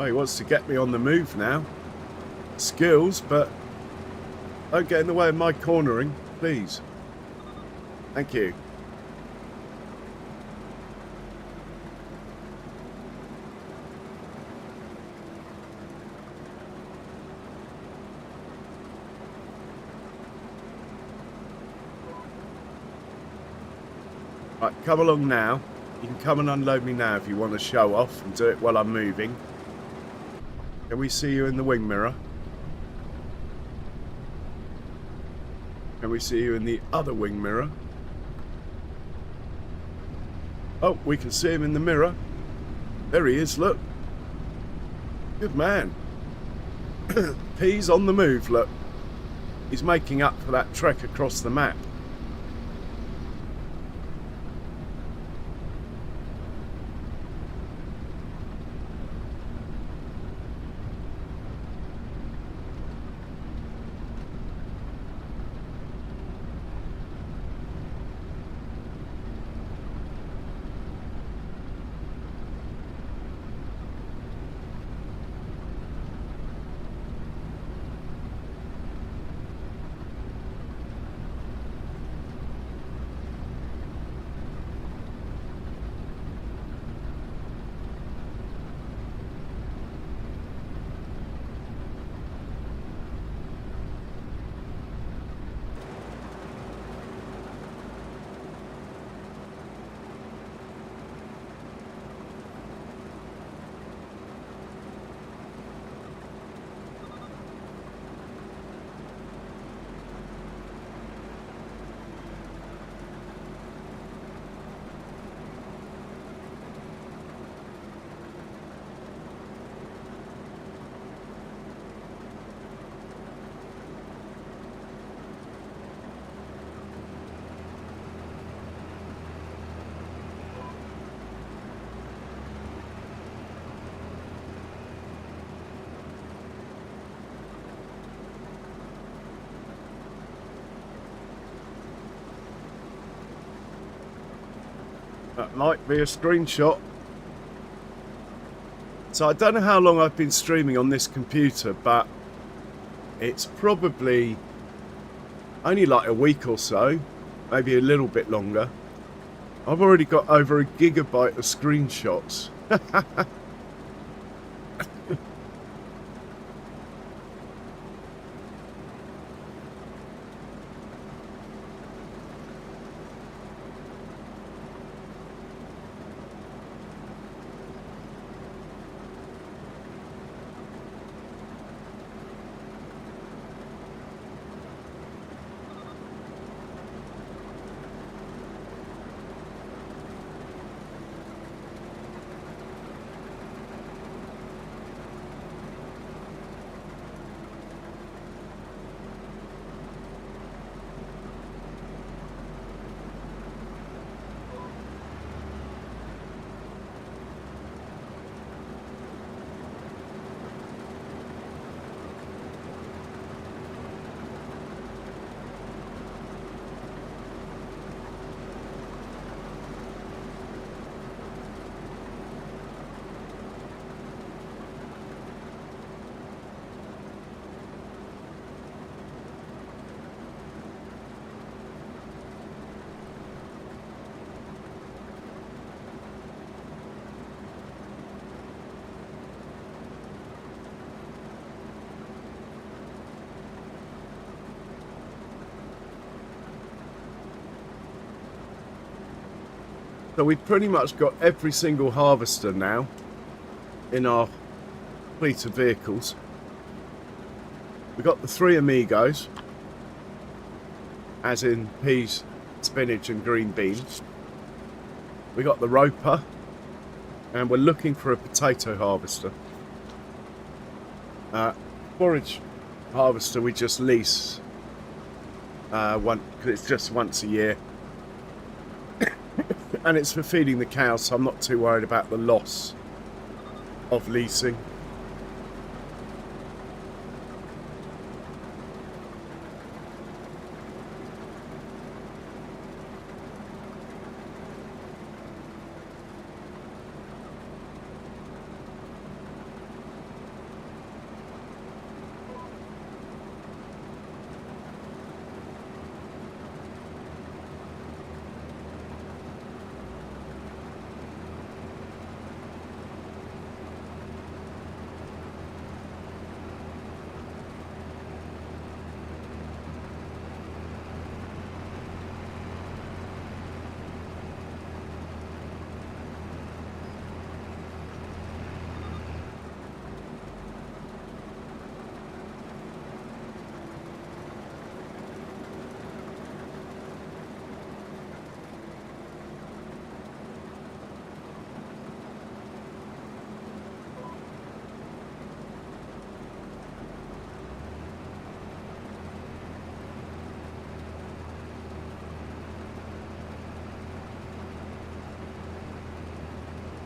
Oh, he wants to get me on the move now. Skills, but don't get in the way of my cornering, please. Thank you. Right, come along now. You can come and unload me now if you want to show off and do it while I'm moving. Can we see you in the wing mirror? Can we see you in the other wing mirror? Oh, we can see him in the mirror. There he is, look. Good man. P's on the move, look. He's making up for that trek across the map. That might be a screenshot. So I don't know how long I've been streaming on this computer, but it's probably only like a week or so, maybe a little bit longer. I've already got over 1 gigabyte of screenshots. So we've pretty much got every single harvester now in our fleet of vehicles. We've got the 3 amigos, as in peas, spinach and green beans. We got the roper, and we're looking for a potato harvester. Forage harvester we just lease, cause it's just once a year. And it's for feeding the cows, so I'm not too worried about the loss of leasing.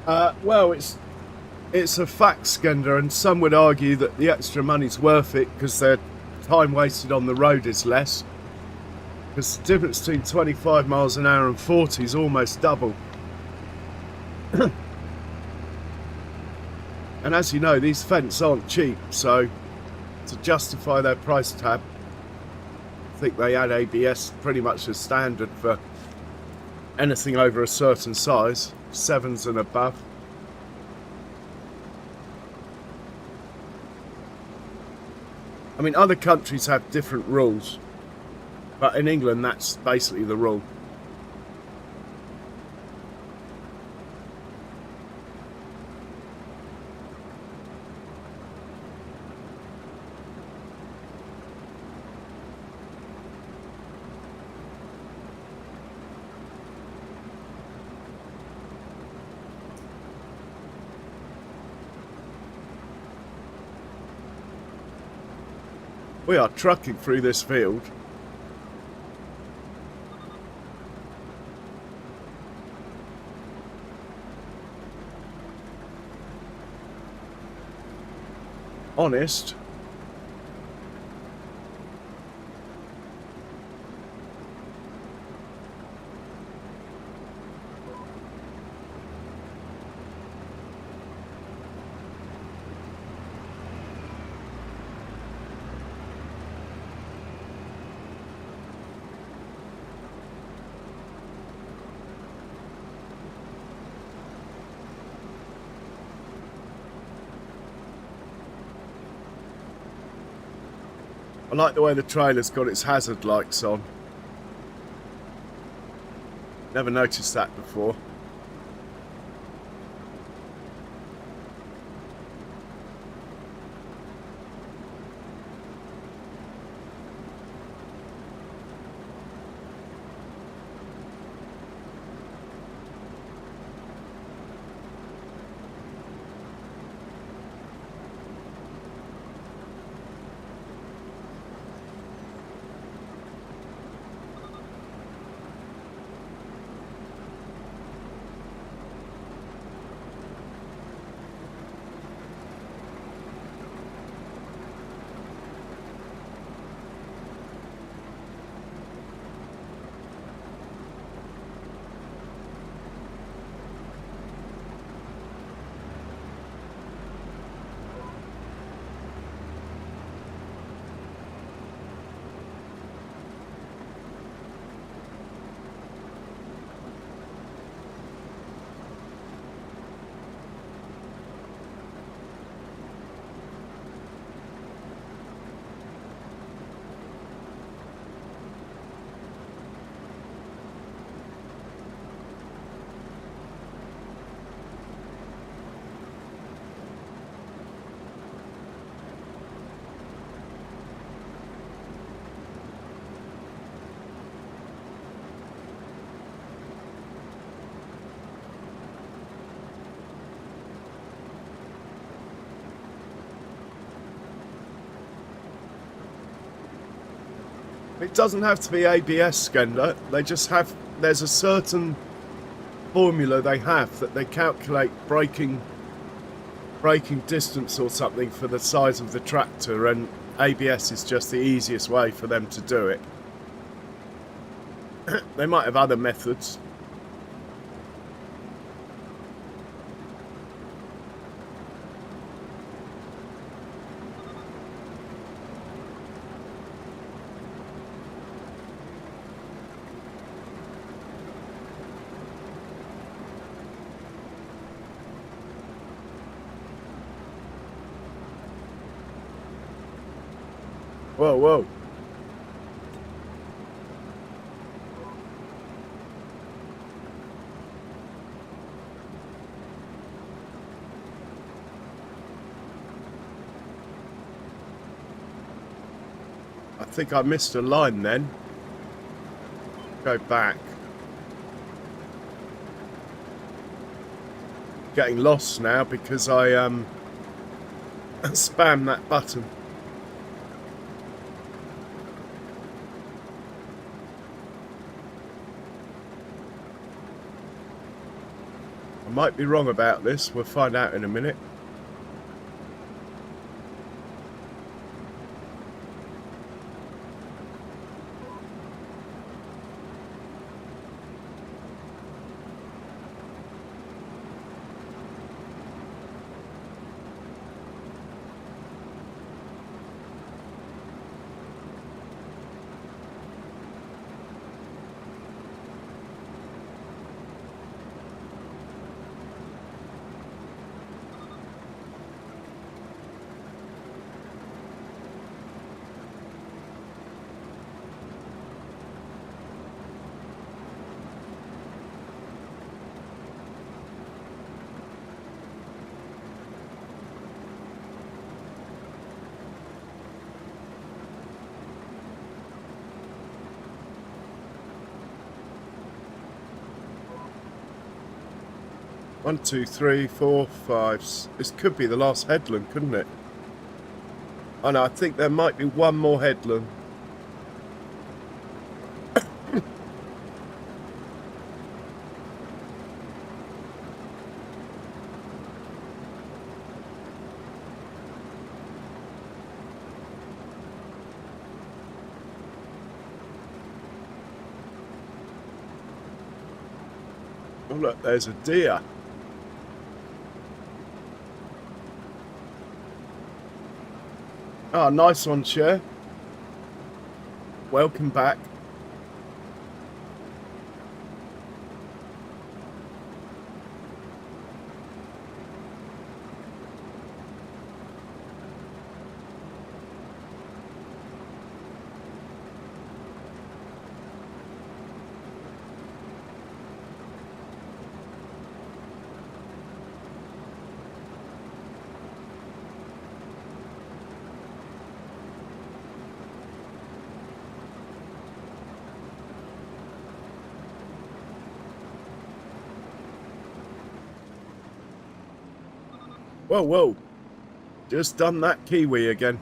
Well, it's a fact, Skender, and some would argue that the extra money's worth it because their time wasted on the road is less. Because the difference between 25 miles an hour and 40 is almost double. And as you know, these fence aren't cheap, so to justify their price tag, I think they add ABS pretty much as standard for anything over a certain size, 7s and above. I mean, other countries have different rules, but in England, that's basically the rule. We are trucking through this field. Honest. I like the way the trailer's got its hazard lights on. Never noticed that before. It doesn't have to be ABS, Skender. They just have, there's a certain formula they have that they calculate braking distance or something for the size of the tractor, and ABS is just the easiest way for them to do it. They might have other methods. Whoa, whoa. I think I missed a line then. Go back. Getting lost now because I spammed that button. Might be wrong about this. We'll find out in a minute. One, two, three, four, five. This could be the last headland, couldn't it? Oh no, I think there might be one more headland. Oh look, there's a deer. Oh, nice one, Cher. Welcome back. Whoa, whoa. Just done that Kiwi again.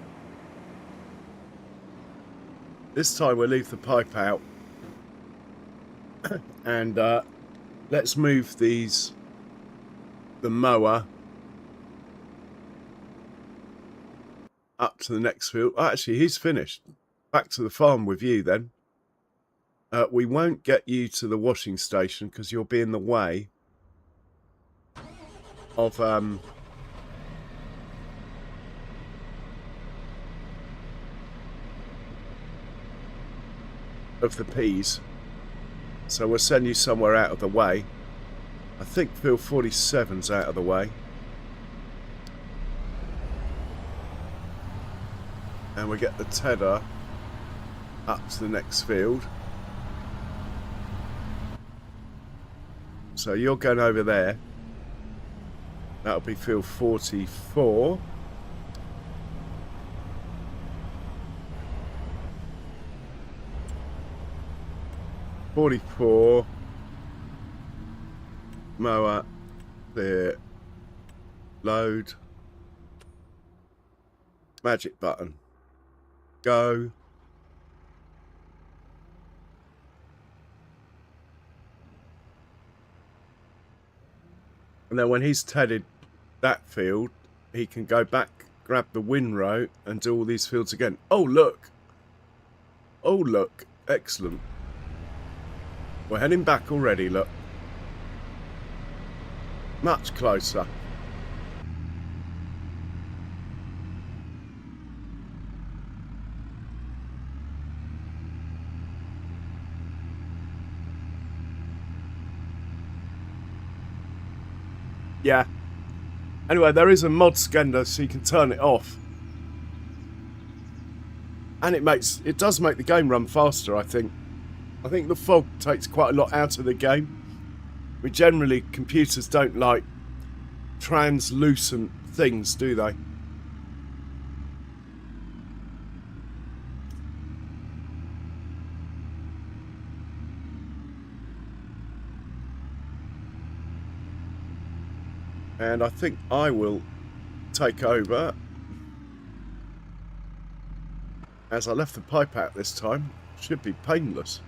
This time we'll leave the pipe out. And let's move the mower up to the next field. Oh, actually, he's finished. Back to the farm with you then. We won't get you to the washing station because you'll be in the way of the peas, so we'll send you somewhere out of the way. I think field 47's out of the way, and we get the tedder up to the next field. So you're going over there. That'll be field 44. Mower there, load, magic button, go. And then when he's tedded that field, he can go back, grab the windrow and do all these fields again. Oh look, excellent. We're heading back already, look. Much closer. Yeah. Anyway, there is a mod scanner so you can turn it off. And it does make the game run faster, I think. I think the fog takes quite a lot out of the game. Generally, computers don't like translucent things, do they? And I think I will take over, as I left the pipe out this time. Should be painless.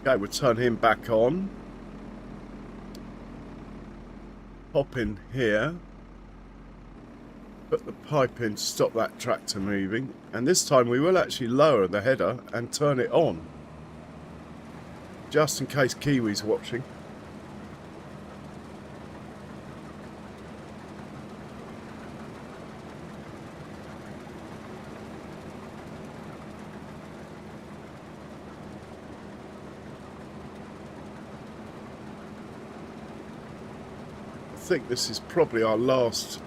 Okay, we'll turn him back on. Pop in here. Put the pipe in to stop that tractor moving. And this time we will actually lower the header and turn it on. Just in case Kiwi's watching. I think this is probably our last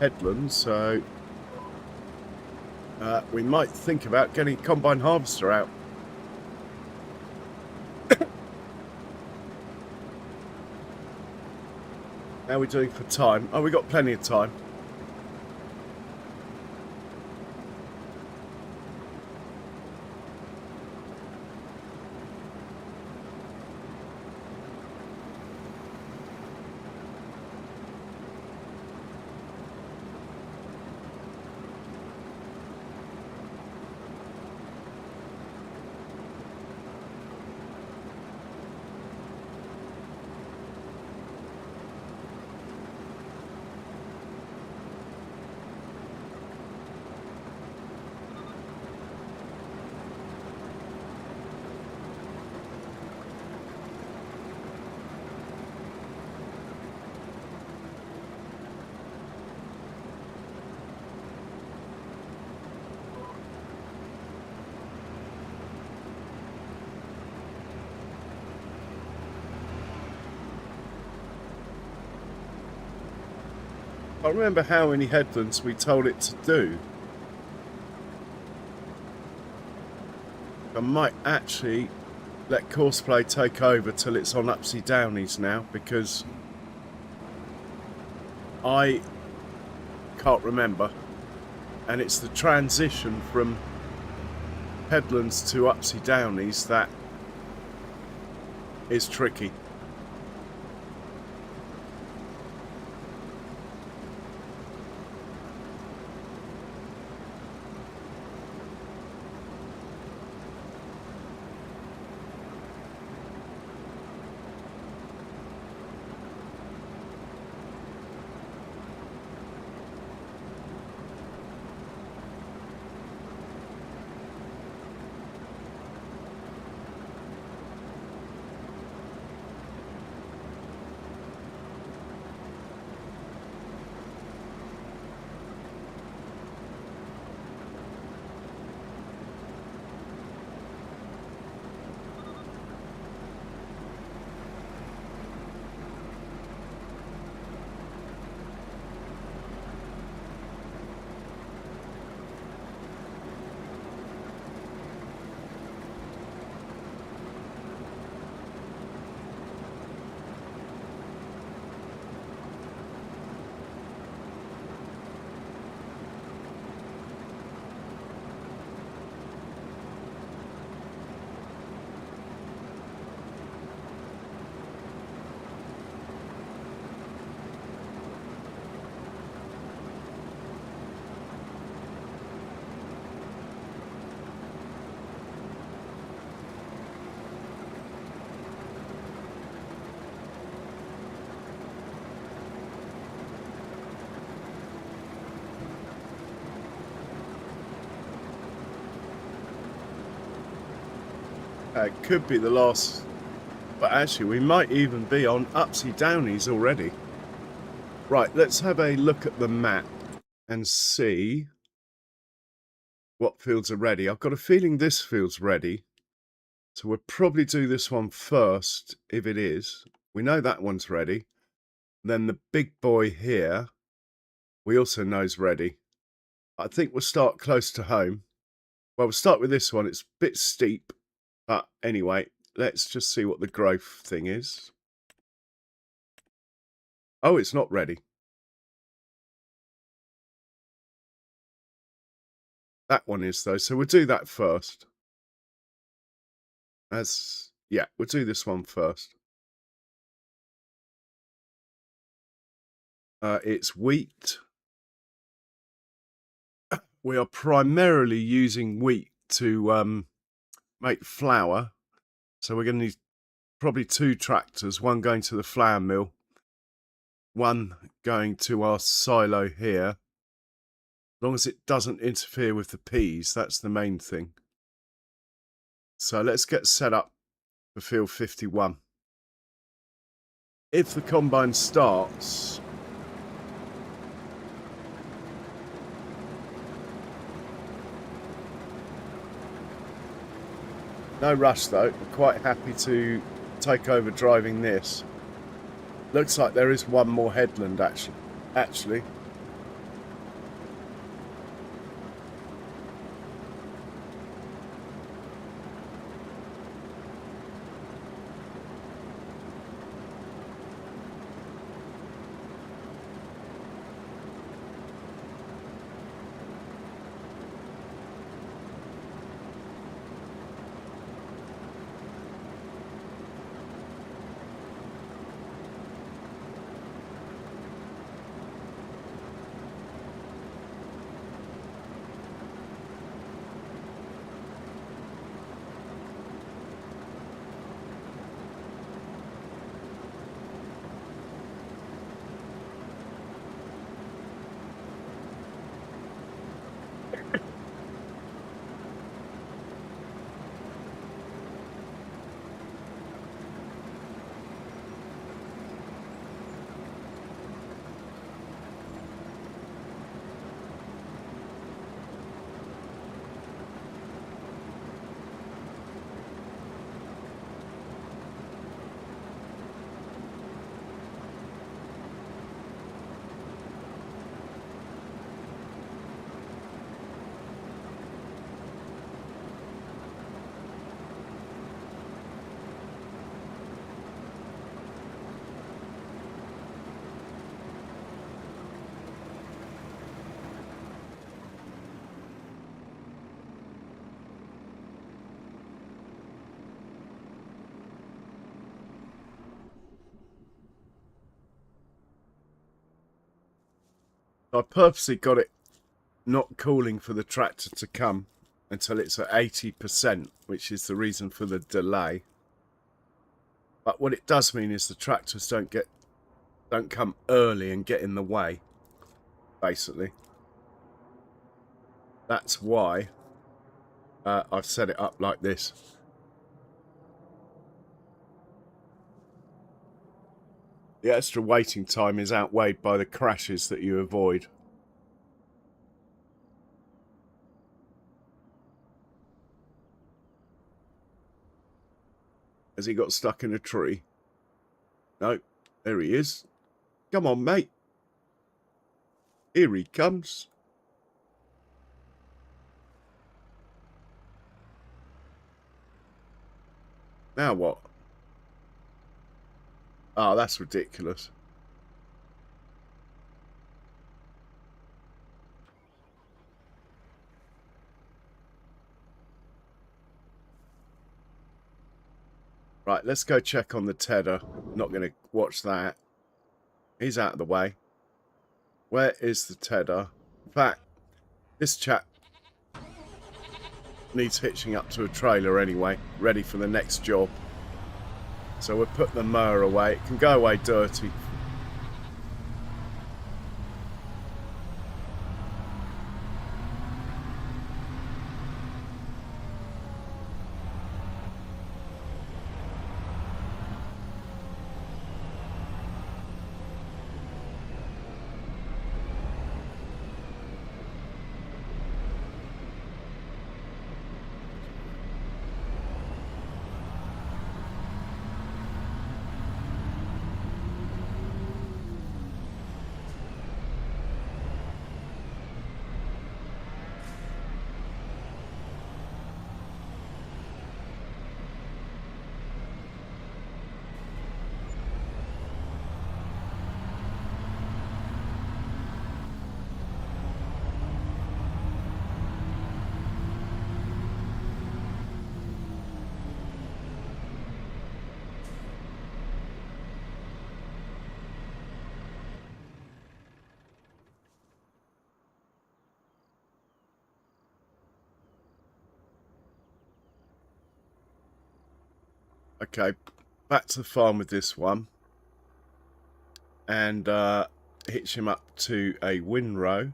headland, so we might think about getting a combine harvester out. How are we doing for time? Oh, we got plenty of time. I remember how many headlands we told it to do. I might actually let Courseplay take over till it's on upsy downies now, because I can't remember, and it's the transition from headlands to upsy downies that is tricky. It could be the last, but actually we might even be on upsy downies already. Right, let's have a look at the map and see what fields are ready. I've got a feeling this field's ready, so we'll probably do this one first if it is. We know that one's ready. Then the big boy here, we also know is ready. I think we'll start close to home. Well, we'll start with this one. It's a bit steep, but anyway, let's just see what the growth thing is. Oh, it's not ready. That one is, though, so we'll do that first. Yeah, we'll do this one first. It's wheat. We are primarily using wheat to make flour. So we're going to need probably 2 tractors, one going to the flour mill, one going to our silo here. As long as it doesn't interfere with the peas, that's the main thing. So let's get set up for field 51. If the combine starts, no rush though, I'm quite happy to take over driving this. Looks like there is one more headland actually. I purposely got it not calling for the tractor to come until it's at 80%, which is the reason for the delay. But what it does mean is the tractors don't come early and get in the way, basically. That's why I've set it up like this. The extra waiting time is outweighed by the crashes that you avoid. Has he got stuck in a tree? No, there he is. Come on, mate. Here he comes. Now what? Oh, that's ridiculous. Right, let's go check on the tedder. Not going to watch that. He's out of the way. Where is the tedder? In fact, this chap needs hitching up to a trailer anyway, ready for the next job. So we'll put the mower away. It can go away dirty. Okay, back to the farm with this one. And hitch him up to a windrow.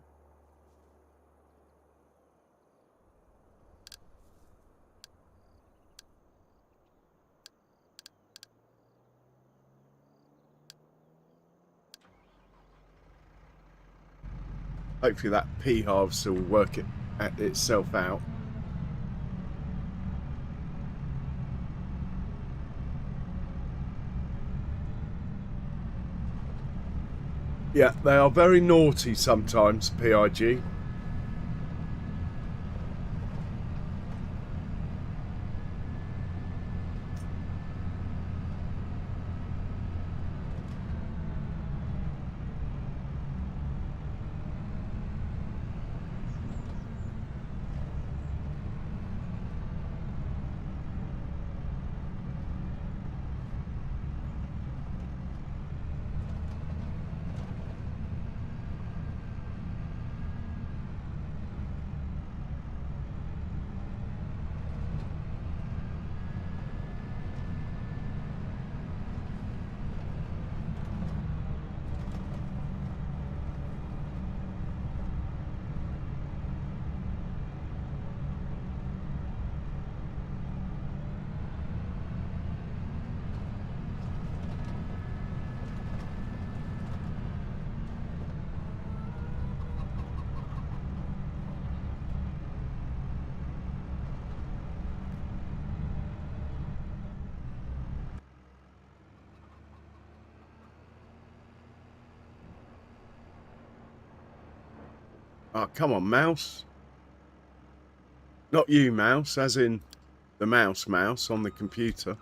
Hopefully that pea harvester will work itself out. Yeah, they are very naughty sometimes, PIG. Oh, come on, mouse. Not you, mouse, as in the mouse on the computer.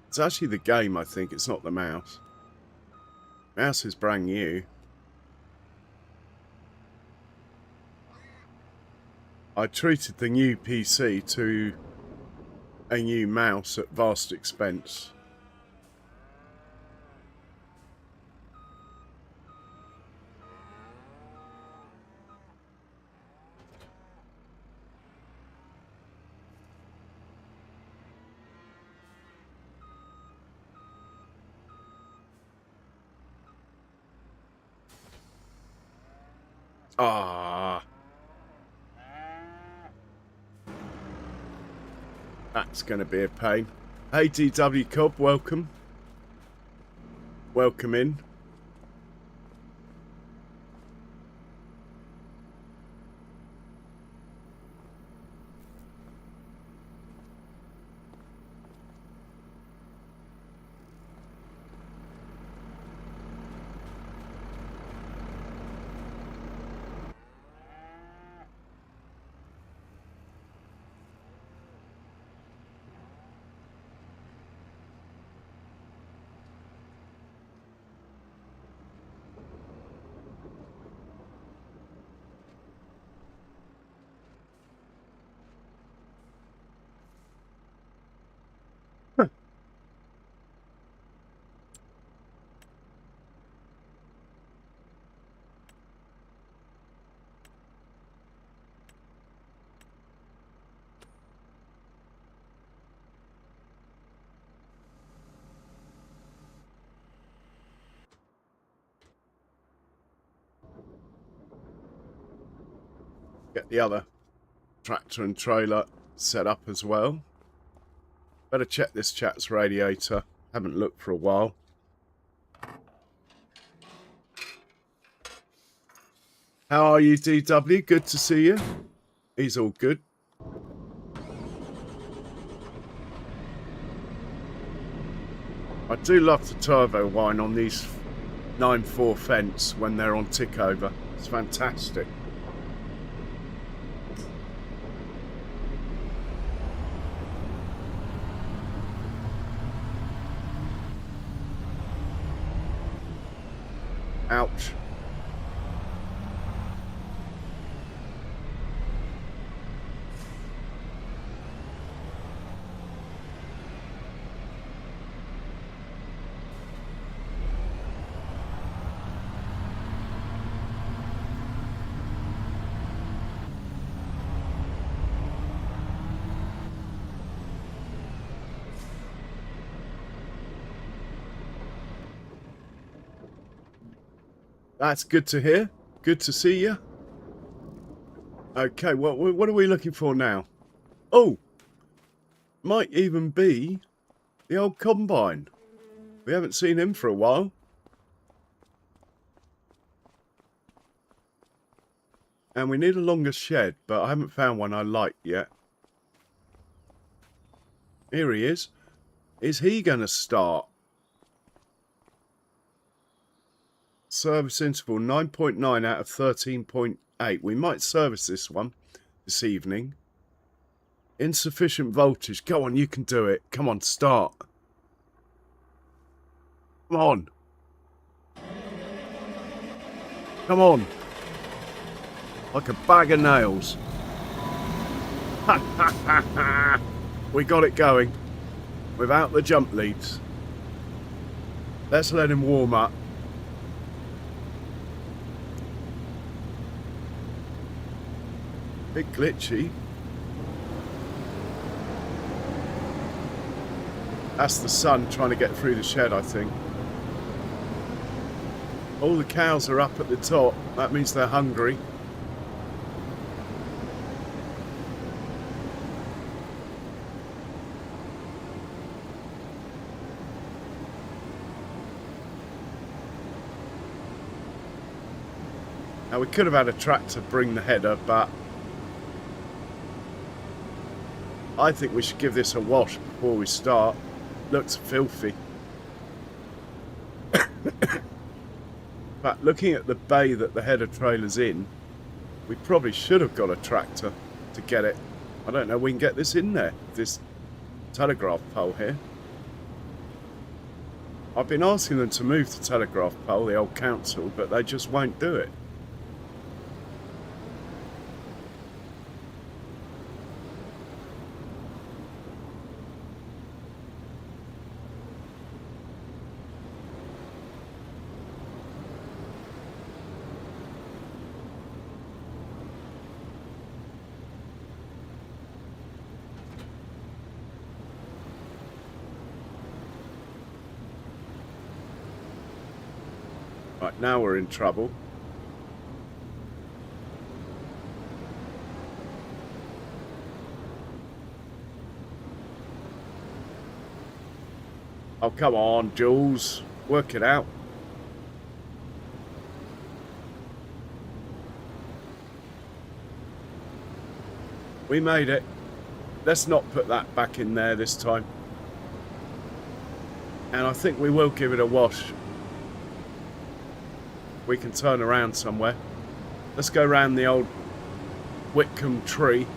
It's actually the game, I think. It's not the mouse. Mouse is brand new. I treated the new PC to a new mouse at vast expense. Ah, that's going to be a pain. Hey, DW Cobb, welcome. Welcome in. Get the other tractor and trailer set up as well. Better check this chat's radiator. Haven't looked for a while. How are you, DW? Good to see you. He's all good. I do love the turbo whine on these 9.4 fence when they're on tick over. It's fantastic. Ouch. That's good to hear. Good to see you. Okay, what are we looking for now? Oh, might even be the old combine. We haven't seen him for a while. And we need a longer shed, but I haven't found one I like yet. Here he is. Is he going to start? Service interval 9.9 out of 13.8. We might service this one this evening. Insufficient voltage. Go on, you can do it. Come on, start. Come on. Come on. Like a bag of nails. Ha ha ha ha. We got it going. Without the jump leads. Let's let him warm up. Bit glitchy. That's the sun trying to get through the shed, I think. All the cows are up at the top. That means they're hungry. Now we could have had a tractor bring the header, but I think we should give this a wash before we start. Looks filthy. But looking at the bay that the header trailer's in, we probably should have got a tractor to get it. I don't know if we can get this in there, this telegraph pole here. I've been asking them to move the telegraph pole, the old council, but they just won't do it. Right, now we're in trouble. Oh, come on, Jules. Work it out. We made it. Let's not put that back in there this time. And I think we will give it a wash. We can turn around somewhere. Let's go around the old Witcombe tree.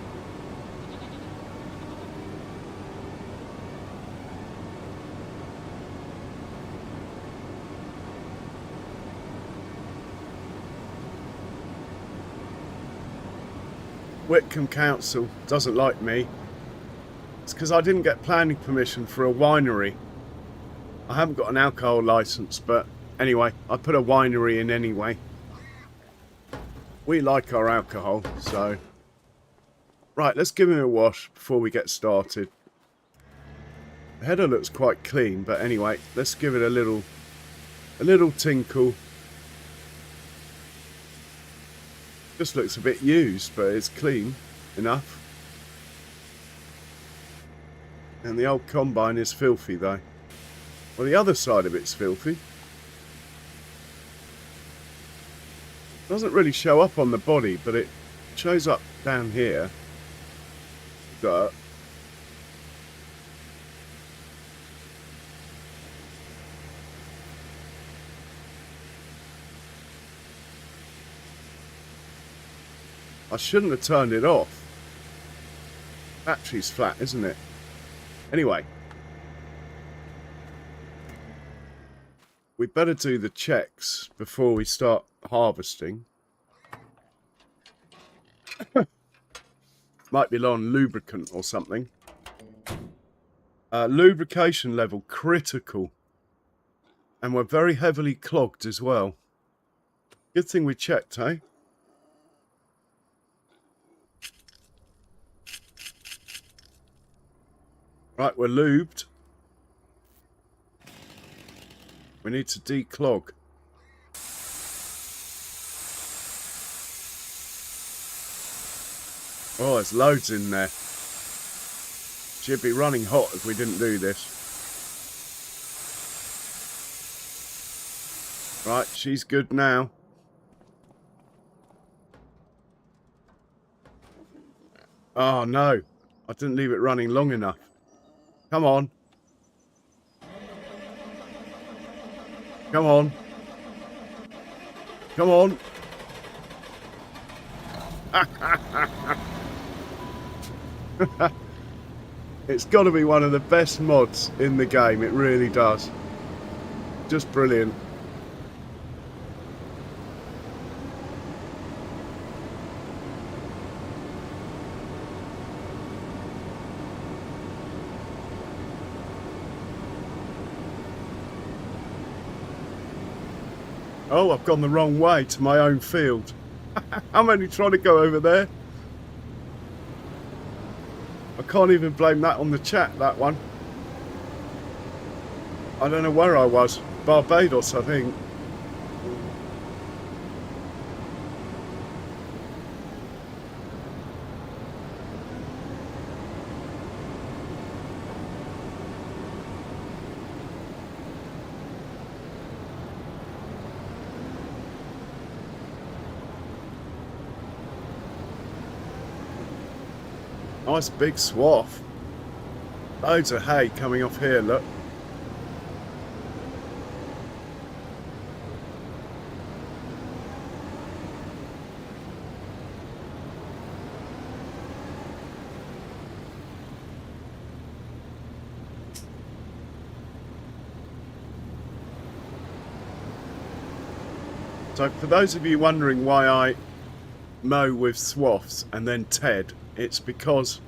Witcombe Council doesn't like me. It's because I didn't get planning permission for a winery. I haven't got an alcohol license, but anyway, I put a winery in anyway. We like our alcohol, so... Right, let's give him a wash before we get started. The header looks quite clean, but anyway, let's give it a little tinkle. Just looks a bit used, but it's clean enough. And the old combine is filthy, though. Well, the other side of it's filthy. Doesn't really show up on the body, but it shows up down here. Dirt. I shouldn't have turned it off. Battery's flat, isn't it? Anyway. We'd better do the checks before we start harvesting. Might be low on lubricant or something. Lubrication level critical. And we're very heavily clogged as well. Good thing we checked, eh? Right, we're lubed. We need to declog. Oh, there's loads in there. She'd be running hot if we didn't do this. Right, she's good now. Oh no, I didn't leave it running long enough. Come on. Come on. Come on. It's got to be one of the best mods in the game. It really does. Just brilliant. Oh, I've gone the wrong way to my own field. I'm only trying to go over there. I can't even blame that on the chat, that one. I don't know where I was. Barbados, I think. Nice big swath. Loads of hay coming off here, look. So for those of you wondering why I mow with swaths and then ted, it's because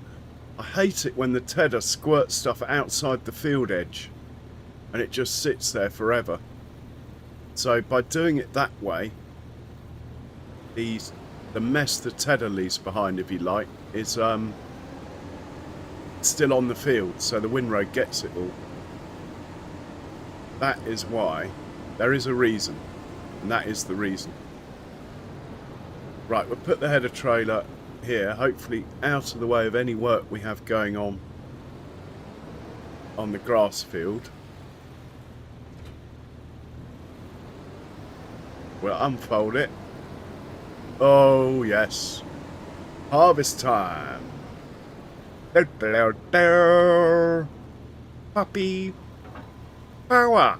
I hate it when the tedder squirts stuff outside the field edge and it just sits there forever. So by doing it that way, the mess the tedder leaves behind, if you like, is still on the field, so the windrow gets it all. That is why. There is a reason, and that is the reason. Right, we'll put the header trailer here, hopefully out of the way of any work we have going on the grass field. We'll unfold it. Oh yes, harvest time. Puppy power.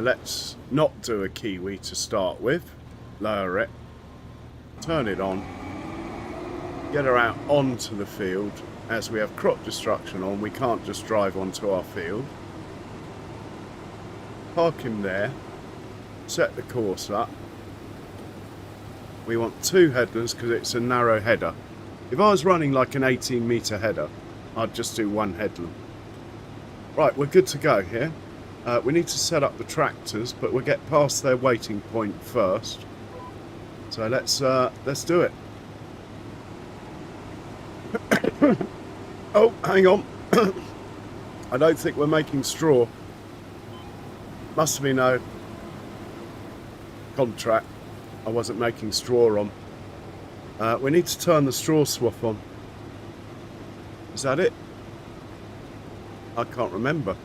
Let's not do a kiwi to start with. Lower it. Turn it on. Get her out onto the field. As we have crop destruction on, we can't just drive onto our field. Park him there. Set the course up. We want 2 headers because it's a narrow header. If I was running like an 18-metre header, I'd just do 1 headland. Right, we're good to go here. We need to set up the tractors, but we'll get past their waiting point first. So let's do it. Oh, hang on. I don't think we're making straw. Must have been a contract. I wasn't making straw on. We need to turn the straw swath on. Is that it? I can't remember.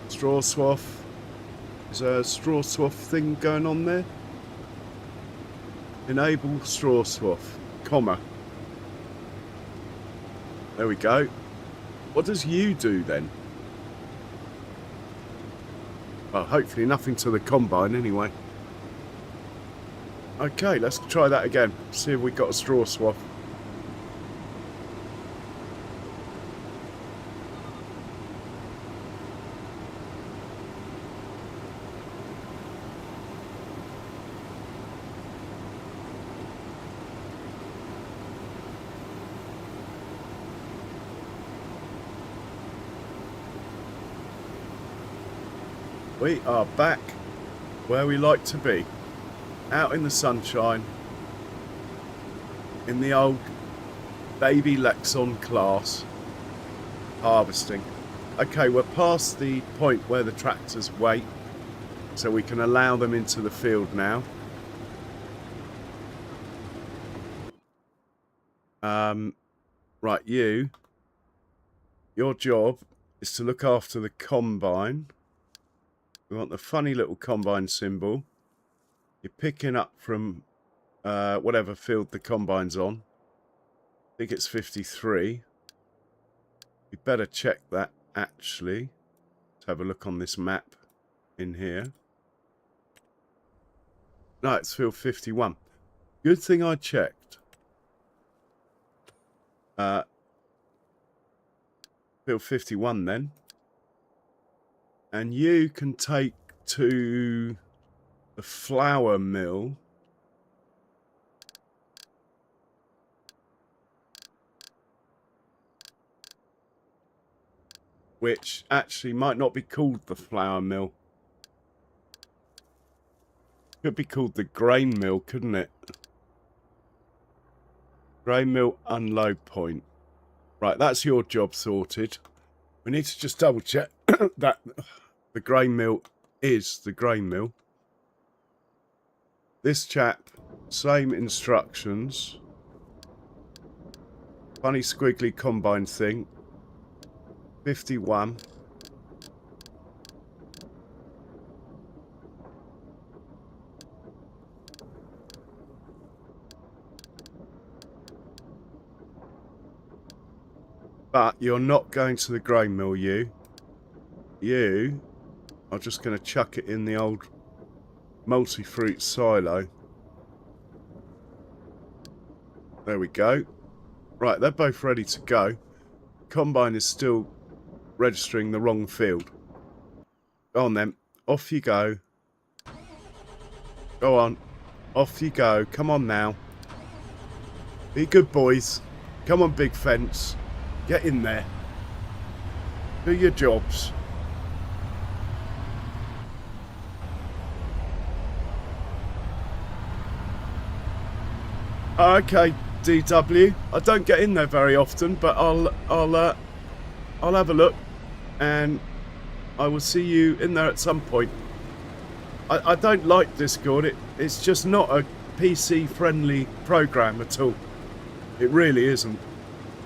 Straw swath. Is there a straw swath thing going on there? Enable straw swath, comma. There we go. What does you do then? Well, hopefully nothing to the combine anyway. Okay, let's try that again. See if we got a straw swath. We are back where we like to be, out in the sunshine, in the old baby Lexon class, harvesting. Okay, we're past the point where the tractors wait, so we can allow them into the field now. Right, your job is to look after the combine. We want the funny little combine symbol. You're picking up from whatever field the combine's on. I think it's 53. We better check that actually. Let's have a look on this map in here. No, it's field 51. Good thing I checked. Field 51 then. And you can take to the flour mill. Which actually might not be called the flour mill. Could be called the grain mill, couldn't it? Grain mill unload point. Right, that's your job sorted. We need to just double check that the grain mill is the grain mill. This chap, same instructions. Funny squiggly combine thing. 51. But you're not going to the grain mill, you. You are just going to chuck it in the old multi-fruit silo. There we go. Right, they're both ready to go. Combine is still registering the wrong field. Go on then. Off you go. Go on. Off you go. Come on now. Be good boys. Come on, big fence. Get in there. Do your jobs. Okay, DW. I don't get in there very often, but I'll have a look, and I will see you in there at some point. I don't like Discord. It's just not a PC-friendly program at all. It really isn't.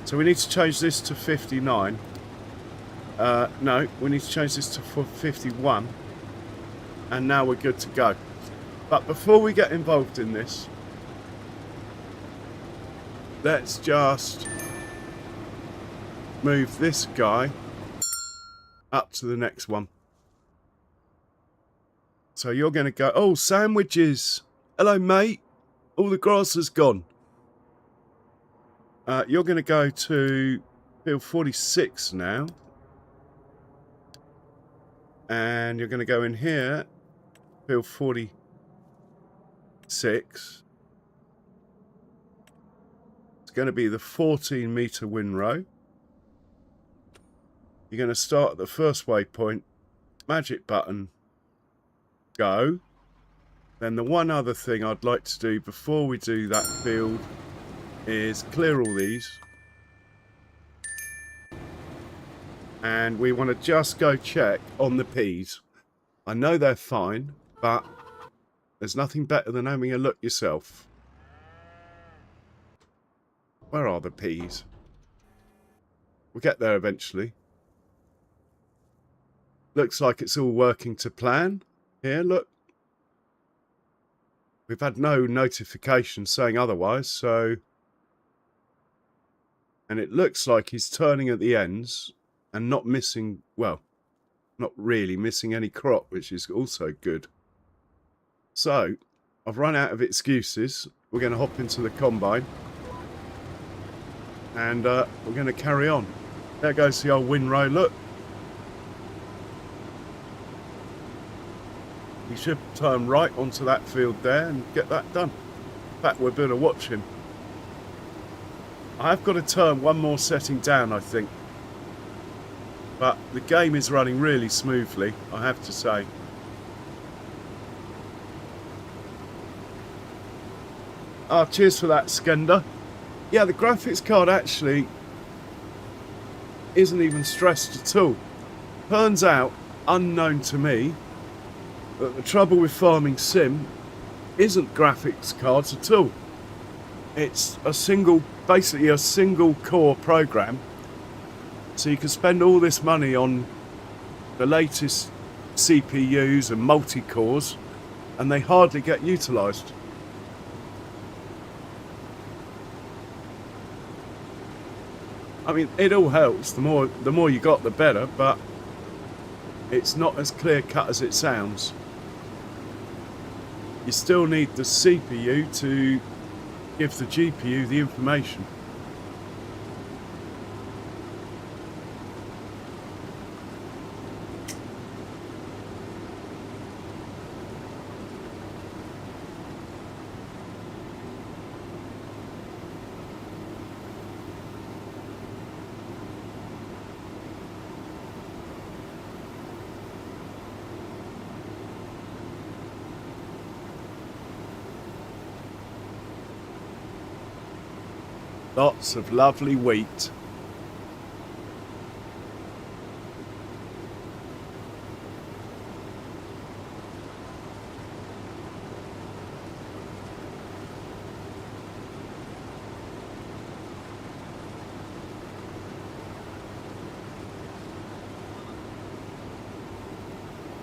So we need to change this to 59. No, we need to change this to 51. And now we're good to go. But before we get involved in this, let's just move this guy up to the next one. So you're going to go... Oh, sandwiches! Hello, mate! All the grass is gone. You're going to go to field 46 now. And you're going to go in here, field 46. It's going to be the 14-metre windrow. You're going to start at the first waypoint, magic button, go. Then the one other thing I'd like to do before we do that field is clear all these. And we want to just go check on the peas. I know they're fine, but there's nothing better than having a look yourself. Where are the peas? We'll get there eventually. Looks like it's all working to plan. Here, look. We've had no notification saying otherwise, so... And it looks like he's turning at the ends and not missing, well, not really missing any crop, which is also good. So, I've run out of excuses. We're going to hop into the combine. And we're going to carry on. There goes the old windrow, look. He should turn right onto that field there and get that done. In fact, we're better watch him. I've got to turn one more setting down, I think. But the game is running really smoothly, I have to say. Ah, cheers for that, Skender. Yeah, the graphics card actually isn't even stressed at all. Turns out, unknown to me, that the trouble with farming sim isn't graphics cards at all. It's basically a single core program. So you can spend all this money on the latest CPUs and multi-cores, and they hardly get utilised. I mean, it all helps. The more you got, the better, but it's not as clear cut as it sounds. You still need the CPU to give the GPU the information. Lots of lovely wheat.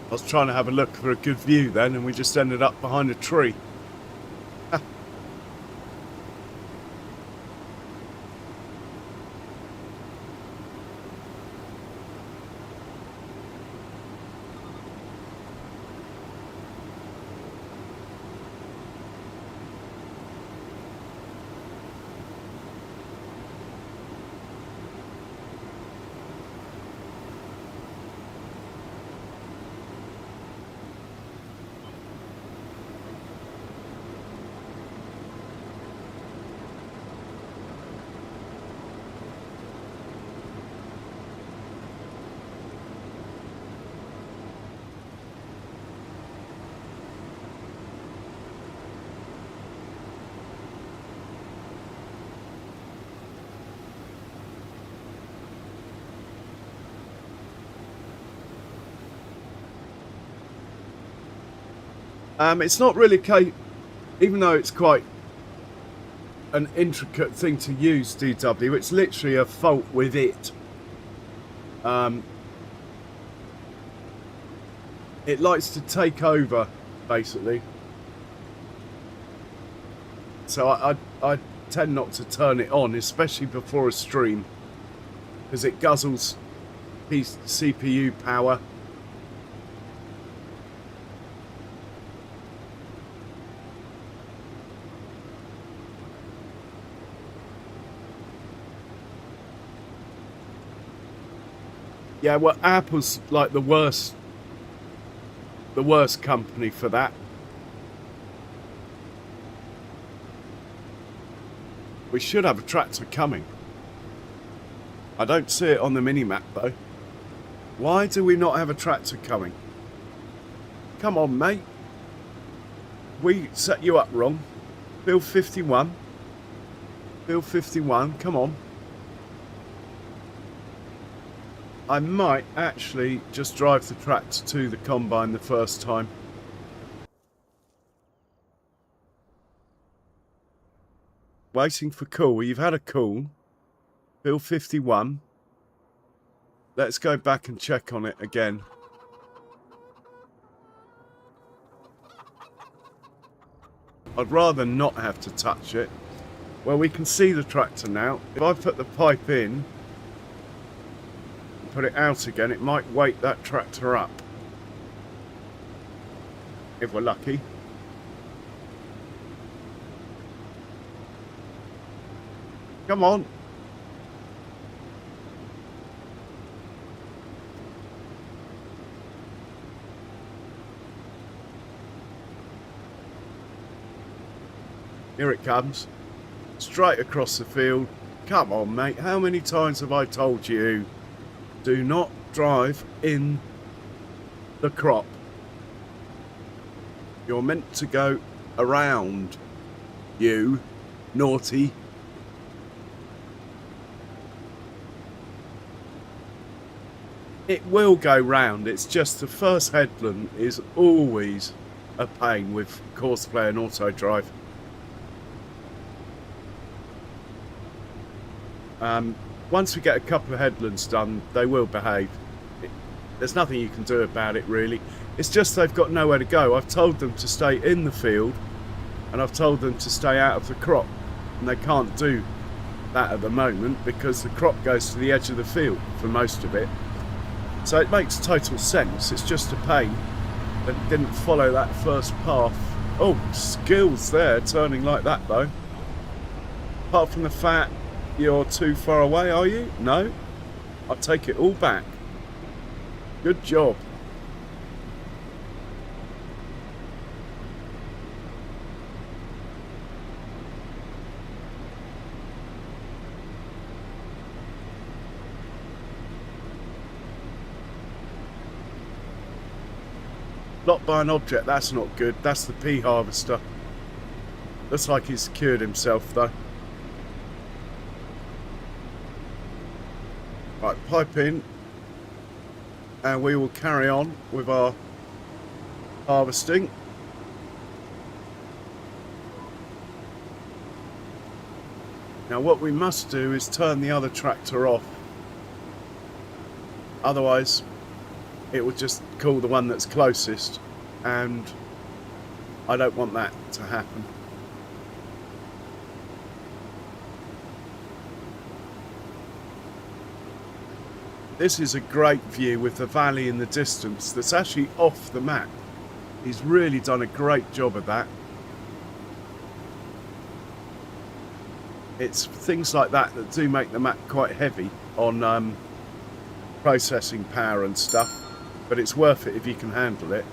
I was trying to have a look for a good view then, and we just ended up behind a tree. It's not really even though it's quite an intricate thing to use, DW, it's literally a fault with it. It likes to take over, basically. So I tend not to turn it on, especially before a stream, because it guzzles CPU power. Yeah, well, Apple's like the worst company for that. We should have a tractor coming. I don't see it on the mini-map though. Why do we not have a tractor coming? Come on, mate. We set you up wrong. Bill 51. Bill 51, come on. I might actually just drive the tractor to the combine the first time. Waiting for call. You've had a call. Bill 51. Let's go back and check on it again. I'd rather not have to touch it. Well, we can see the tractor now. If I put the pipe in, put it out again, it might wake that tractor up. If we're lucky. Come on. Here it comes. Straight across the field. Come on, mate. How many times have I told you? Do not drive in the crop. You're meant to go around, you naughty. It will go round. It's just the first headland is always a pain with course play and auto drive. Once we get a couple of headlands done, they will behave. There's nothing you can do about it, really. It's just they've got nowhere to go. I've told them to stay in the field, and I've told them to stay out of the crop, and they can't do that at the moment because the crop goes to the edge of the field for most of it. So it makes total sense. It's just a pain that it didn't follow that first path. Oh, skills there, turning like that though. Apart from the fact you're too far away, are you? No? I'll take it all back. Good job. Blocked by an object, that's not good. That's the pea harvester. Looks like he's secured himself though. Right, pipe in. And we will carry on with our harvesting. Now what we must do is turn the other tractor off. Otherwise it would just call the one that's closest, and I don't want that to happen. This is a great view with the valley in the distance that's actually off the map. He's really done a great job of that. It's things like that that do make the map quite heavy on processing power and stuff. But it's worth it if you can handle it.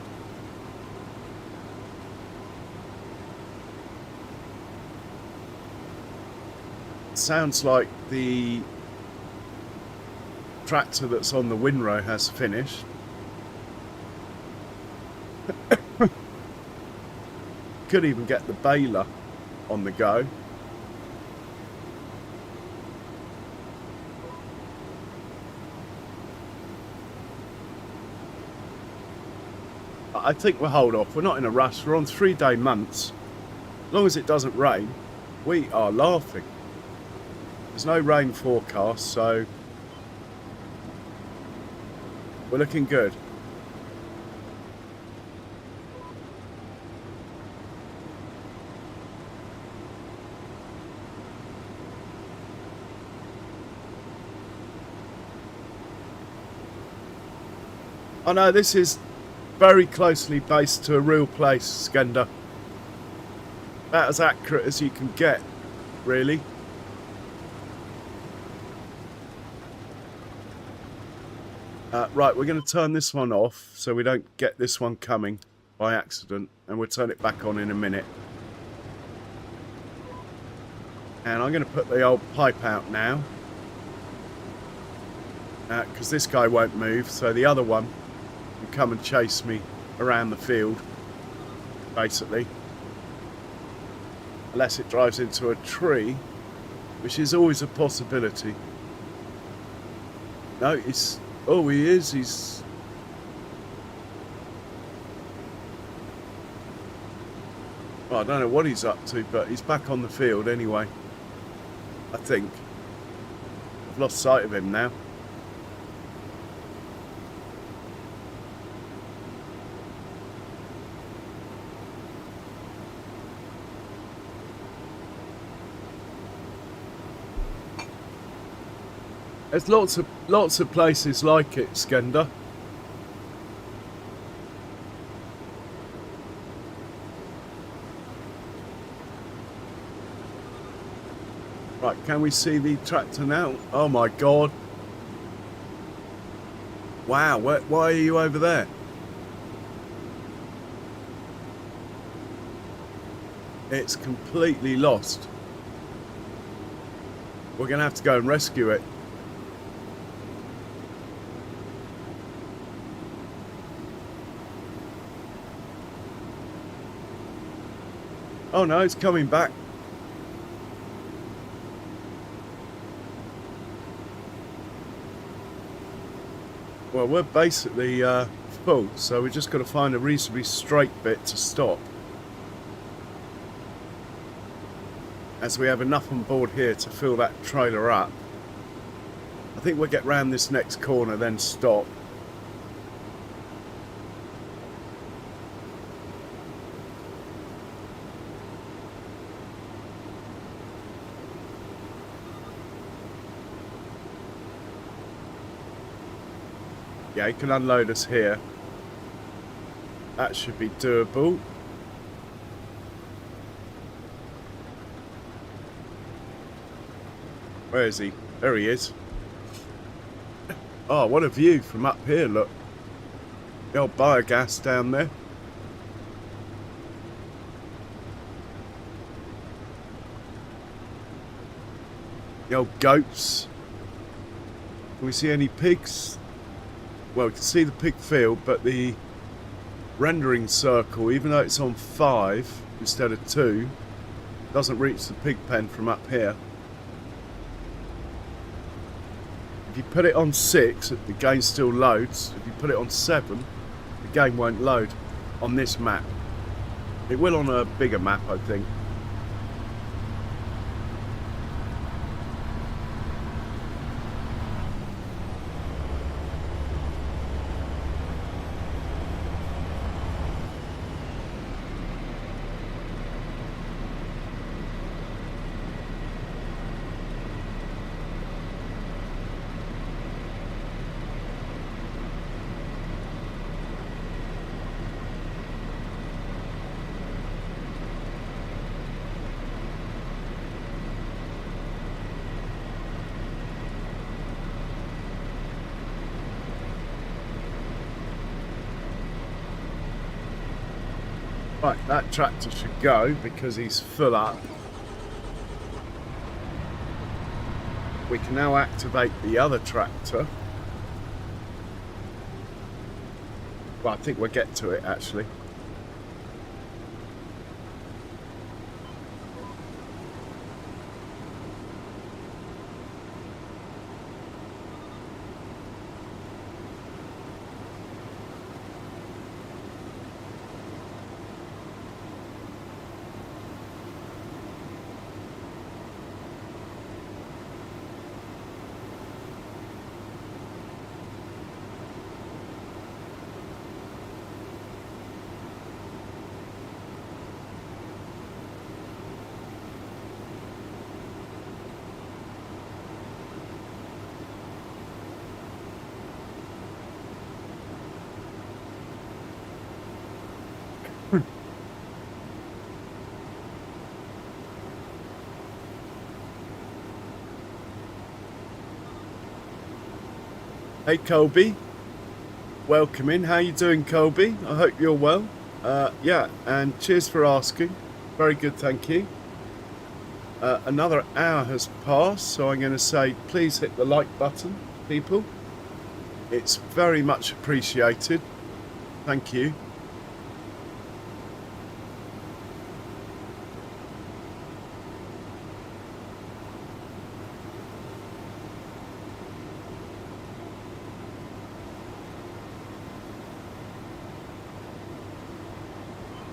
Sounds like the tractor that's on the windrow has finished. Could even get the baler on the go. I think we'll hold off. We're not in a rush. We're on 3-day months. As long as it doesn't rain, we are laughing. There's no rain forecast, so we're looking good. I know this is very closely based to a real place, Skender. About as accurate as you can get, really. Right, we're going to turn this one off so we don't get this one coming by accident, and we'll turn it back on in a minute. And I'm going to put the old pipe out now, because this guy won't move, so the other one will come and chase me around the field, basically. Unless it drives into a tree, which is always a possibility. No, he's... Oh, he is. He's... Well, I don't know what he's up to, but he's back on the field anyway. I think. I've lost sight of him now. There's lots of places like it, Skender. Right, can we see the tractor now? Oh my god. Wow, why are you over there? It's completely lost. We're going to have to go and rescue it. Oh no, it's coming back. Well, we're basically full, so we're just got to find a reasonably straight bit to stop. As we have enough on board here to fill that trailer up. I think we'll get round this next corner, then stop. Yeah, he can unload us here. That should be doable. Where is he? There he is. Oh, what a view from up here, look. The old biogas down there. The old goats. Can we see any pigs? Well, we can see the pig field, but the rendering circle, even though it's on 5 instead of 2, doesn't reach the pig pen from up here. If you put it on 6, the game still loads. If you put it on 7, the game won't load on this map. It will on a bigger map, I think. Right, that tractor should go because he's full up. We can now activate the other tractor. Well, I think we'll get to it actually. Hey Colby, welcome in. How you doing, Colby? I hope you're well. Yeah, and cheers for asking. Very good, thank you. Another hour has passed, so I'm going to say please hit the like button, people. It's very much appreciated. Thank you.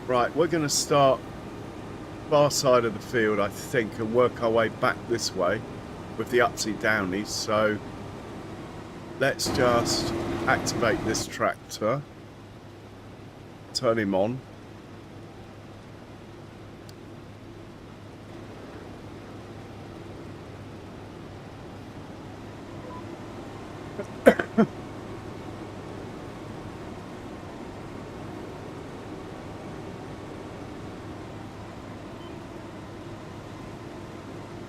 Right, we're going to start far side of the field, I think, and work our way back this way with the upsy downies. So let's just activate this tractor, turn him on.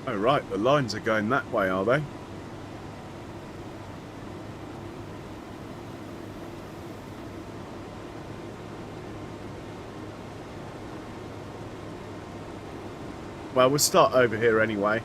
Oh right, the lines are going that way, are they? Well, we'll start over here anyway.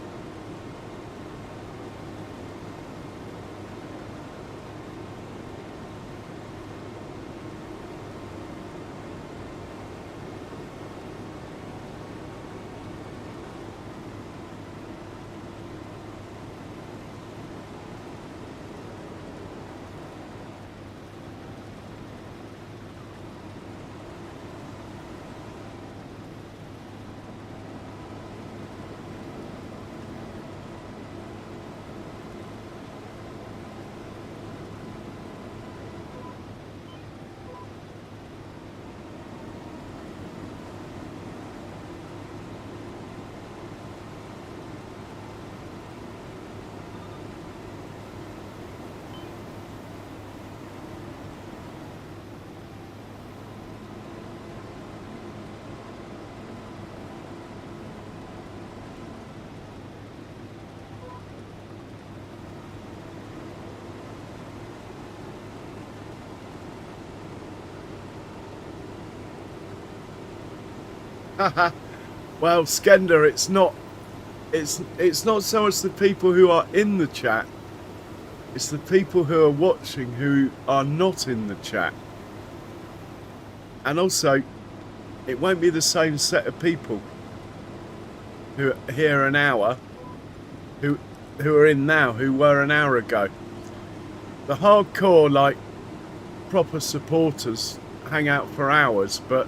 Well, Skender, it's not so much the people who are in the chat, it's the people who are watching who are not in the chat. And also, it won't be the same set of people who are here an hour, who are in now, who were an hour ago. The hardcore, like, proper supporters hang out for hours, but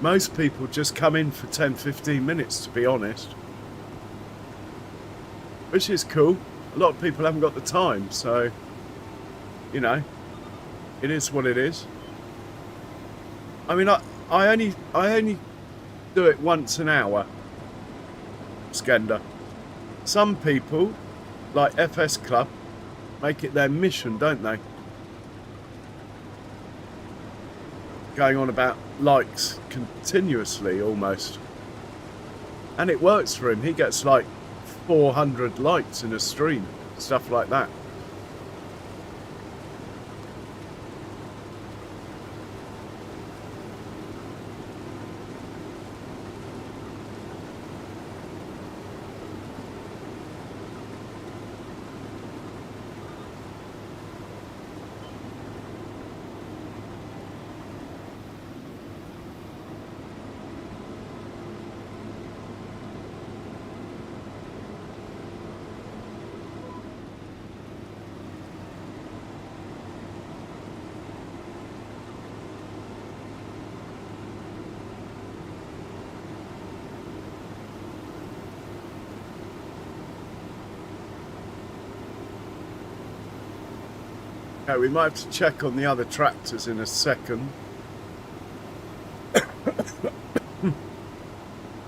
most people just come in for 10-15 minutes, to be honest. Which is cool. A lot of people haven't got the time, so, you know, it is what it is. I mean, I only do it once an hour, Skender. Some people, like FS Club, make it their mission, don't they? Going on about likes continuously, almost. And it works for him. He gets like 400 likes in a stream, stuff like that. Okay, we might have to check on the other tractors in a second.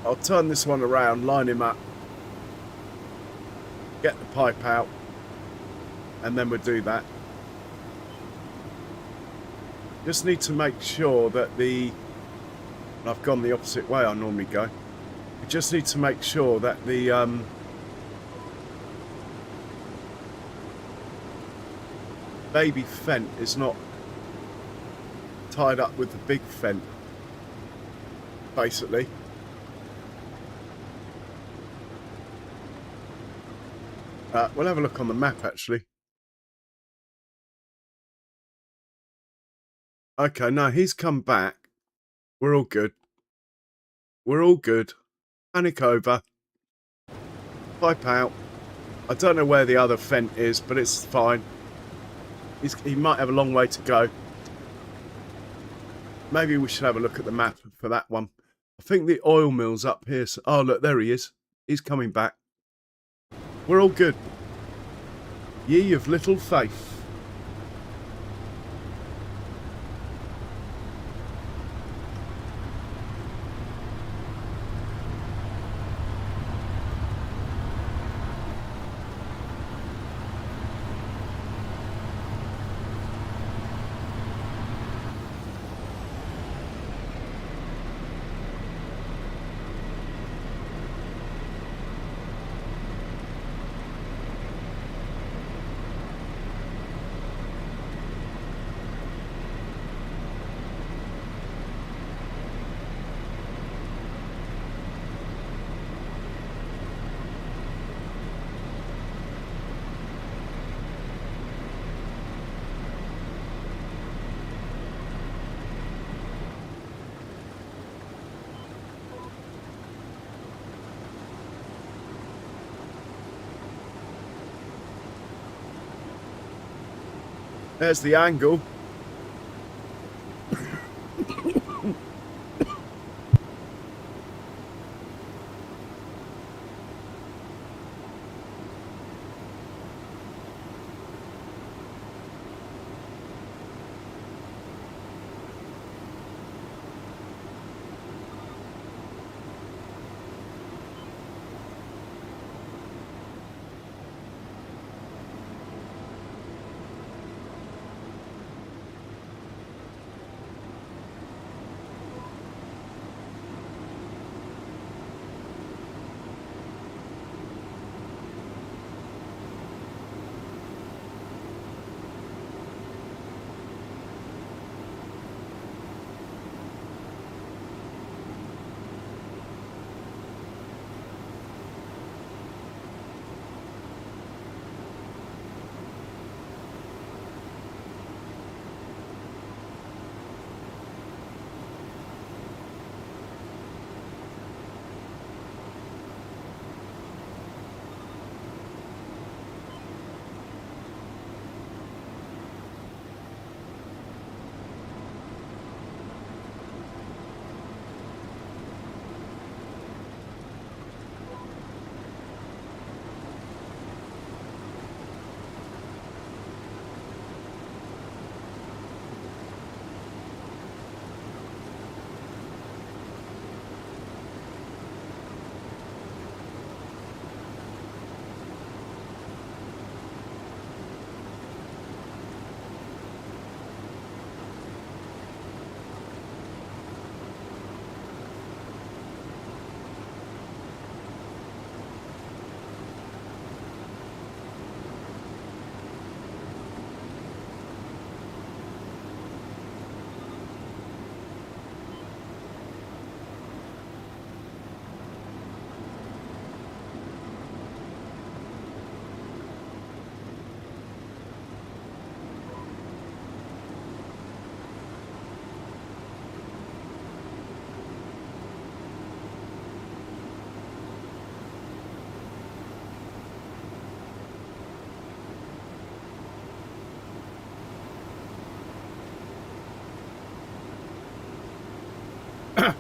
I'll turn this one around, line him up, get the pipe out, and then we'll do that. Just need to make sure that I've gone the opposite way I normally go. We just need to make sure that the baby fent is not tied up with the big fent, basically. We'll have a look on the map, actually. Okay, no, he's come back. We're all good. We're all good. Panic over. Pipe out. I don't know where the other fent is, but it's fine. He might have a long way to go. Maybe we should have a look at the map for that one. I think the oil mill's up here. So, oh, look, there he is. He's coming back. We're all good. Ye of little faith. There's the angle.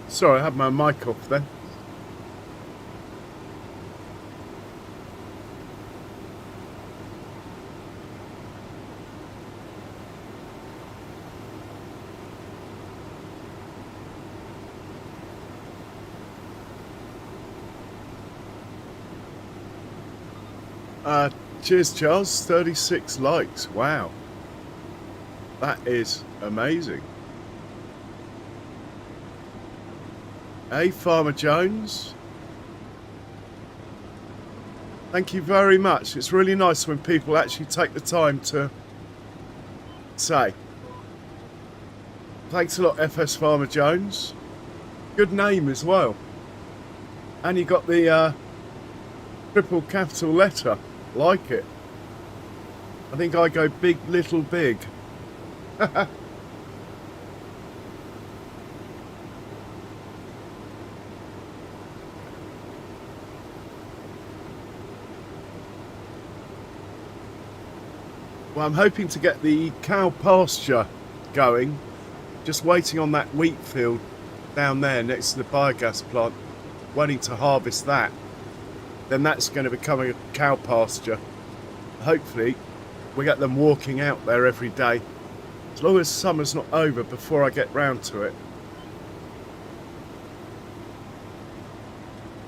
Sorry, I had my mic off then. Cheers, Charles. 36 likes. Wow. That is amazing. Hey, Farmer Jones. Thank you very much. It's really nice when people actually take the time to say. Thanks a lot, FS Farmer Jones. Good name as well. And you got the triple capital letter. Like it. I think I go big, little, big. Well, I'm hoping to get the cow pasture going. Just waiting on that wheat field down there next to the biogas plant. Waiting to harvest that. Then that's going to become a cow pasture. Hopefully we get them walking out there every day. As long as summer's not over before I get round to it.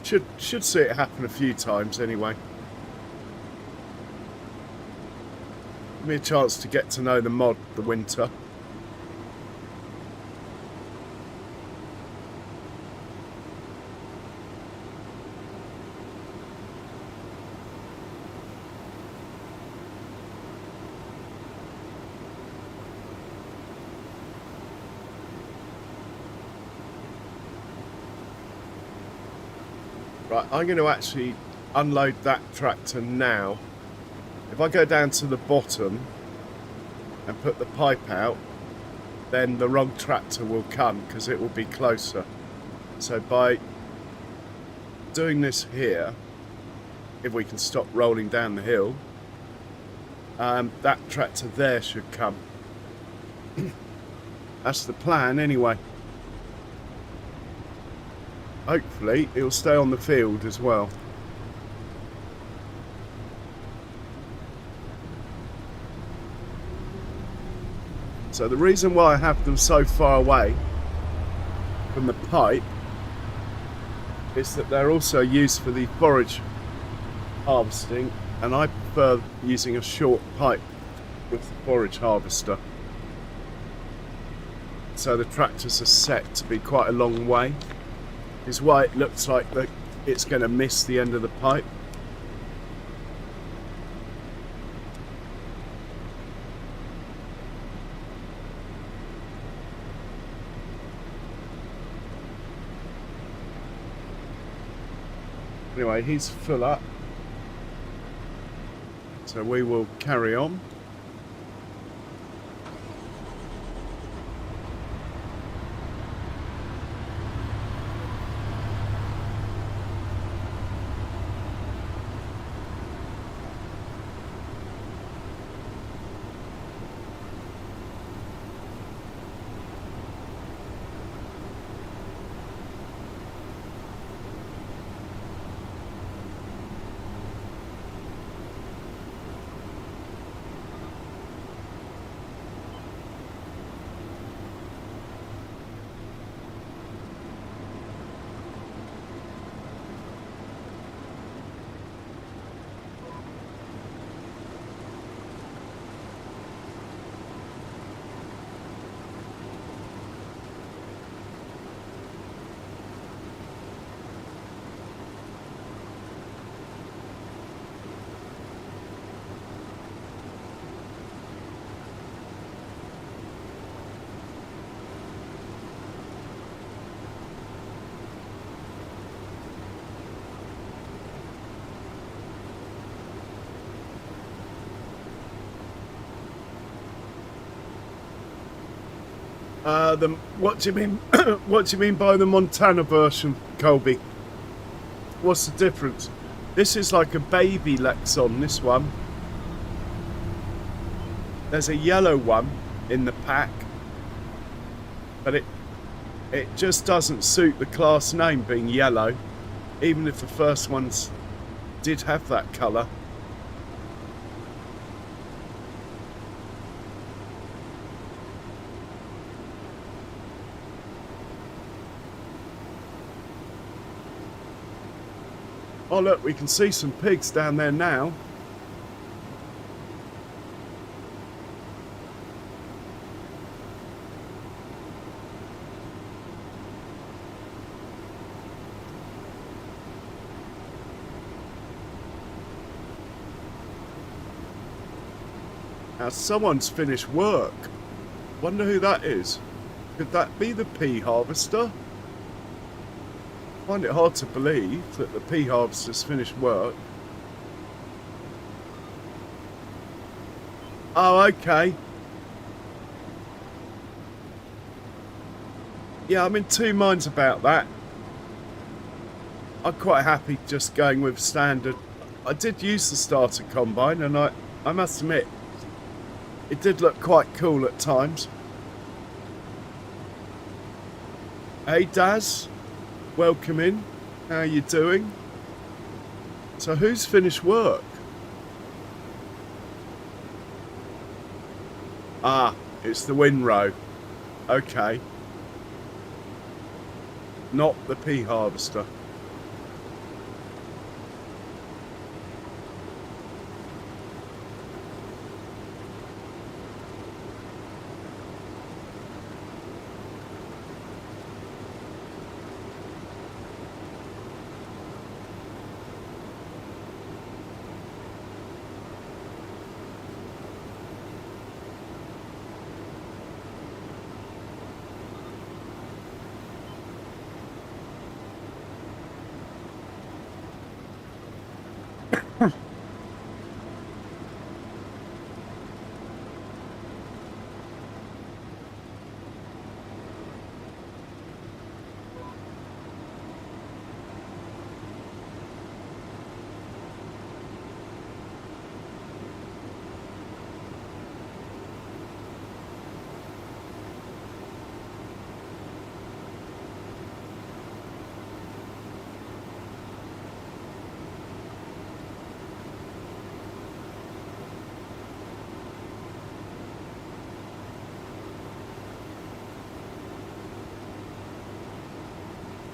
Should see it happen a few times anyway. Give me a chance to get to know the mod the winter. Right, I'm going to actually unload that tractor now. If I go down to the bottom and put the pipe out, then the wrong tractor will come because it will be closer. So by doing this here, if we can stop rolling down the hill, that tractor there should come. That's the plan anyway. Hopefully it'll stay on the field as well. So the reason why I have them so far away from the pipe is that they're also used for the forage harvesting, and I prefer using a short pipe with the forage harvester. So the tractors are set to be quite a long way. Is why it looks like that it's going to miss the end of the pipe. Anyway, he's full up, so we will carry on. What do you mean? What do you mean by the Montana version, Colby? What's the difference? This is like a baby Lexon. This one. There's a yellow one in the pack, but It just doesn't suit the class name being yellow, even if the first ones did have that colour. Oh look, we can see some pigs down there now. Now someone's finished work. Wonder who that is. Could that be the pea harvester? I find it hard to believe that the pea harvester's finished work. Oh, okay. Yeah, I'm in two minds about that. I'm quite happy just going with standard. I did use the starter combine, and I must admit, it did look quite cool at times. Hey Daz, welcome in. How you doing? So who's finished work? Ah, it's the windrow. Okay. Not the pea harvester.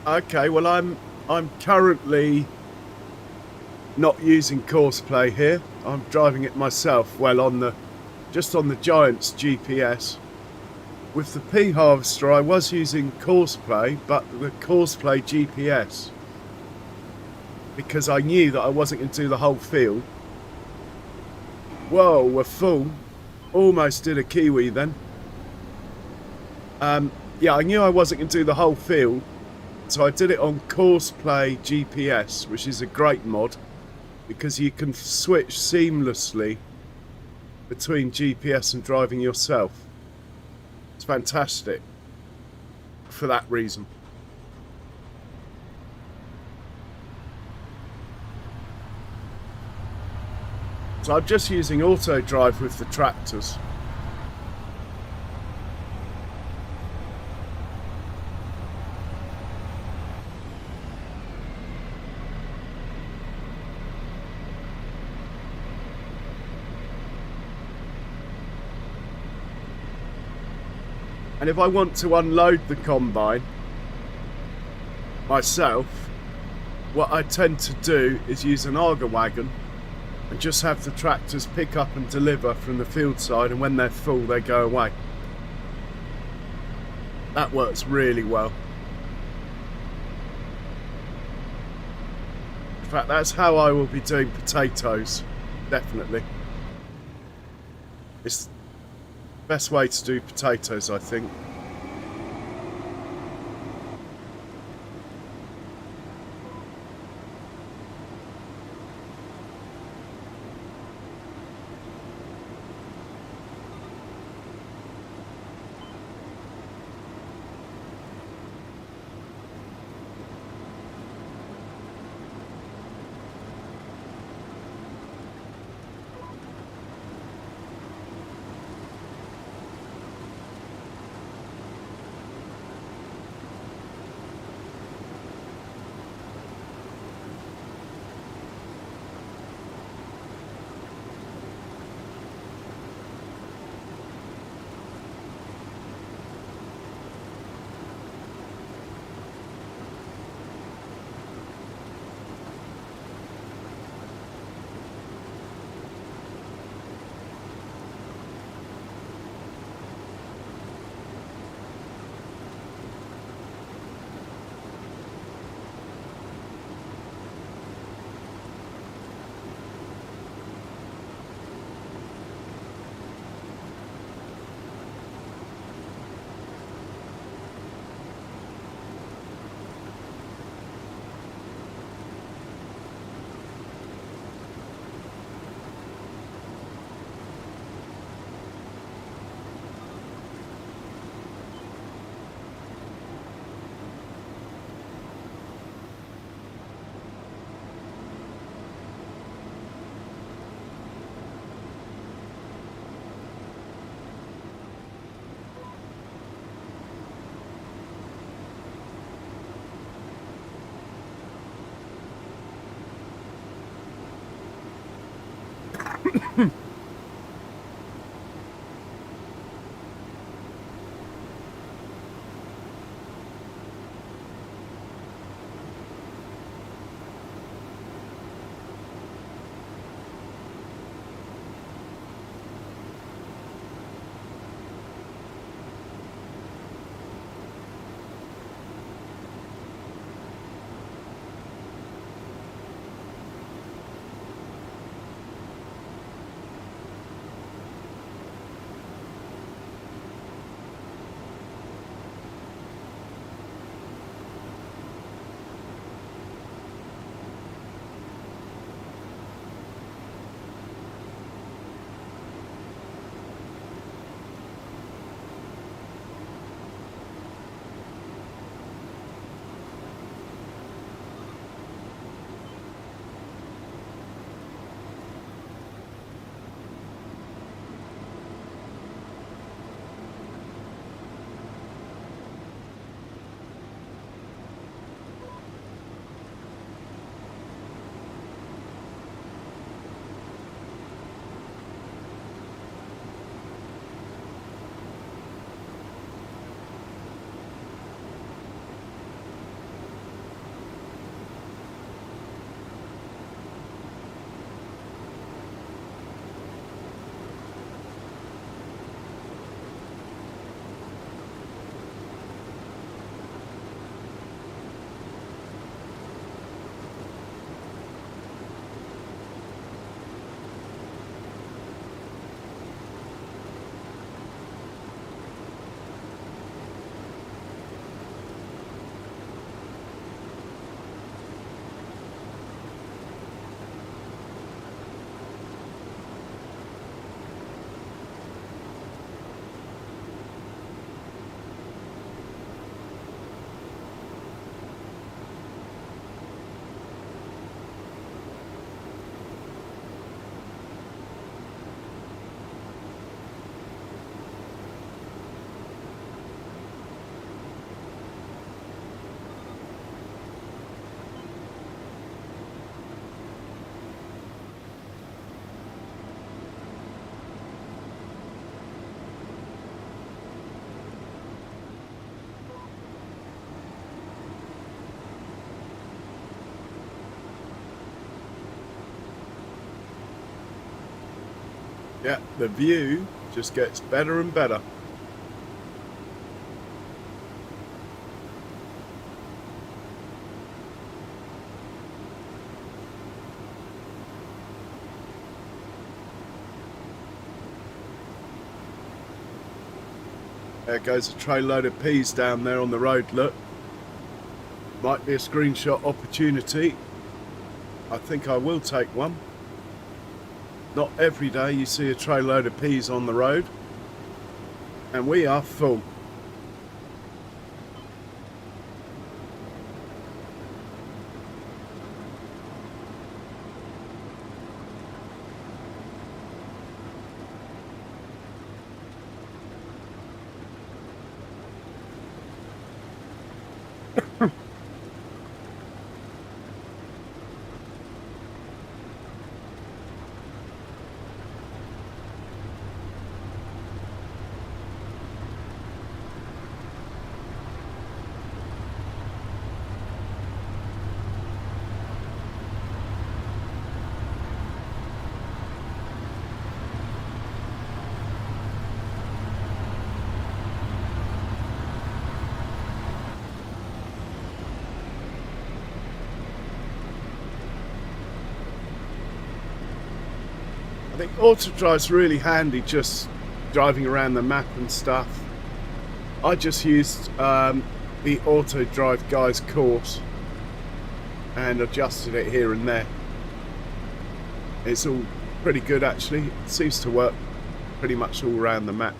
Okay, well I'm currently not using Courseplay here. I'm driving it myself. Well, just on the Giant's GPS. With the pea harvester, I was using Courseplay, but the Courseplay GPS, because I knew that I wasn't going to do the whole field. Whoa, we're full. Almost did a kiwi then. Yeah, I knew I wasn't going to do the whole field. So I did it on Courseplay GPS, which is a great mod because you can switch seamlessly between GPS and driving yourself. It's fantastic for that reason. So I'm just using auto drive with the tractors. And if I want to unload the combine myself, what I tend to do is use an auger wagon and just have the tractors pick up and deliver from the field side, and when they're full they go away. That works really well. In fact, that's how I will be doing potatoes, definitely. It's best way to do potatoes, I think. Yeah, the view just gets better and better. There goes a tray load of peas down there on the road, look. Might be a screenshot opportunity. I think I will take one. Not every day you see a tray load of peas on the road. And we are full. I think auto drive's really handy just driving around the map and stuff. I just used the auto drive guy's course and adjusted it here and there. It's all pretty good actually. It seems to work pretty much all around the map.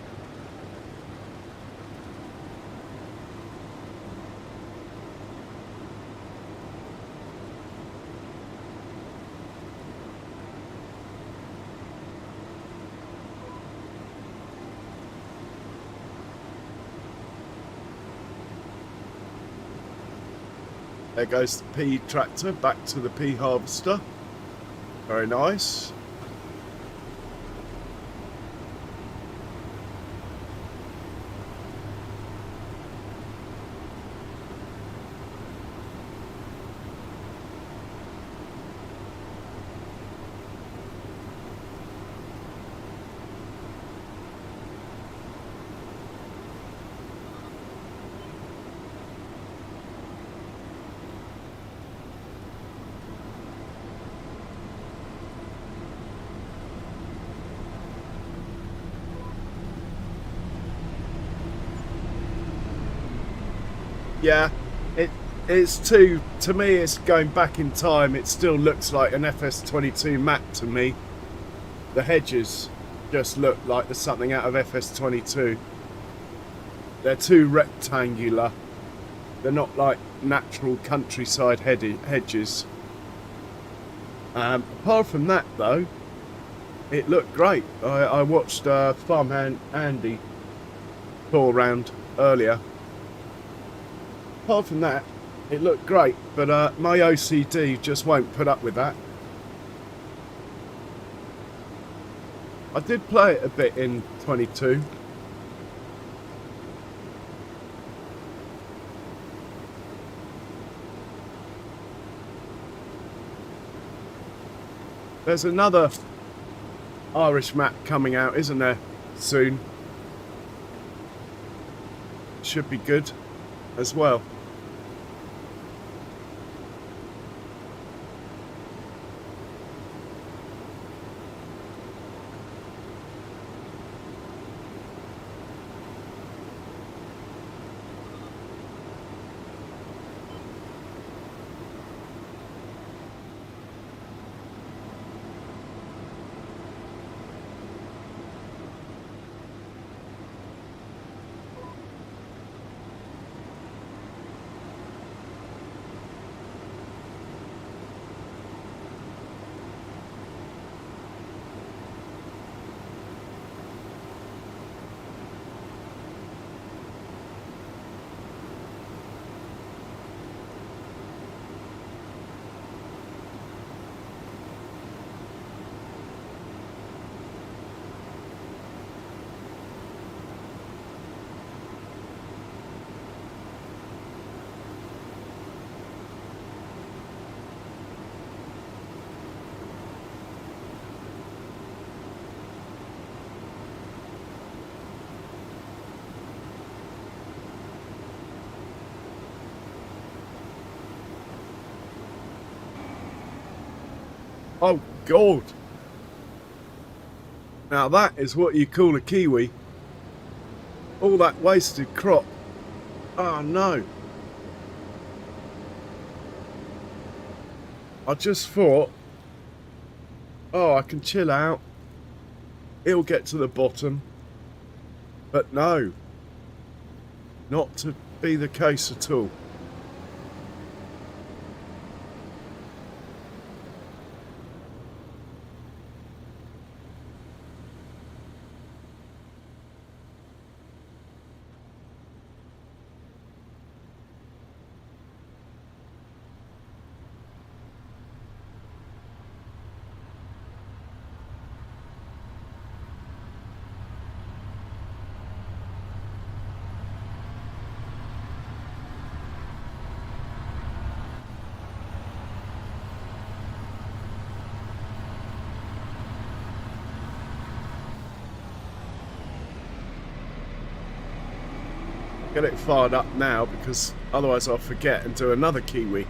There goes the pea tractor back to the pea harvester. Very nice. Yeah, it's to me it's going back in time. It still looks like an FS22 map to me. The hedges just look like there's something out of FS22. They're too rectangular. They're not like natural countryside hedges. Apart from that though, it looked great. I watched farmhand Andy tour around earlier. Apart from that, it looked great, but my OCD just won't put up with that. I did play it a bit in 22. There's another Irish map coming out, isn't there, soon? Should be good as well. Oh, God. Now that is what you call a kiwi. All that wasted crop. Oh, no. I just thought, oh, I can chill out. It'll get to the bottom. But no. Not to be the case at all. Get it fired up now because otherwise I'll forget and do another kiwi.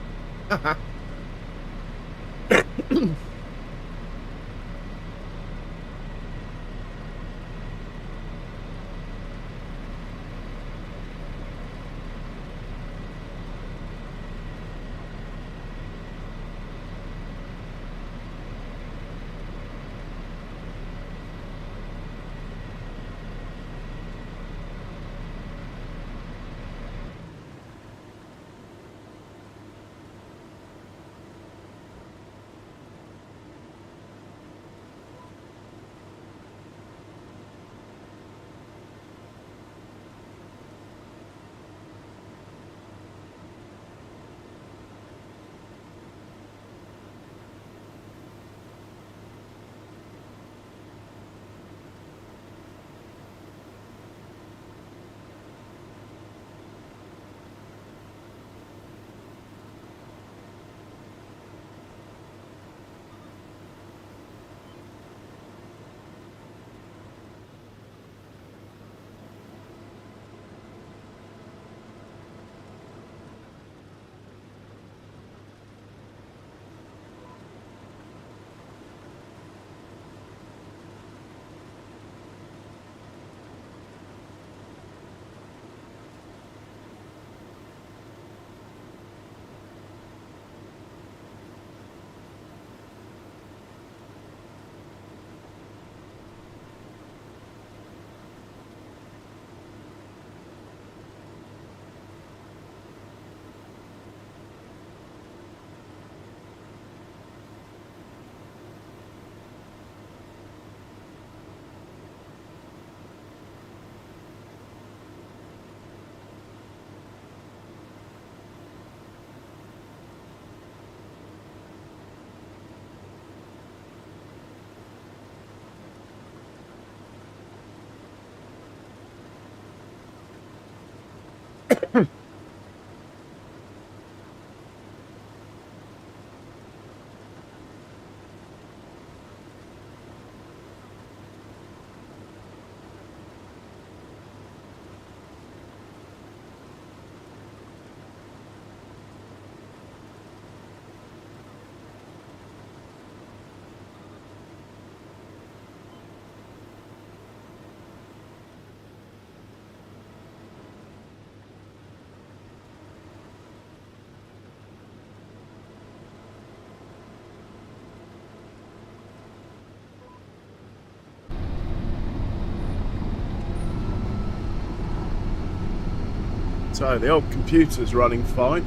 So the old computer's running fine.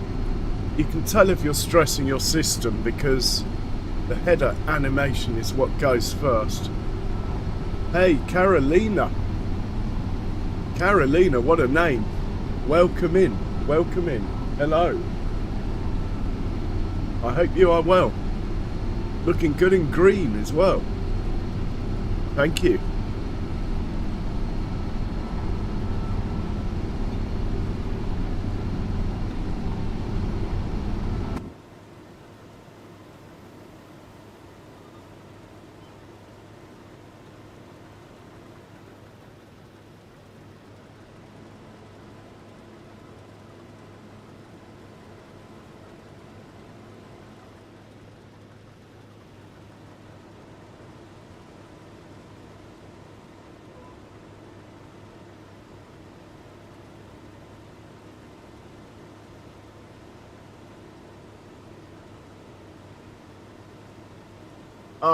You can tell if you're stressing your system because the header animation is what goes first. Hey, Carolina. Carolina, what a name. Welcome in. Welcome in. Hello. I hope you are well. Looking good in green as well. Thank you.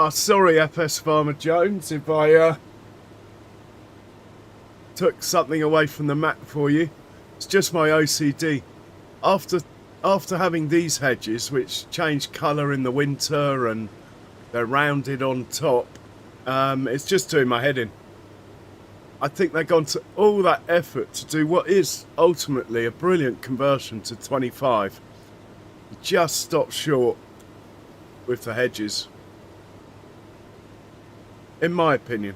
Sorry, FS Farmer Jones, if I took something away from the map for you. It's just my OCD. After after having these hedges, which change colour in the winter and they're rounded on top, it's just doing my head in. I think they've gone to all that effort to do what is ultimately a brilliant conversion to 25. You just stop short with the hedges, in my opinion.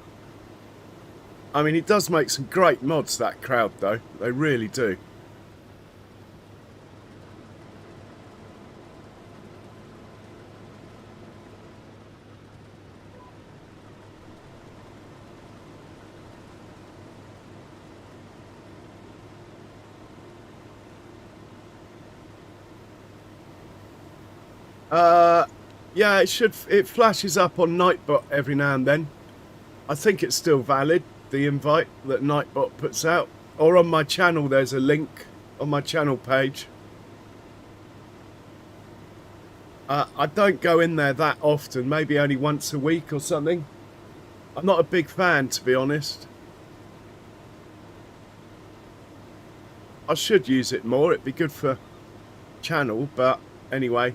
I mean, it does make some great mods, that crowd, though. They really do. Yeah, it flashes up on Nightbot every now and then. I think it's still valid, the invite that Nightbot puts out. Or on my channel, there's a link on my channel page. I don't go in there that often, maybe only once a week or something. I'm not a big fan, to be honest. I should use it more, it'd be good for channel, but anyway.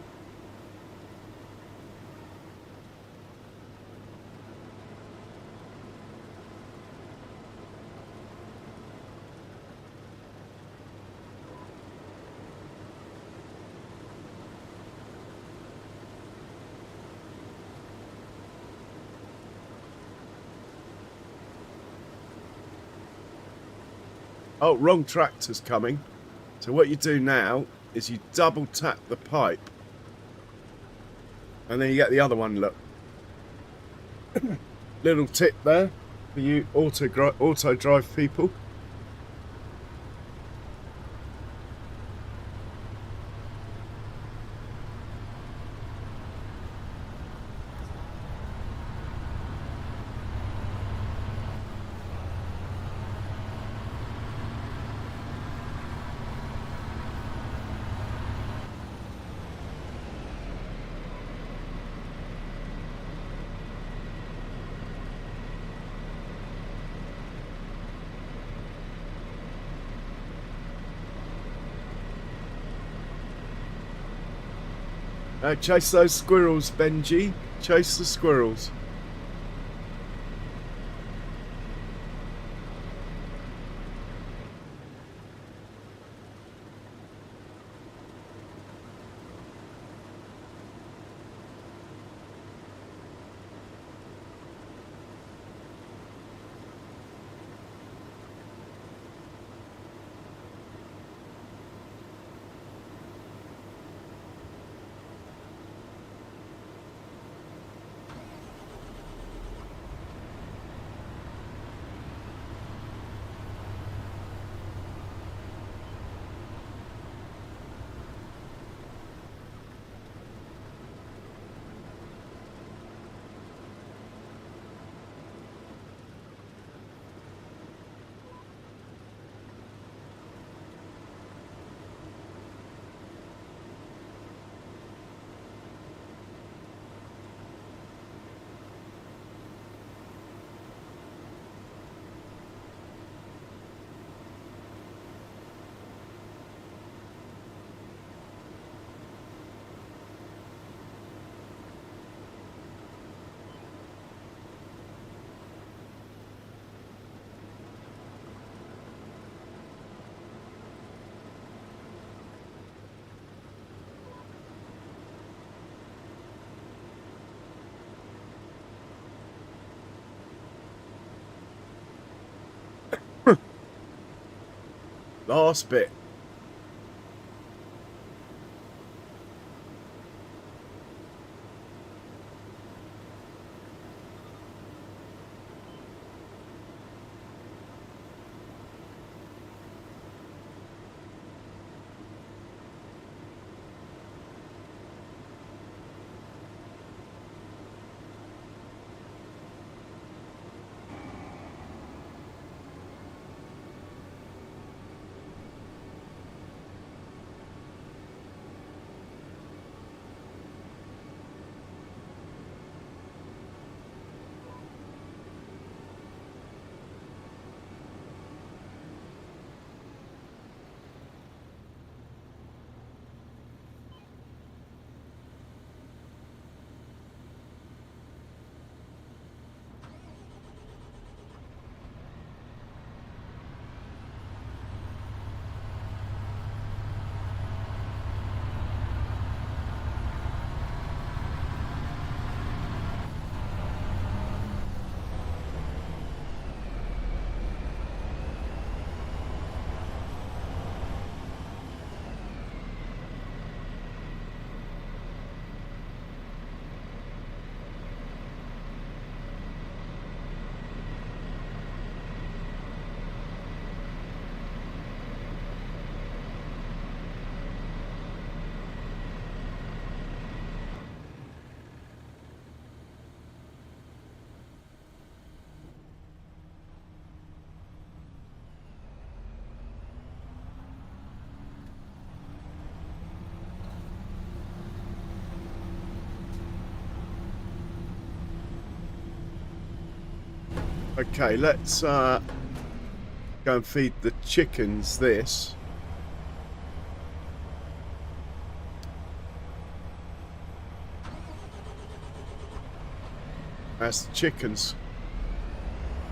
Oh, wrong tractor's coming. So what you do now is you double tap the pipe. And then you get the other one, look. Little tip there for you auto drive people. Chase those squirrels, Benji. Chase the squirrels. Last bit. Okay, let's go and feed the chickens this. As the chickens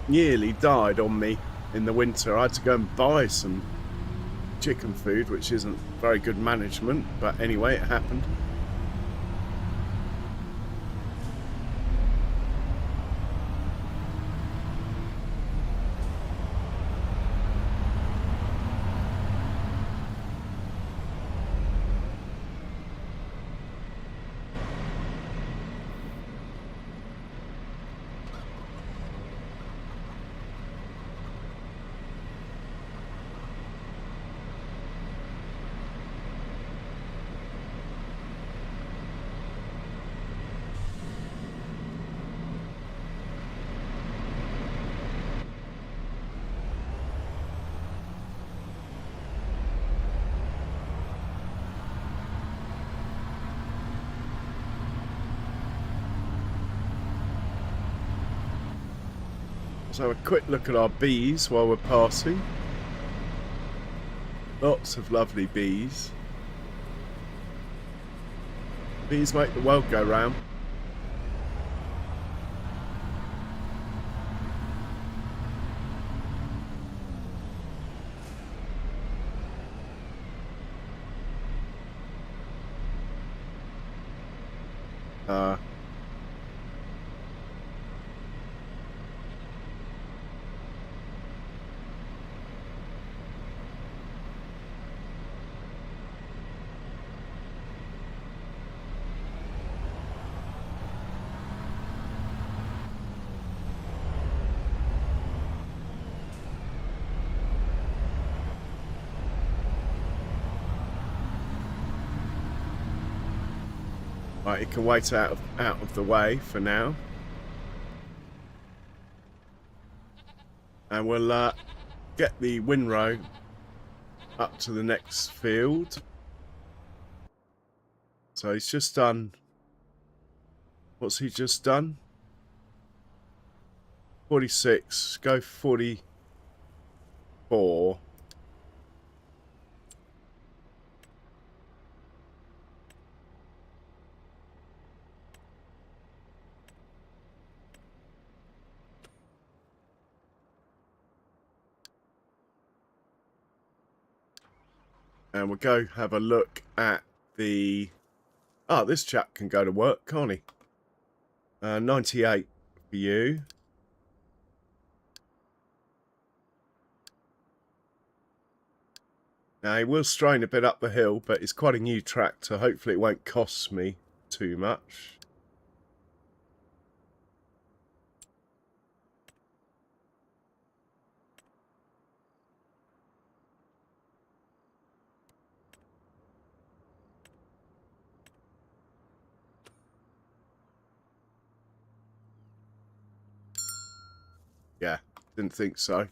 nearly died on me in the winter, I had to go and buy some chicken food, which isn't very good management, but anyway, it happened. Let's have a quick look at our bees while we're passing. Lots of lovely bees. Bees make the world go round. Right, it can wait out of the way for now. And we'll get the windrow up to the next field. So he's just done... What's he just done? 46. Go 44. And we'll go have a look at the... Oh, this chap can go to work, can't he? 98 for you. Now, he will strain a bit up the hill, but it's quite a new tractor. Hopefully it won't cost me too much. Yeah, didn't think so.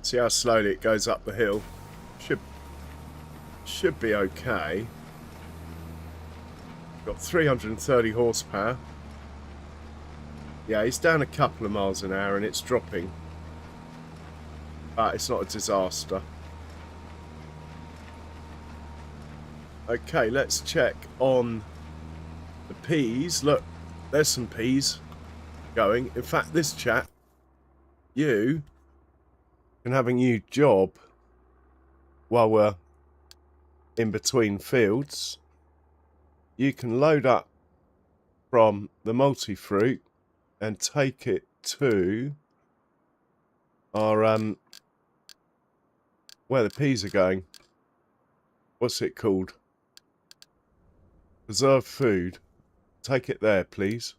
See how slowly it goes up the hill. Should be okay. Got 330 horsepower. Yeah, he's down a couple of miles an hour and it's dropping. But it's not a disaster. Okay, let's check on the peas. Look, there's some peas going. In fact, this chap, you can have a new job while we're in between fields. You can load up from the multi-fruit and take it to our where the peas are going. What's it called? Preserved food. Take it there, please.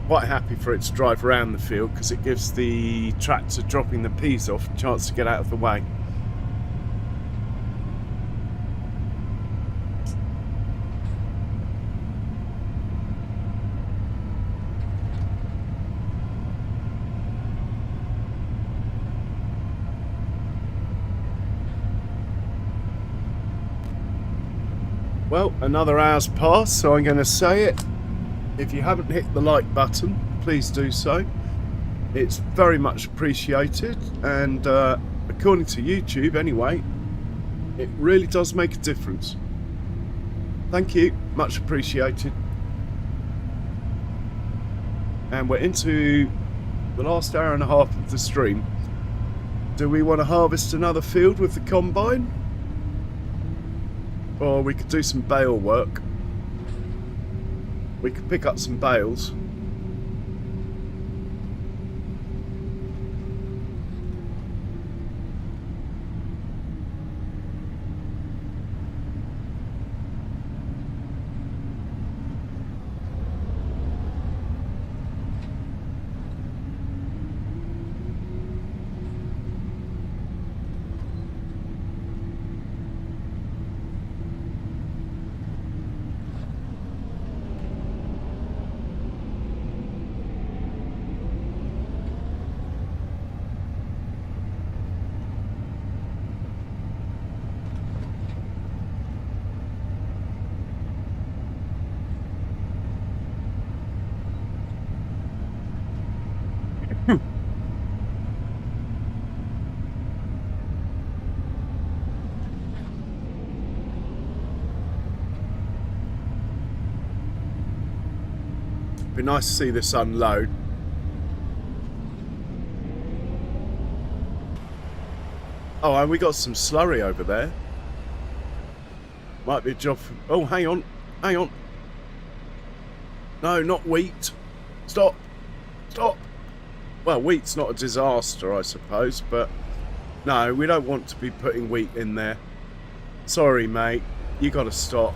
Quite happy for it to drive around the field because it gives the tractor dropping the peas off a chance to get out of the way. Well, another hour's passed, so I'm going to say it. If you haven't hit the like button, please do so. It's very much appreciated, and according to YouTube anyway, it really does make a difference. Thank you, much appreciated. And we're into the last hour and a half of the stream. Do we want to harvest another field with the combine? Or we could do some bale work. We could pick up some bales. Be nice to see this unload. Oh, and we got some slurry over there. Might be a job for... Oh, hang on. Hang on. No, not wheat. Stop. Stop. Well, wheat's not a disaster, I suppose, but... No, we don't want to be putting wheat in there. Sorry, mate. You got to stop.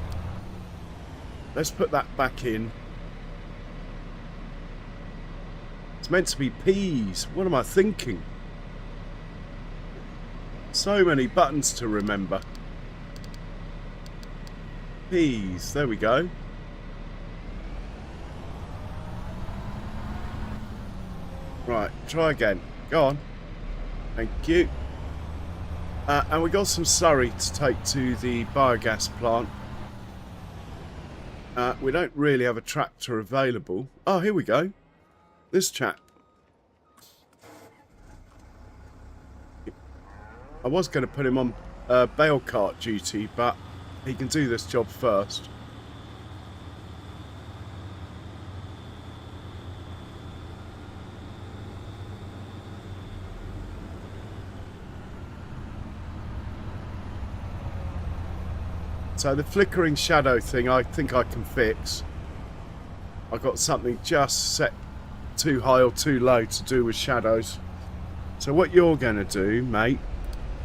Let's put that back in. It's meant to be peas. What am I thinking? So many buttons to remember. Peas. There we go. Right, try again. Go on. Thank you. And we got some slurry to take to the biogas plant. We don't really have a tractor available. Oh, here we go. This chap. I was going to put him on bale cart duty, but he can do this job first. So the flickering shadow thing I think I can fix. I got something just set too high or too low to do with shadows. So what you're going to do, mate,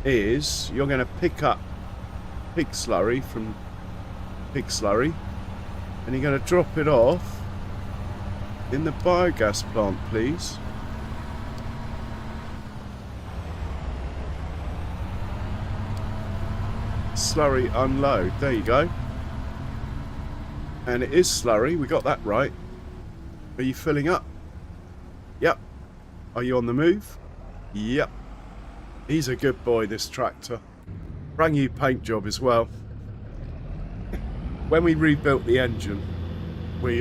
is you're going to pick up pig slurry from pig slurry and you're going to drop it off in the biogas plant, please. Slurry unload. There you go. And it is slurry. We got that right. Are you filling up? Yep. Are you on the move? Yep. He's a good boy, this tractor. Brand new paint job as well. When we rebuilt the engine, we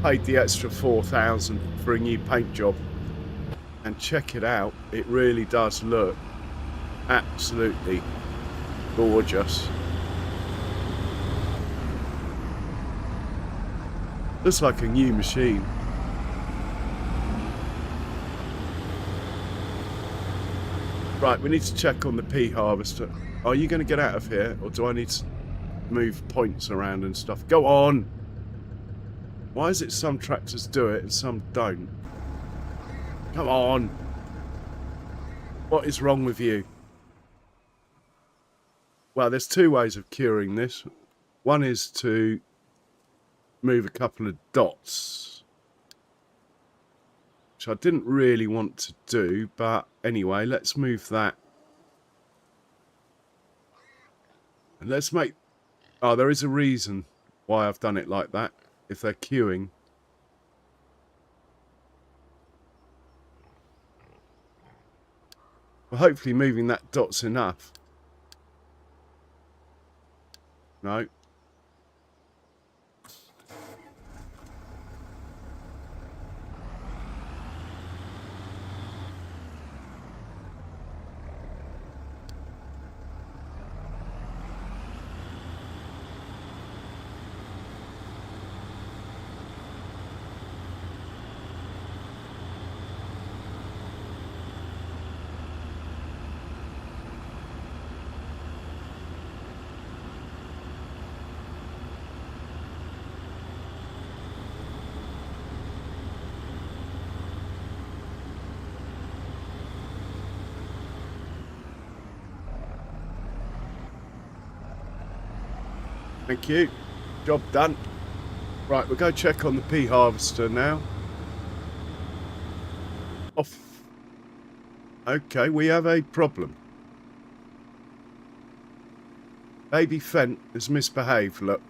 paid the extra $4,000 for a new paint job. And check it out. It really does look absolutely gorgeous. Looks like a new machine. Right, we need to check on the pea harvester. Are you going to get out of here, or do I need to move points around and stuff? Go on! Why is it some tractors do it and some don't? Come on! What is wrong with you? Well, there's two ways of curing this. One is to move a couple of dots, which I didn't really want to do, but anyway, let's move that. And let's make... Oh, there is a reason why I've done it like that, if they're queuing. Well, hopefully moving that dot's enough. No. Thank you. Job done. Right, we'll go check on the pea harvester now. Off. Okay, we have a problem. Baby Fent has misbehaved, look.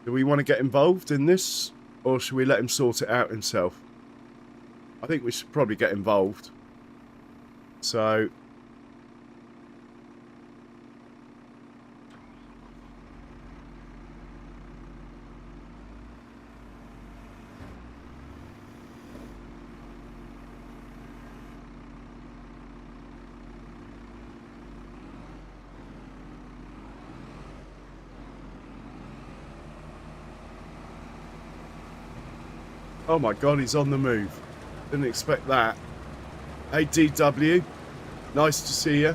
Do we want to get involved in this, or should we let him sort it out himself? I think we should probably get involved. So... Oh my god, he's on the move. Didn't expect that. Hey DW, nice to see you.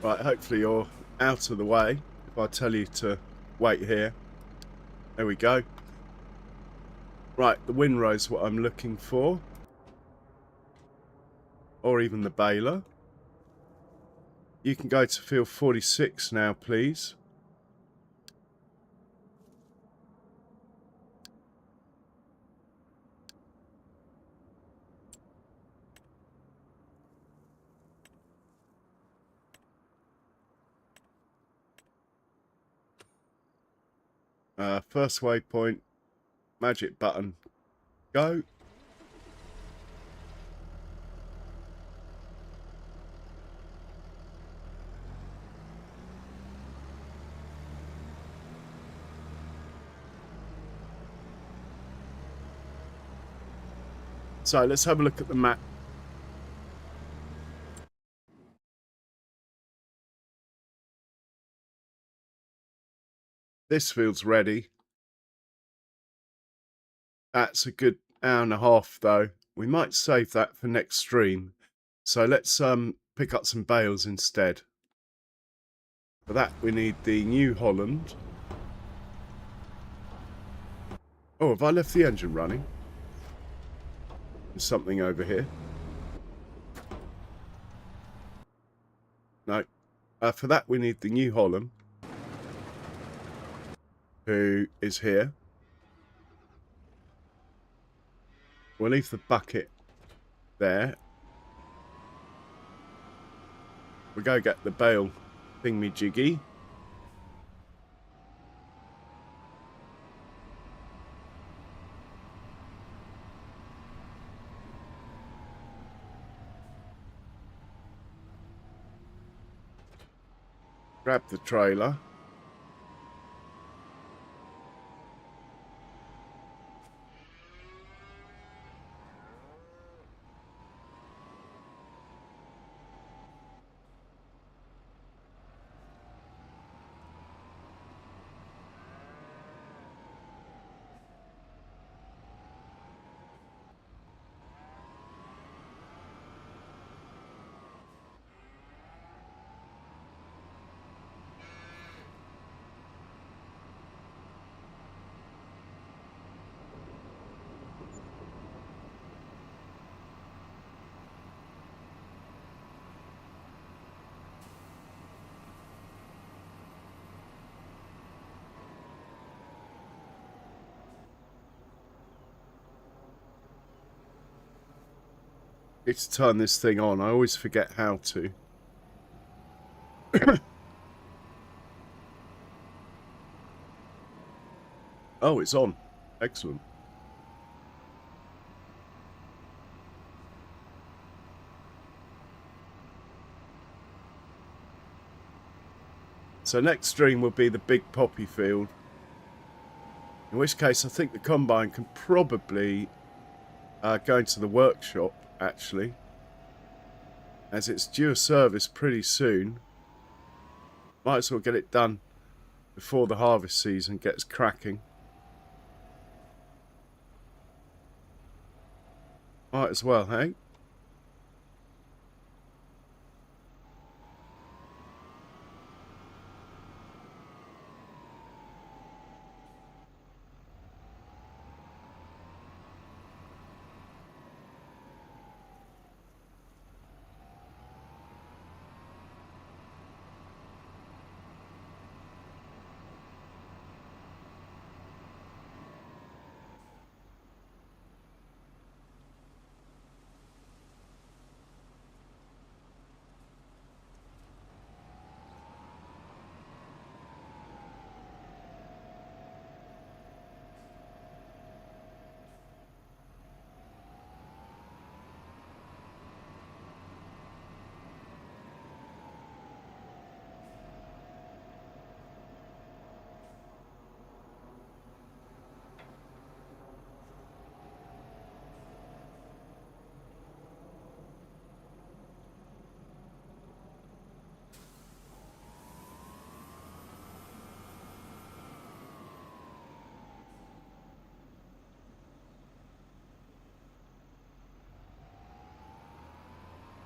Right, hopefully you're out of the way if I tell you to wait here. There we go. Right, the windrow's what I'm looking for. Or even the baler. You can go to field 46 now, please. First waypoint, magic button, go. So let's have a look at the map. This field's ready. That's a good hour and a half though. We might save that for next stream. So let's pick up some bales instead. For that we need the New Holland. Oh, have I left the engine running? There's something over here. No, For that, we need the New Holland, who is here. We'll leave the bucket there. We'll go get the bale thingy-jiggy. Grab the trailer. It's to turn this thing on. I always forget how to. Oh, it's on. Excellent. So next stream will be the big poppy field. In which case, I think the combine can probably go into the workshop, actually, as it's due a service pretty soon. Might as well get it done before the harvest season gets cracking. Might as well, hey?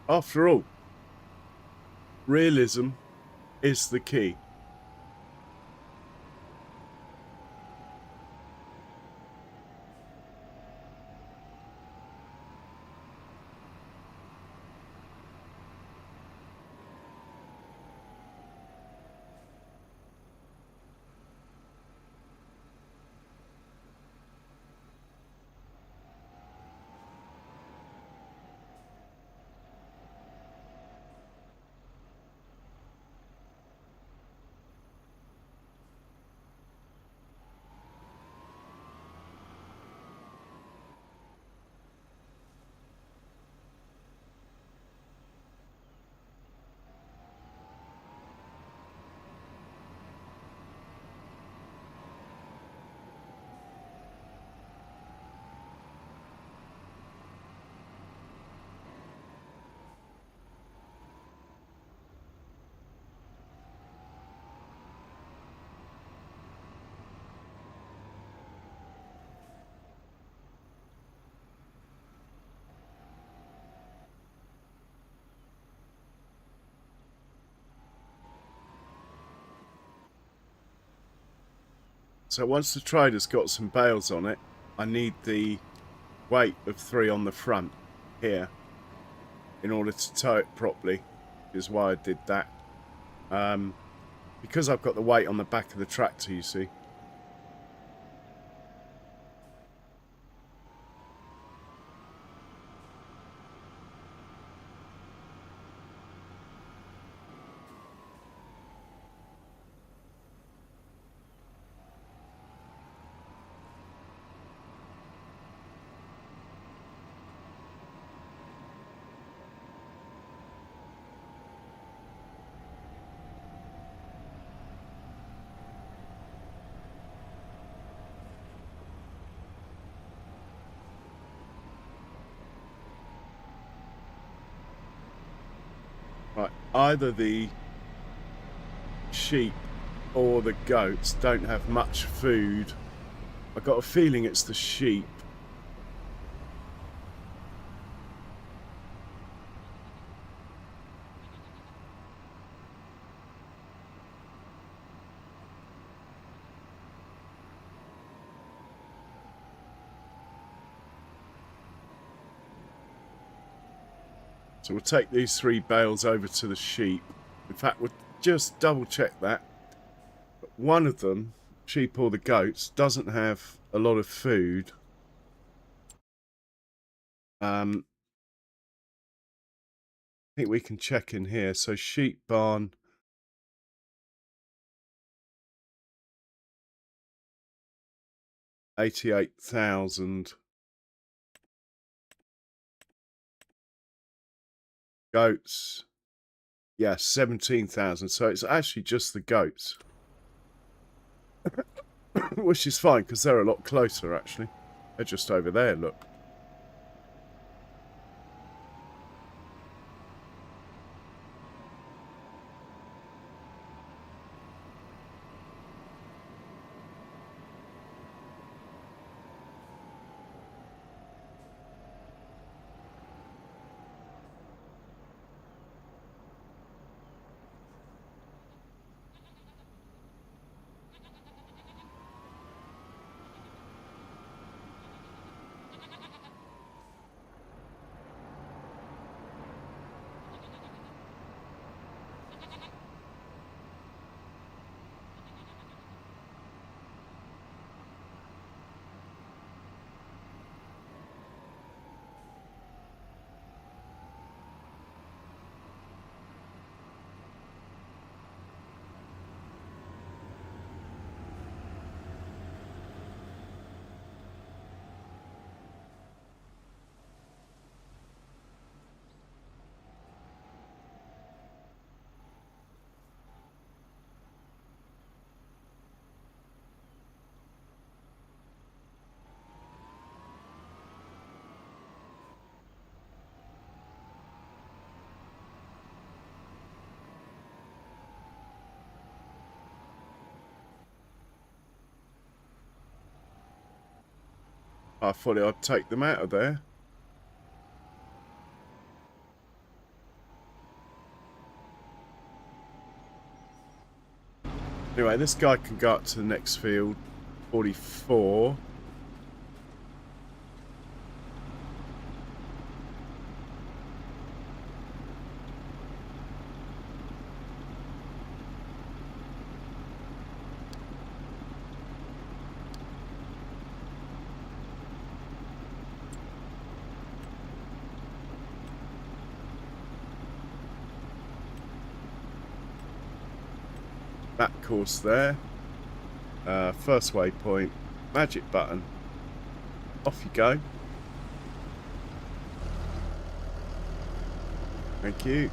After all, realism is the key. So once the trader's got some bales on it, I need the weight of 3 on the front here in order to tow it properly, is why I did that. Because I've got the weight on the back of the tractor, you see. Right, either the sheep or the goats don't have much food. I've got a feeling it's the sheep. So we'll take these 3 bales over to the sheep. In fact, we'll just double check that. But one of them, sheep or the goats, doesn't have a lot of food. I think we can check in here. So sheep barn. $88,000. Goats. Yeah, 17,000. So it's actually just the goats. Which is fine, because they're a lot closer, actually. They're just over there, look. I thought I'd take them out of there. Anyway, this guy can go up to the next field. 44. That course there. First waypoint. Magic button. Off you go. Thank you.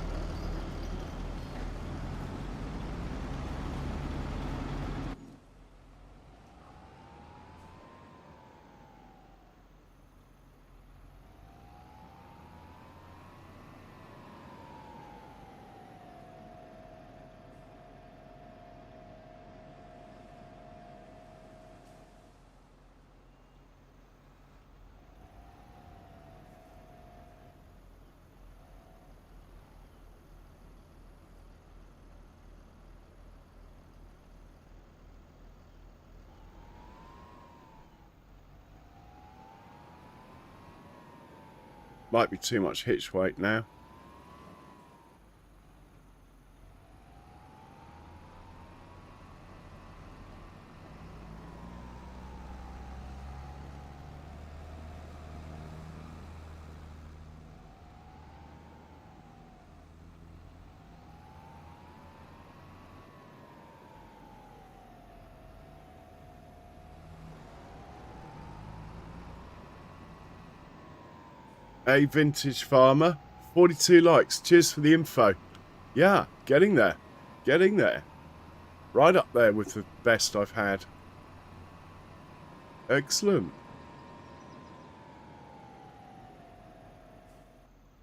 Might be too much hitch weight now. A vintage farmer. 42 likes. Cheers for the info. Yeah, getting there. Getting there. Right up there with the best I've had. Excellent.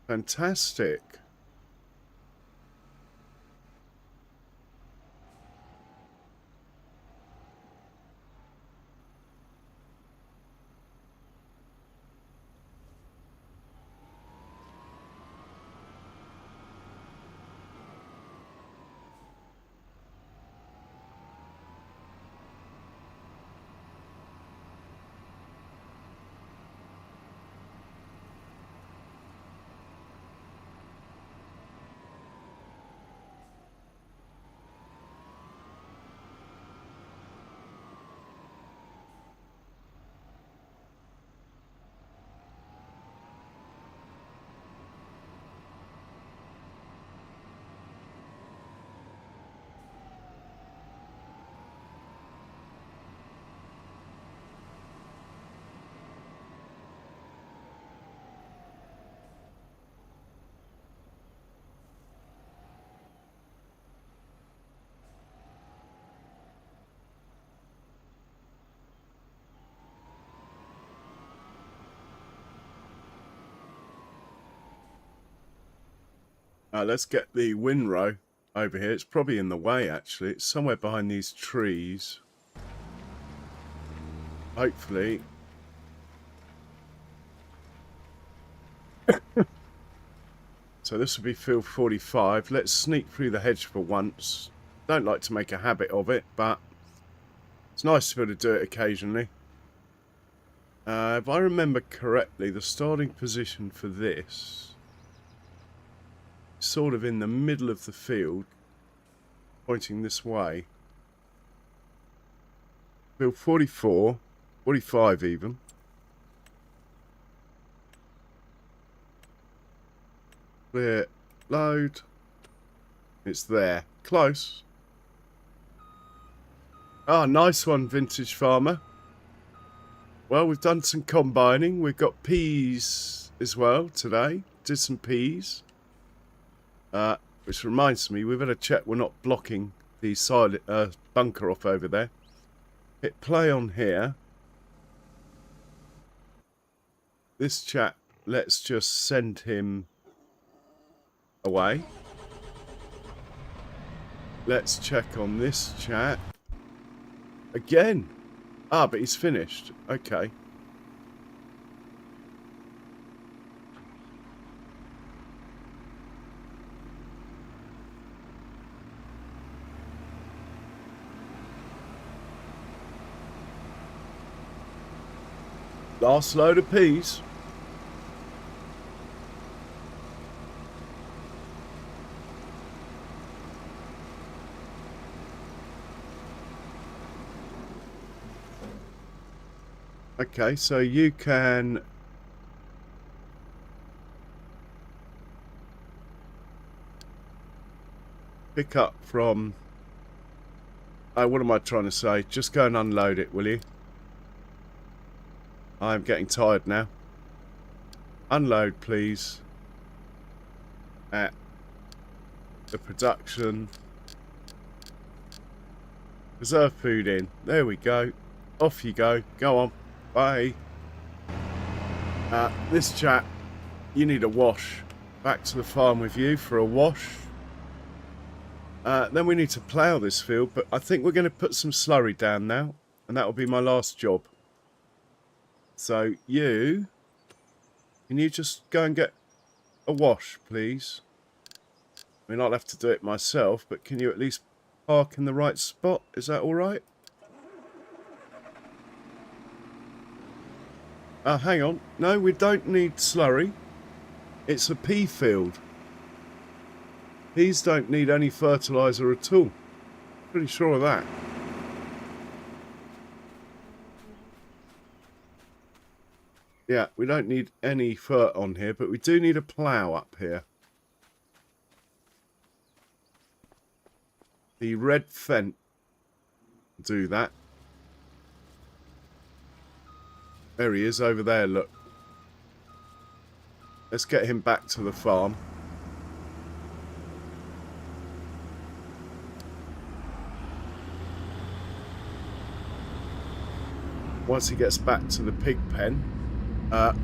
Fantastic. Let's get the windrow over here. It's probably in the way, actually. It's somewhere behind these trees. Hopefully. So this will be field 45. Let's sneak through the hedge for once. Don't like to make a habit of it, but it's nice to be able to do it occasionally. If I remember correctly, the starting position for this is sort of in the middle of the field, pointing this way. Field 44, 45 even. Clear, load. It's there. Close. Ah, nice one, vintage farmer. Well, we've done some combining. We've got peas as well today. Did some peas. Which reminds me, we better check we're not blocking the silent bunker off over there. Hit play on here. This chap, let's just send him away. Let's check on this chat. Again. Ah, but he's finished. Okay. Last load of peas. Okay, so you can pick up from... Oh, what am I trying to say? Just go and unload it, will you? I'm getting tired now. Unload, please. At the production. Reserve food in. There we go. Off you go. Go on. Bye. This chap, you need a wash. Back to the farm with you for a wash. Then we need to plough this field, but I think we're going to put some slurry down now, and that will be my last job. So you, can you just go and get a wash, please? I mean, I'll have to do it myself, but can you at least park in the right spot? Is that all right? Hang on. No, we don't need slurry. It's a pea field. Peas don't need any fertiliser at all. Pretty sure of that. Yeah, we don't need any fert on here, but we do need a plough up here. The red fent do that. There he is over there, look. Let's get him back to the farm. Once he gets back to the pig pen,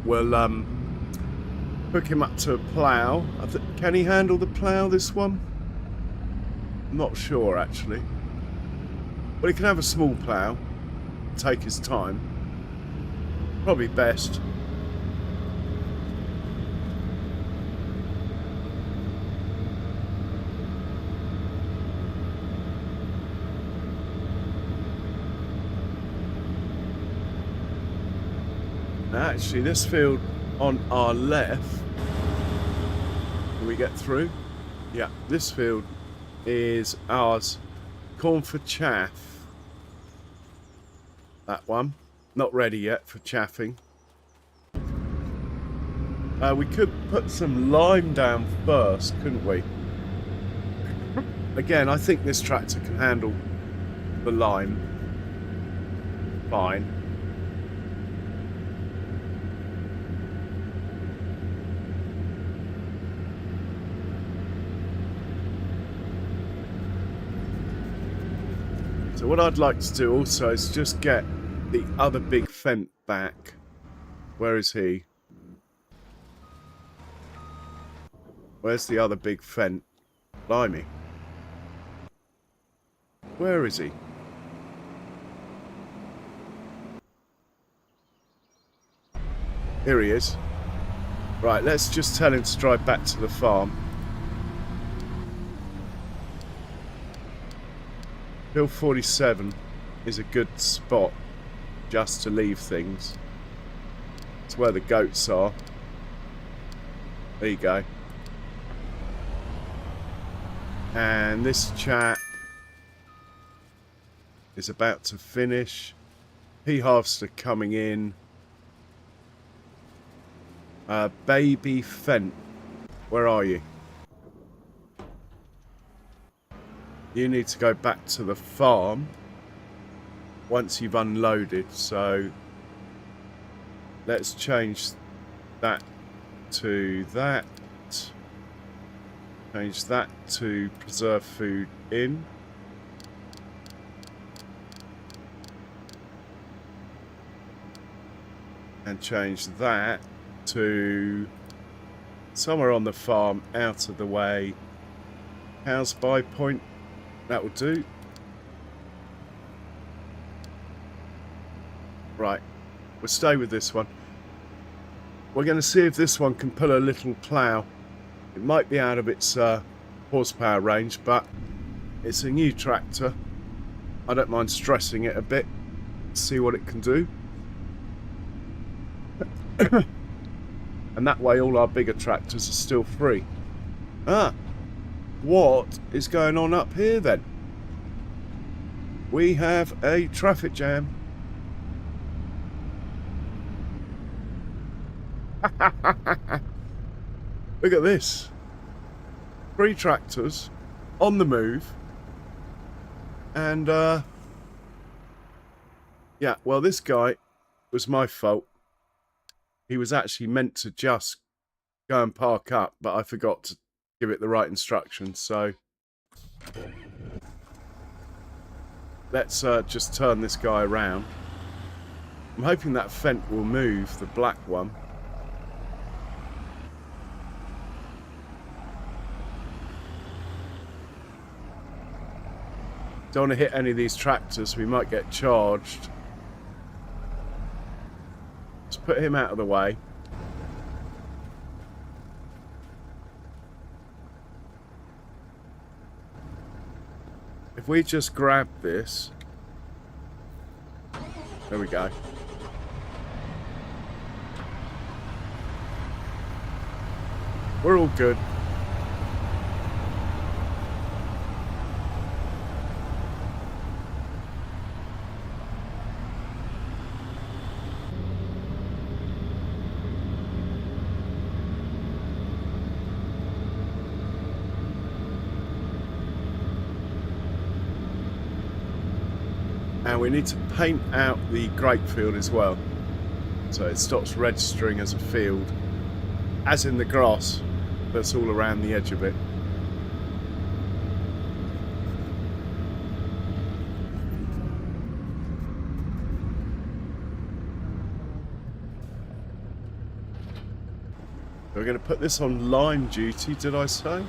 we'll hook him up to a plough. Can he handle the plough, this one? I'm not sure, actually. But he can have a small plough. Take his time. Probably best. Actually, this field on our left, can we get through? Yeah, this field is ours. Corn for chaff. That one. Not ready yet for chaffing. We could put some lime down first, couldn't we? Again, I think this tractor can handle the lime fine. So what I'd like to do also is just get the other big Fent back. Where is he? Where's the other big Fent? Blimey. Where is he? Here he is. Right, let's just tell him to drive back to the farm. Hill 47 is a good spot just to leave things. It's where the goats are. There you go. And this chap is about to finish. Pea harvester coming in. Baby Fent, where are you? You need to go back to the farm once you've unloaded, so let's change that to that. Change that to preserve food in. And change that to somewhere on the farm, out of the way. House buy point. That will do. Right, we'll stay with this one. We're going to see if this one can pull a little plough. It might be out of its horsepower range, but it's a new tractor. I don't mind stressing it a bit. See what it can do. And that way all our bigger tractors are still free. Ah, what is going on up here then? We have a traffic jam. Look at this. 3 tractors on the move. And yeah, well, this guy was my fault. He was actually meant to just go and park up, but I forgot to give it the right instructions, so let's just turn this guy around. I'm hoping that Fent will move, the black one. Don't want to hit any of these tractors, we might get charged. Let's put him out of the way. If we just grab this, there we go. We're all good. And we need to paint out the grape field as well, so it stops registering as a field. as in the grass that's all around the edge of it. We're going to put this on line duty, did I say?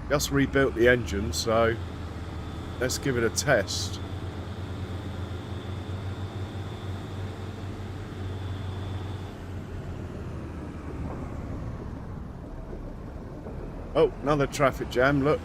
Just rebuilt the engine, so let's give it a test. Oh, another traffic jam, look.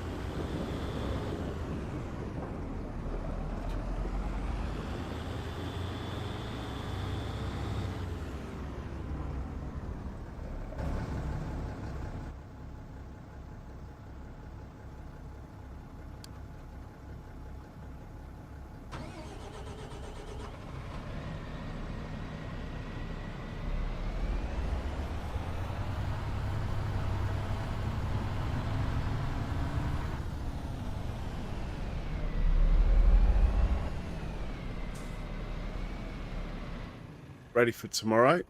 Ready for tomorrow.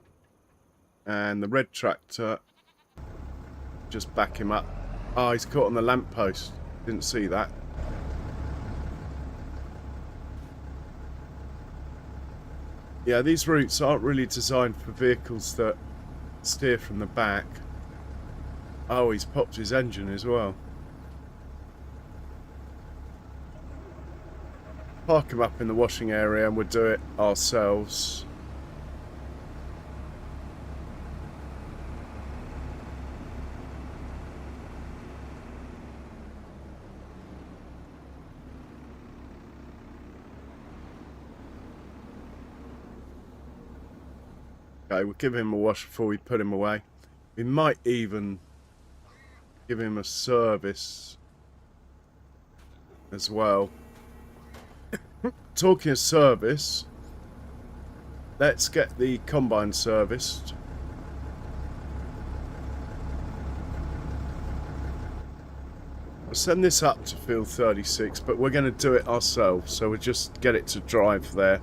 And the red tractor, just back him up. Oh, he's caught on the lamppost. Didn't see that. Yeah, these routes aren't really designed for vehicles that steer from the back. Oh, he's popped his engine as well. Park him up in the washing area and we'll do it ourselves. Okay, we'll give him a wash before we put him away. We might even give him a service as well. Talking of service, let's get the combine serviced. We'll send this up to field 36, but we're going to do it ourselves, so we'll just get it to drive there.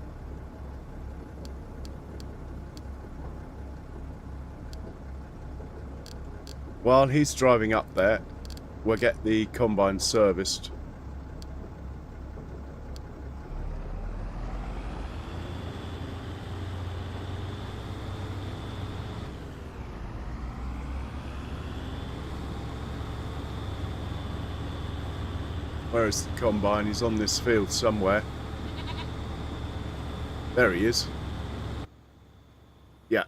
While he's driving up there, we'll get the combine serviced. Where is the combine? He's on this field somewhere. There he is. Yeah.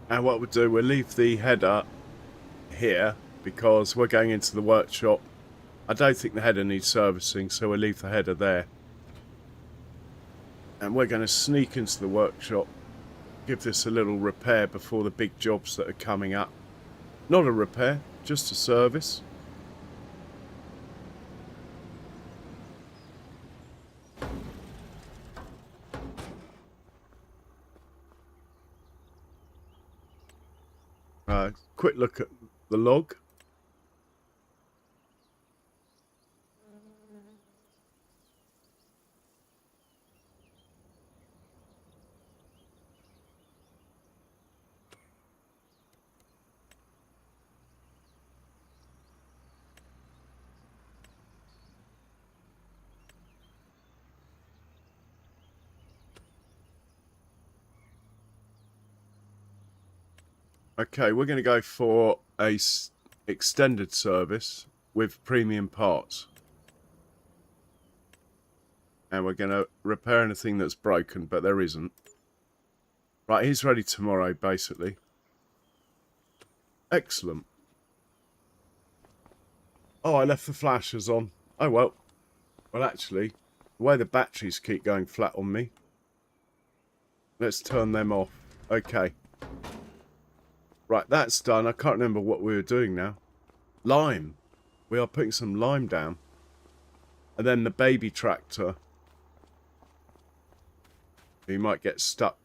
And what we'll do, we'll leave the header here because we're going into the workshop. I don't think the header needs servicing, so we'll leave the header there. And we're going to sneak into the workshop, give this a little repair before the big jobs that are coming up. Not a repair, just a service. Quick look at the log. Okay, we're going to go for a extended service with premium parts. And we're going to repair anything that's broken, but there isn't. Right, he's ready tomorrow, basically. Excellent. Oh, I left the flashers on. Oh, well. Well, actually, the way the batteries keep going flat on me, let's turn them off. Okay. Right, that's done. I can't remember what we were doing now. Lime. We are putting some lime down. And then the baby tractor. You might get stuck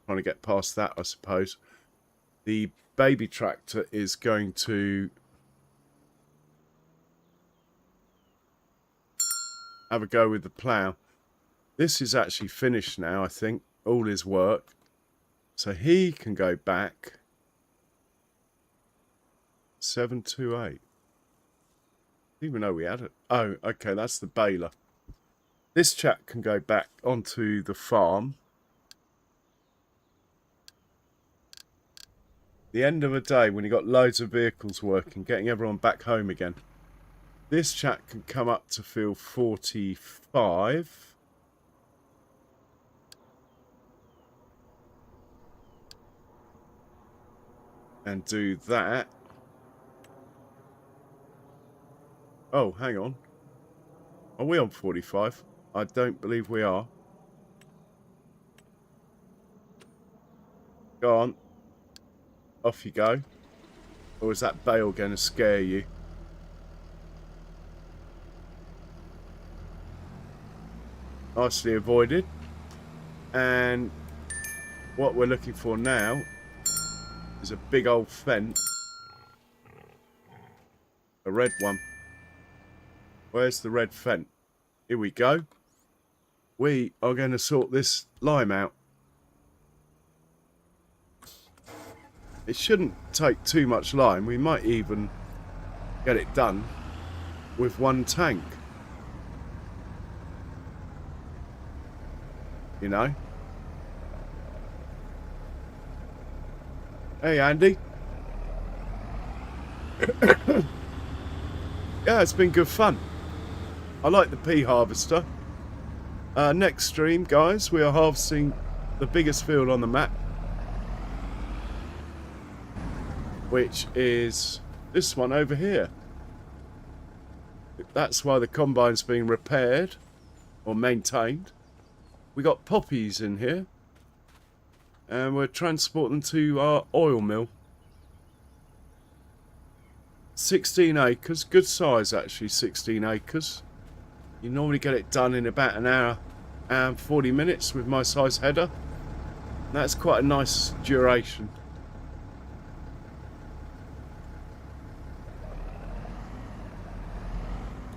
trying to get past that, I suppose. The baby tractor is going to have a go with the plough. This is actually finished now, I think. All his work. So he can go back. 728. Didn't even know we had it. Oh, okay, that's the baler. This chap can go back onto the farm. The end of a day when you got loads of vehicles working, getting everyone back home again. This chap can come up to field 45. And do that. Oh, hang on. Are we on 45? I don't believe we are. Go on. Off you go. Or is that bale going to scare you? Nicely avoided. And what we're looking for now is a big old fence. A red one. Where's the red fence? Here we go. We are going to sort this lime out. It shouldn't take too much lime. We might even get it done with one tank. You know? Hey, Andy. Yeah, it's been good fun. I like the pea harvester. Next stream, guys, we are harvesting the biggest field on the map, which is this one over here. That's why the combine's being repaired or maintained. We got poppies in here, and we're transporting them to our oil mill. 16 acres, good size actually, 16 acres. You normally get it done in about an hour and 40 minutes with my size header. That's quite a nice duration.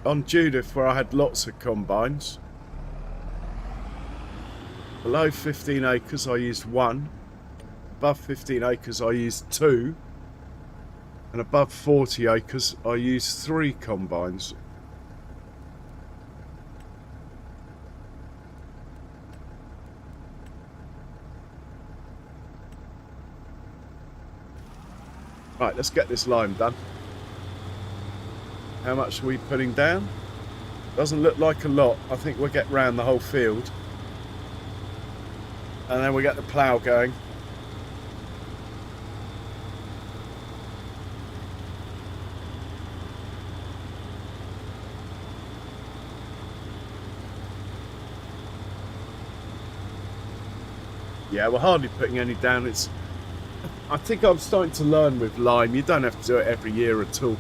On Judith, where I had lots of combines, below 15 acres I used one, above 15 acres I used two, and above 40 acres I used 3 combines. Right, let's get this lime done. How much are we putting down? Doesn't look like a lot. I think we'll get round the whole field. And then we'll get the plough going. Yeah, we're hardly putting any down. I think I'm starting to learn with lime. You don't have to do it every year at all.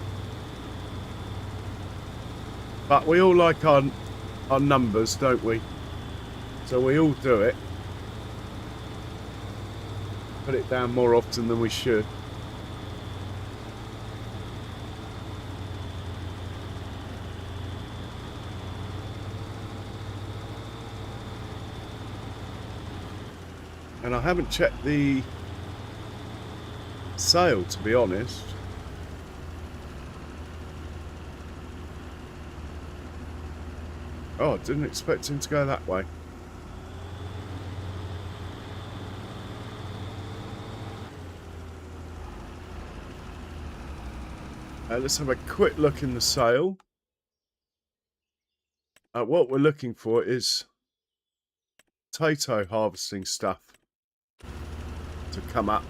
But we all like our numbers, don't we? So we all do it. Put it down more often than we should. And I haven't checked the sale, to be honest. Oh, I didn't expect him to go that way. Let's have a quick look in the sale. What we're looking for is potato harvesting stuff to come up.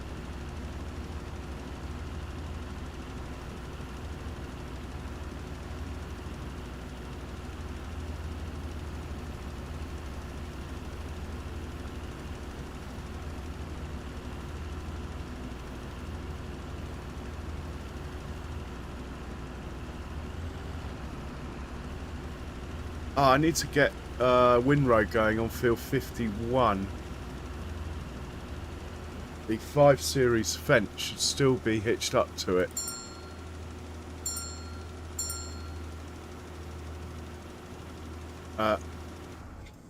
I need to get windrow going on field 51. The 5 Series fence should still be hitched up to it.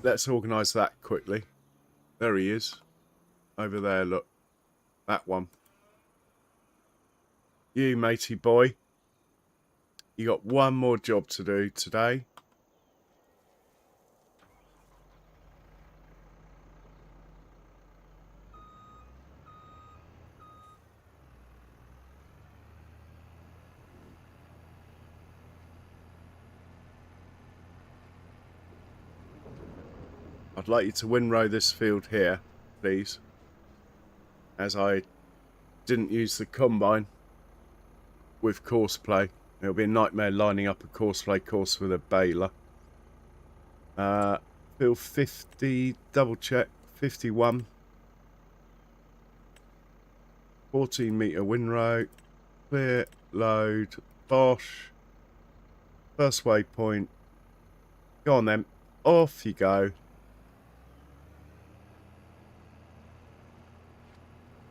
Let's organise that quickly. There he is. Over there, look. That one. You, matey boy. You got one more job to do today. I'd like you to windrow this field here, please. As I didn't use the combine with course play. It'll be a nightmare lining up a course play course with a baler. Field 50, double check, 51. 14 metre windrow. Clear, load, bosh. First waypoint. Go on then. Off you go.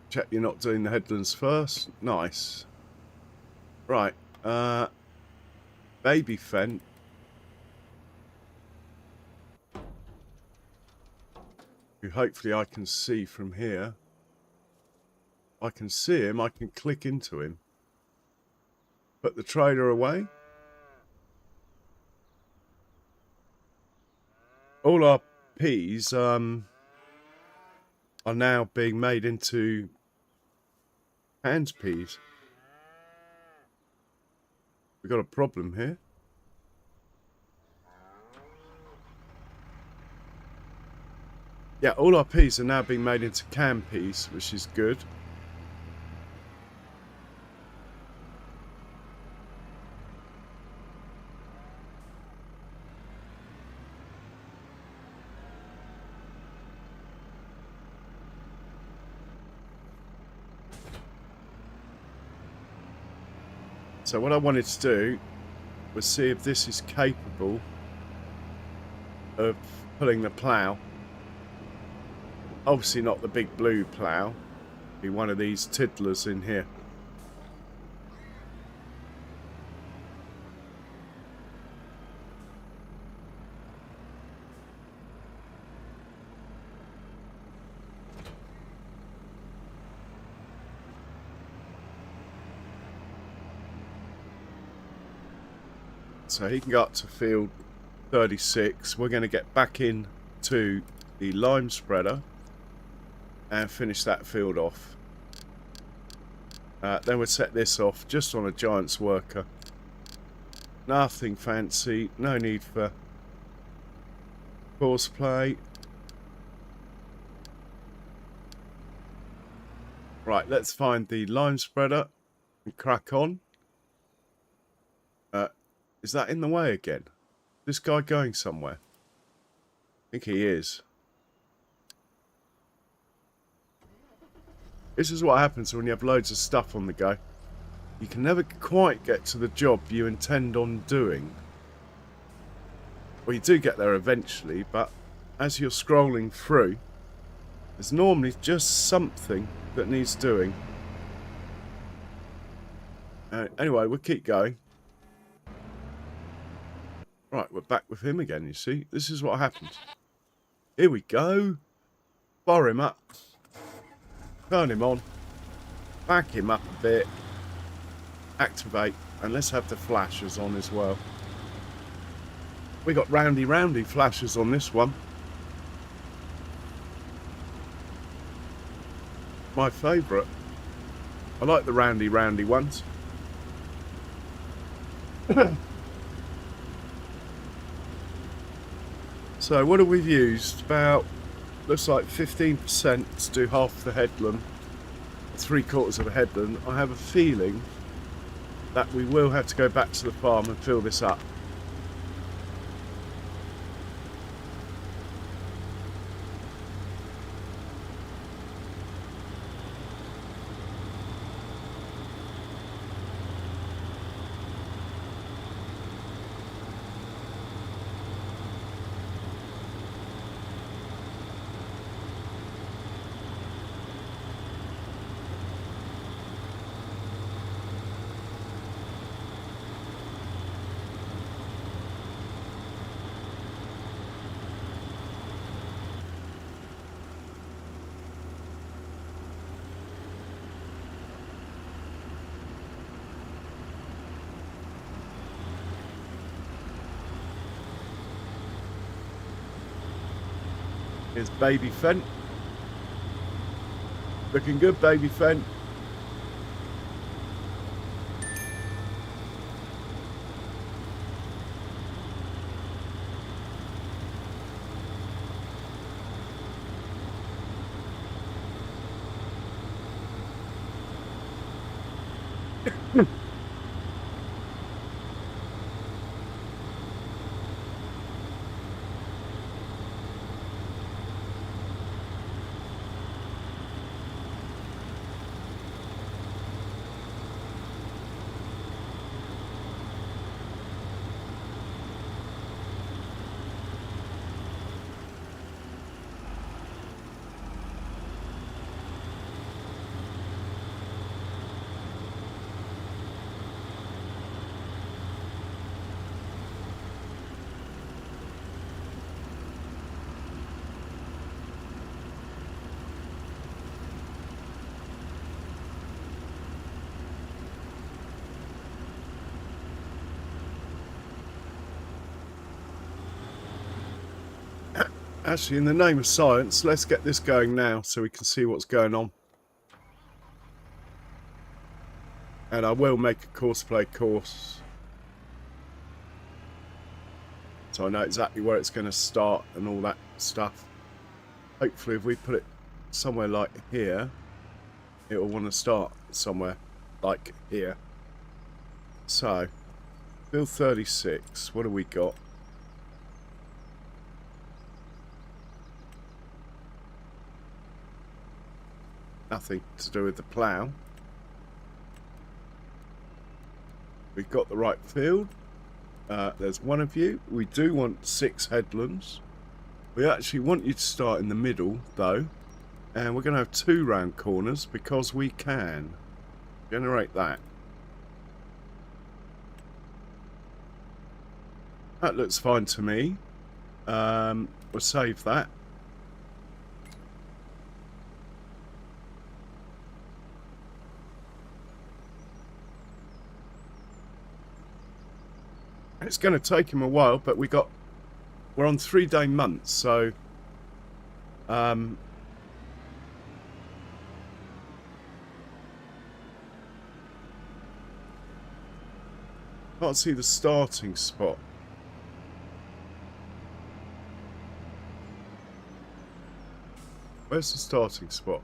Check you're not doing the headlands first. Nice. Right. Baby Fent. Who hopefully I can see from here. I can see him. I can click into him. Put the trailer away. All our peas are now being made into canned peas. We've got a problem here. Yeah, all our peas are now being made into canned peas, which is good. So what I wanted to do was see if this is capable of pulling the plough. Obviously not the big blue plough. Be one of these tiddlers in here. So he can go up to field 36. We're going to get back in to the lime spreader and finish that field off. Then we'll set this off just on a giant's worker. Nothing fancy. No need for course play. Right, let's find the lime spreader and crack on. Is that in the way again? This guy going somewhere? I think he is. This is what happens when you have loads of stuff on the go. You can never quite get to the job you intend on doing. Well, you do get there eventually, but as you're scrolling through, there's normally just something that needs doing. Anyway, we'll keep going. Right, we're back with him again, you see. This is what happens. Here we go. Fire him up. Turn him on. Back him up a bit. Activate. And let's have the flashers on as well. We got roundy flashers on this one. My favourite. I like the roundy ones. So what have we used? About, looks like 15% to do half the headland, 3/4 of a headland. I have a feeling that we will have to go back to the farm and fill this up. Here's baby Fent. Looking good, baby Fent. Actually, in the name of science, let's get this going now so we can see what's going on. And I will make a courseplay course, so I know exactly where it's going to start and all that stuff. Hopefully if we put it somewhere like here, it will want to start somewhere like here. So, build 36, what have we got? Nothing to do with the plough. We've got the right field. There's one of you. We do want 6 headlands. We actually want you to start in the middle though, and we're going to have 2 round corners because we can generate that. That looks fine to me. We'll save that. It's going to take him a while, but we're on 3-day months, so can't see the starting spot. Where's the starting spot?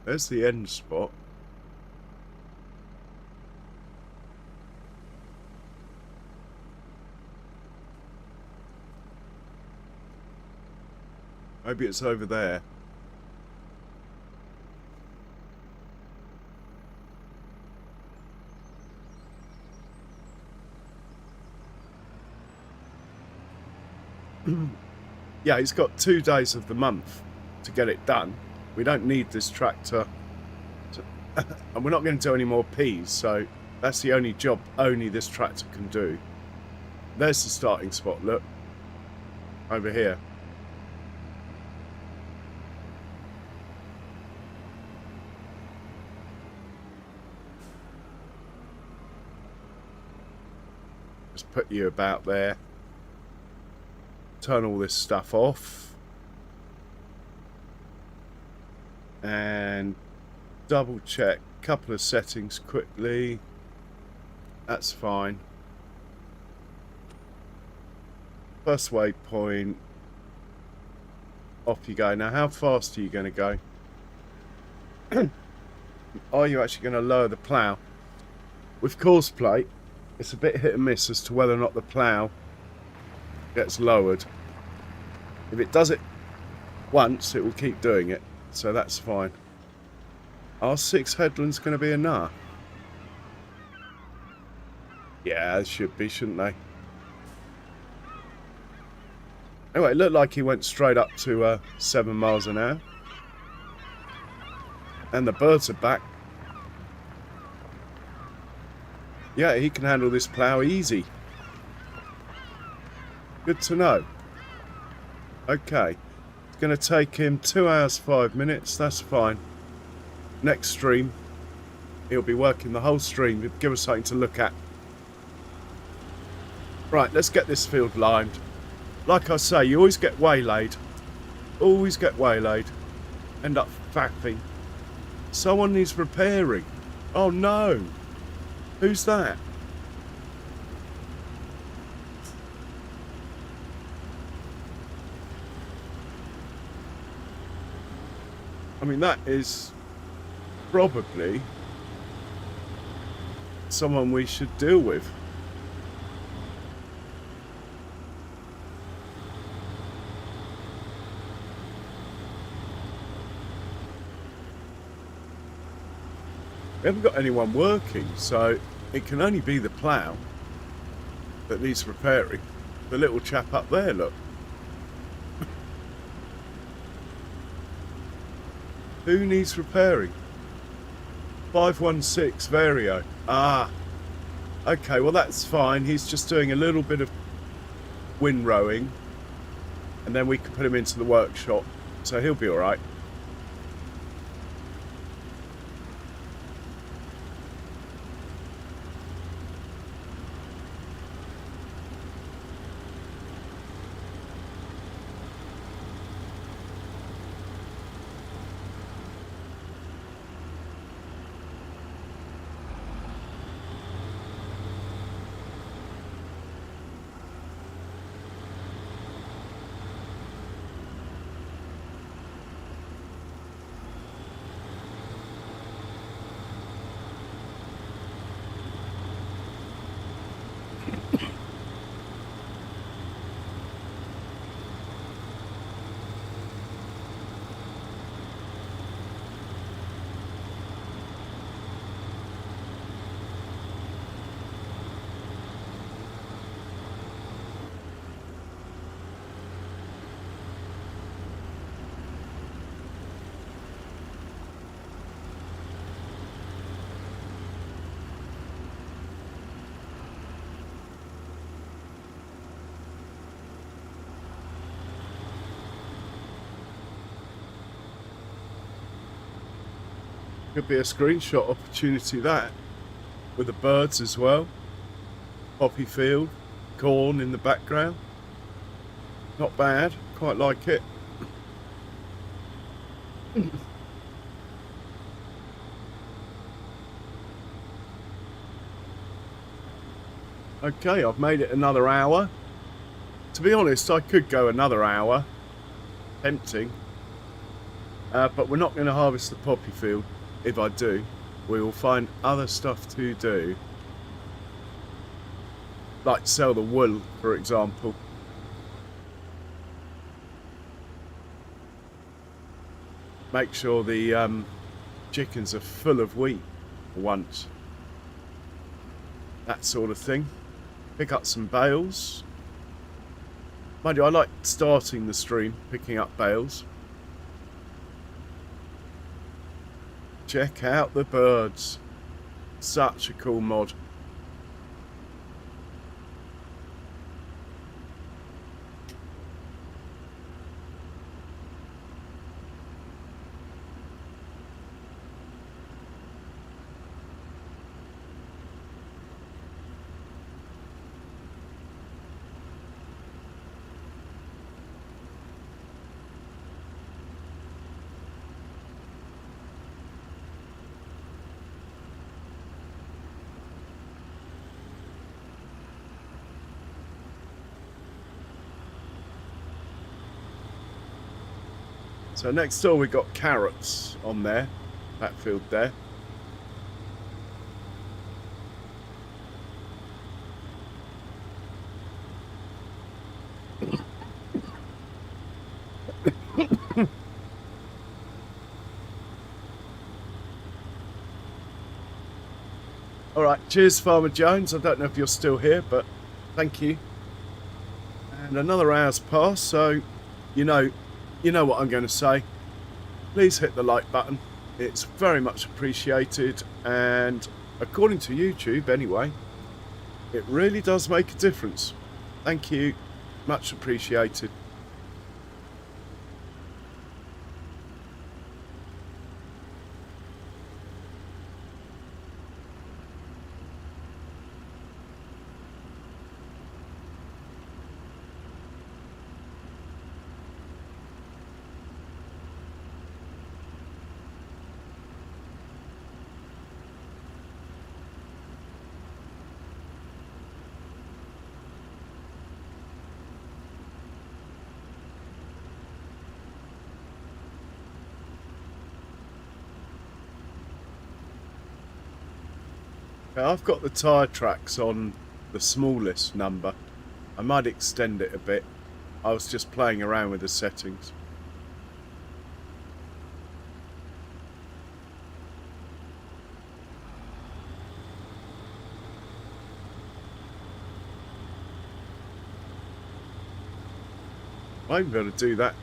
There's the end spot. Maybe it's over there. Yeah, he's got 2 days of the month to get it done. We don't need this tractor and we're not going to do any more peas, so that's the only job only this tractor can do. There's the starting spot, look. Over here. Just put you about there. Turn all this stuff off. And double check a couple of settings quickly. That's fine. First waypoint. Off you go. Now, how fast are you going to go? Are you actually going to lower the plough? With course plate, it's a bit hit and miss as to whether or not the plough gets lowered. If it does it once, it will keep doing it, so that's fine. Are 6 headlands going to be enough? Yeah, it should be, shouldn't they? Anyway, it looked like he went straight up to 7 miles an hour. And the birds are back. Yeah, he can handle this plough easy. Good to know. Okay. It's going to take him 2 hours, 5 minutes. That's fine. Next stream, he'll be working the whole stream. It'll give us something to look at. Right, let's get this field limed. Like I say, you always get waylaid. Always get waylaid. End up faffing. Someone needs repairing. Oh no. Who's that? I mean, that is probably someone we should deal with. We haven't got anyone working, so it can only be the plough that needs repairing. The little chap up there, look. Who needs repairing? 516 Vario. Ah. Okay, well that's fine. He's just doing a little bit of windrowing. And then we can put him into the workshop. So he'll be alright. Could be a screenshot opportunity, that, with the birds as well. Poppy field, corn in the background. Not bad, quite like it. Okay, I've made it another hour. To be honest, I could go another hour. Tempting. But we're not going to harvest the poppy field. If I do, we will find other stuff to do. Like sell the wool, for example. Make sure the chickens are full of wheat for once. That sort of thing. Pick up some bales. Mind you, I like starting the stream picking up bales. Check out the birds. Such a cool mod. So next door we've got carrots on there, that field there. All right, cheers, Farmer Jones. I don't know if you're still here, but thank you. And another hour's passed, so you know what I'm going to say. Please hit the like button. It's very much appreciated, and according to YouTube, anyway, it really does make a difference. Thank you, much appreciated. I've got the tyre tracks on the smallest number. I might extend it a bit. I was just playing around with the settings. I'm going to do that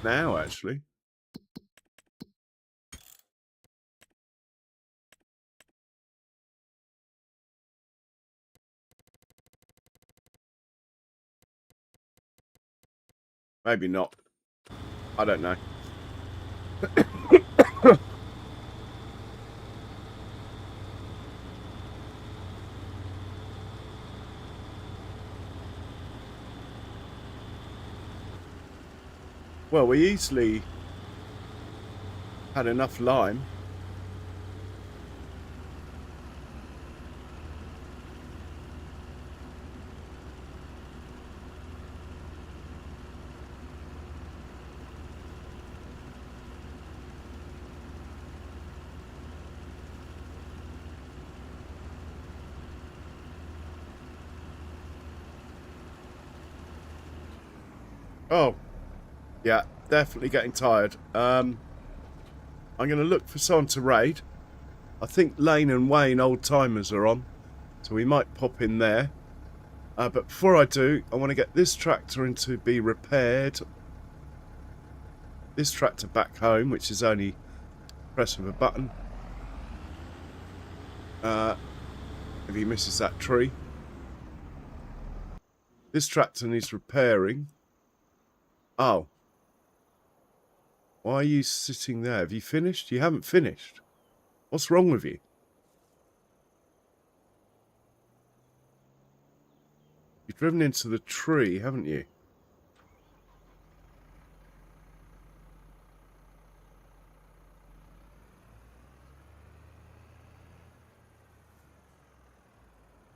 now, actually. Maybe not. I don't know. Well, we easily had enough lime. Oh, yeah, definitely getting tired. I'm going to look for someone to raid. I think Lane and Wayne old timers are on, so we might pop in there. But before I do, I want to get this tractor in to be repaired. This tractor back home, which is only press of a button. If he misses that tree. This tractor needs repairing. Oh. Why are you sitting there? Have you finished? You haven't finished. What's wrong with you? You've driven into the tree, haven't you?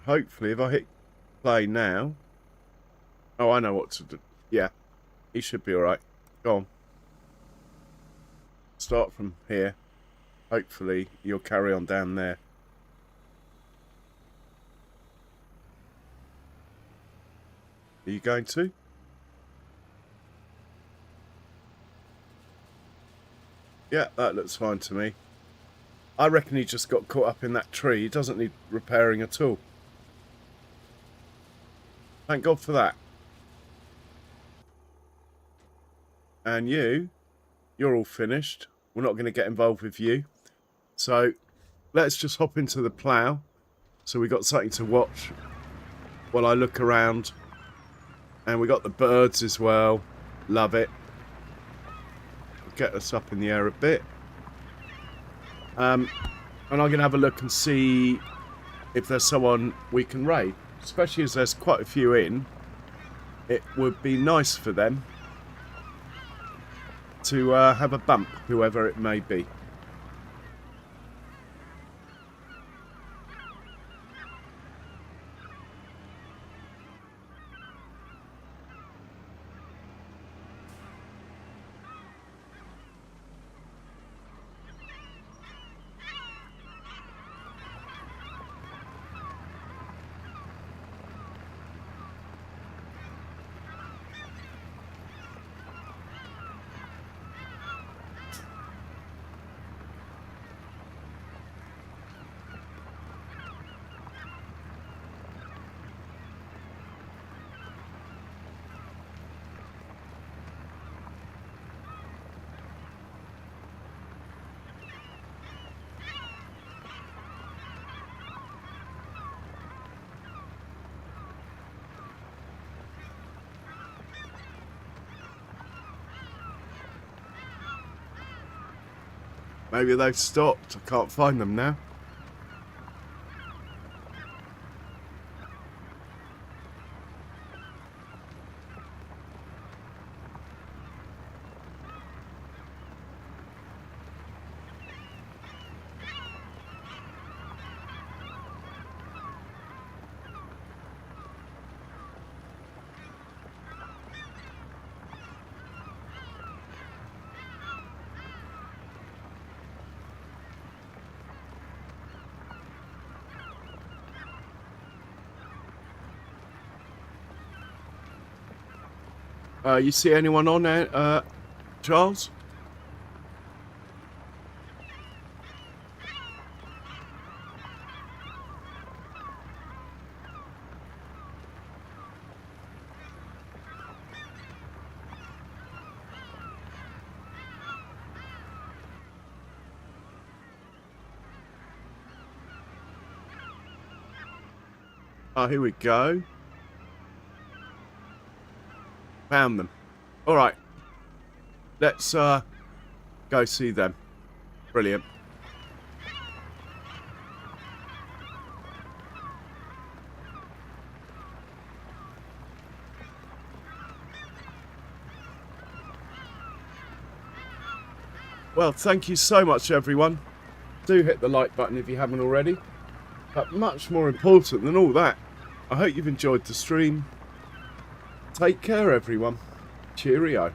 Hopefully, if I hit play now... Oh, I know what to do. Yeah, he should be alright. Go on. Start from here. Hopefully, you'll carry on down there. Are you going to? Yeah, that looks fine to me. I reckon he just got caught up in that tree. He doesn't need repairing at all. Thank God for that. And you're all finished. We're not going to get involved with you. So let's just hop into the plough. So we got something to watch while I look around. And we got the birds as well. Love it. Get us up in the air a bit. And I'm going to have a look and see if there's someone we can raid. Especially as there's quite a few in. It would be nice for them to have a bump, whoever it may be. Maybe they've stopped. I can't find them now. You see anyone on there, Charles? Oh, here we go. Found them. All right. Let's go see them. Brilliant. Well, thank you so much, everyone. Do hit the like button if you haven't already. But much more important than all that, I hope you've enjoyed the stream. Take care, everyone. Cheerio.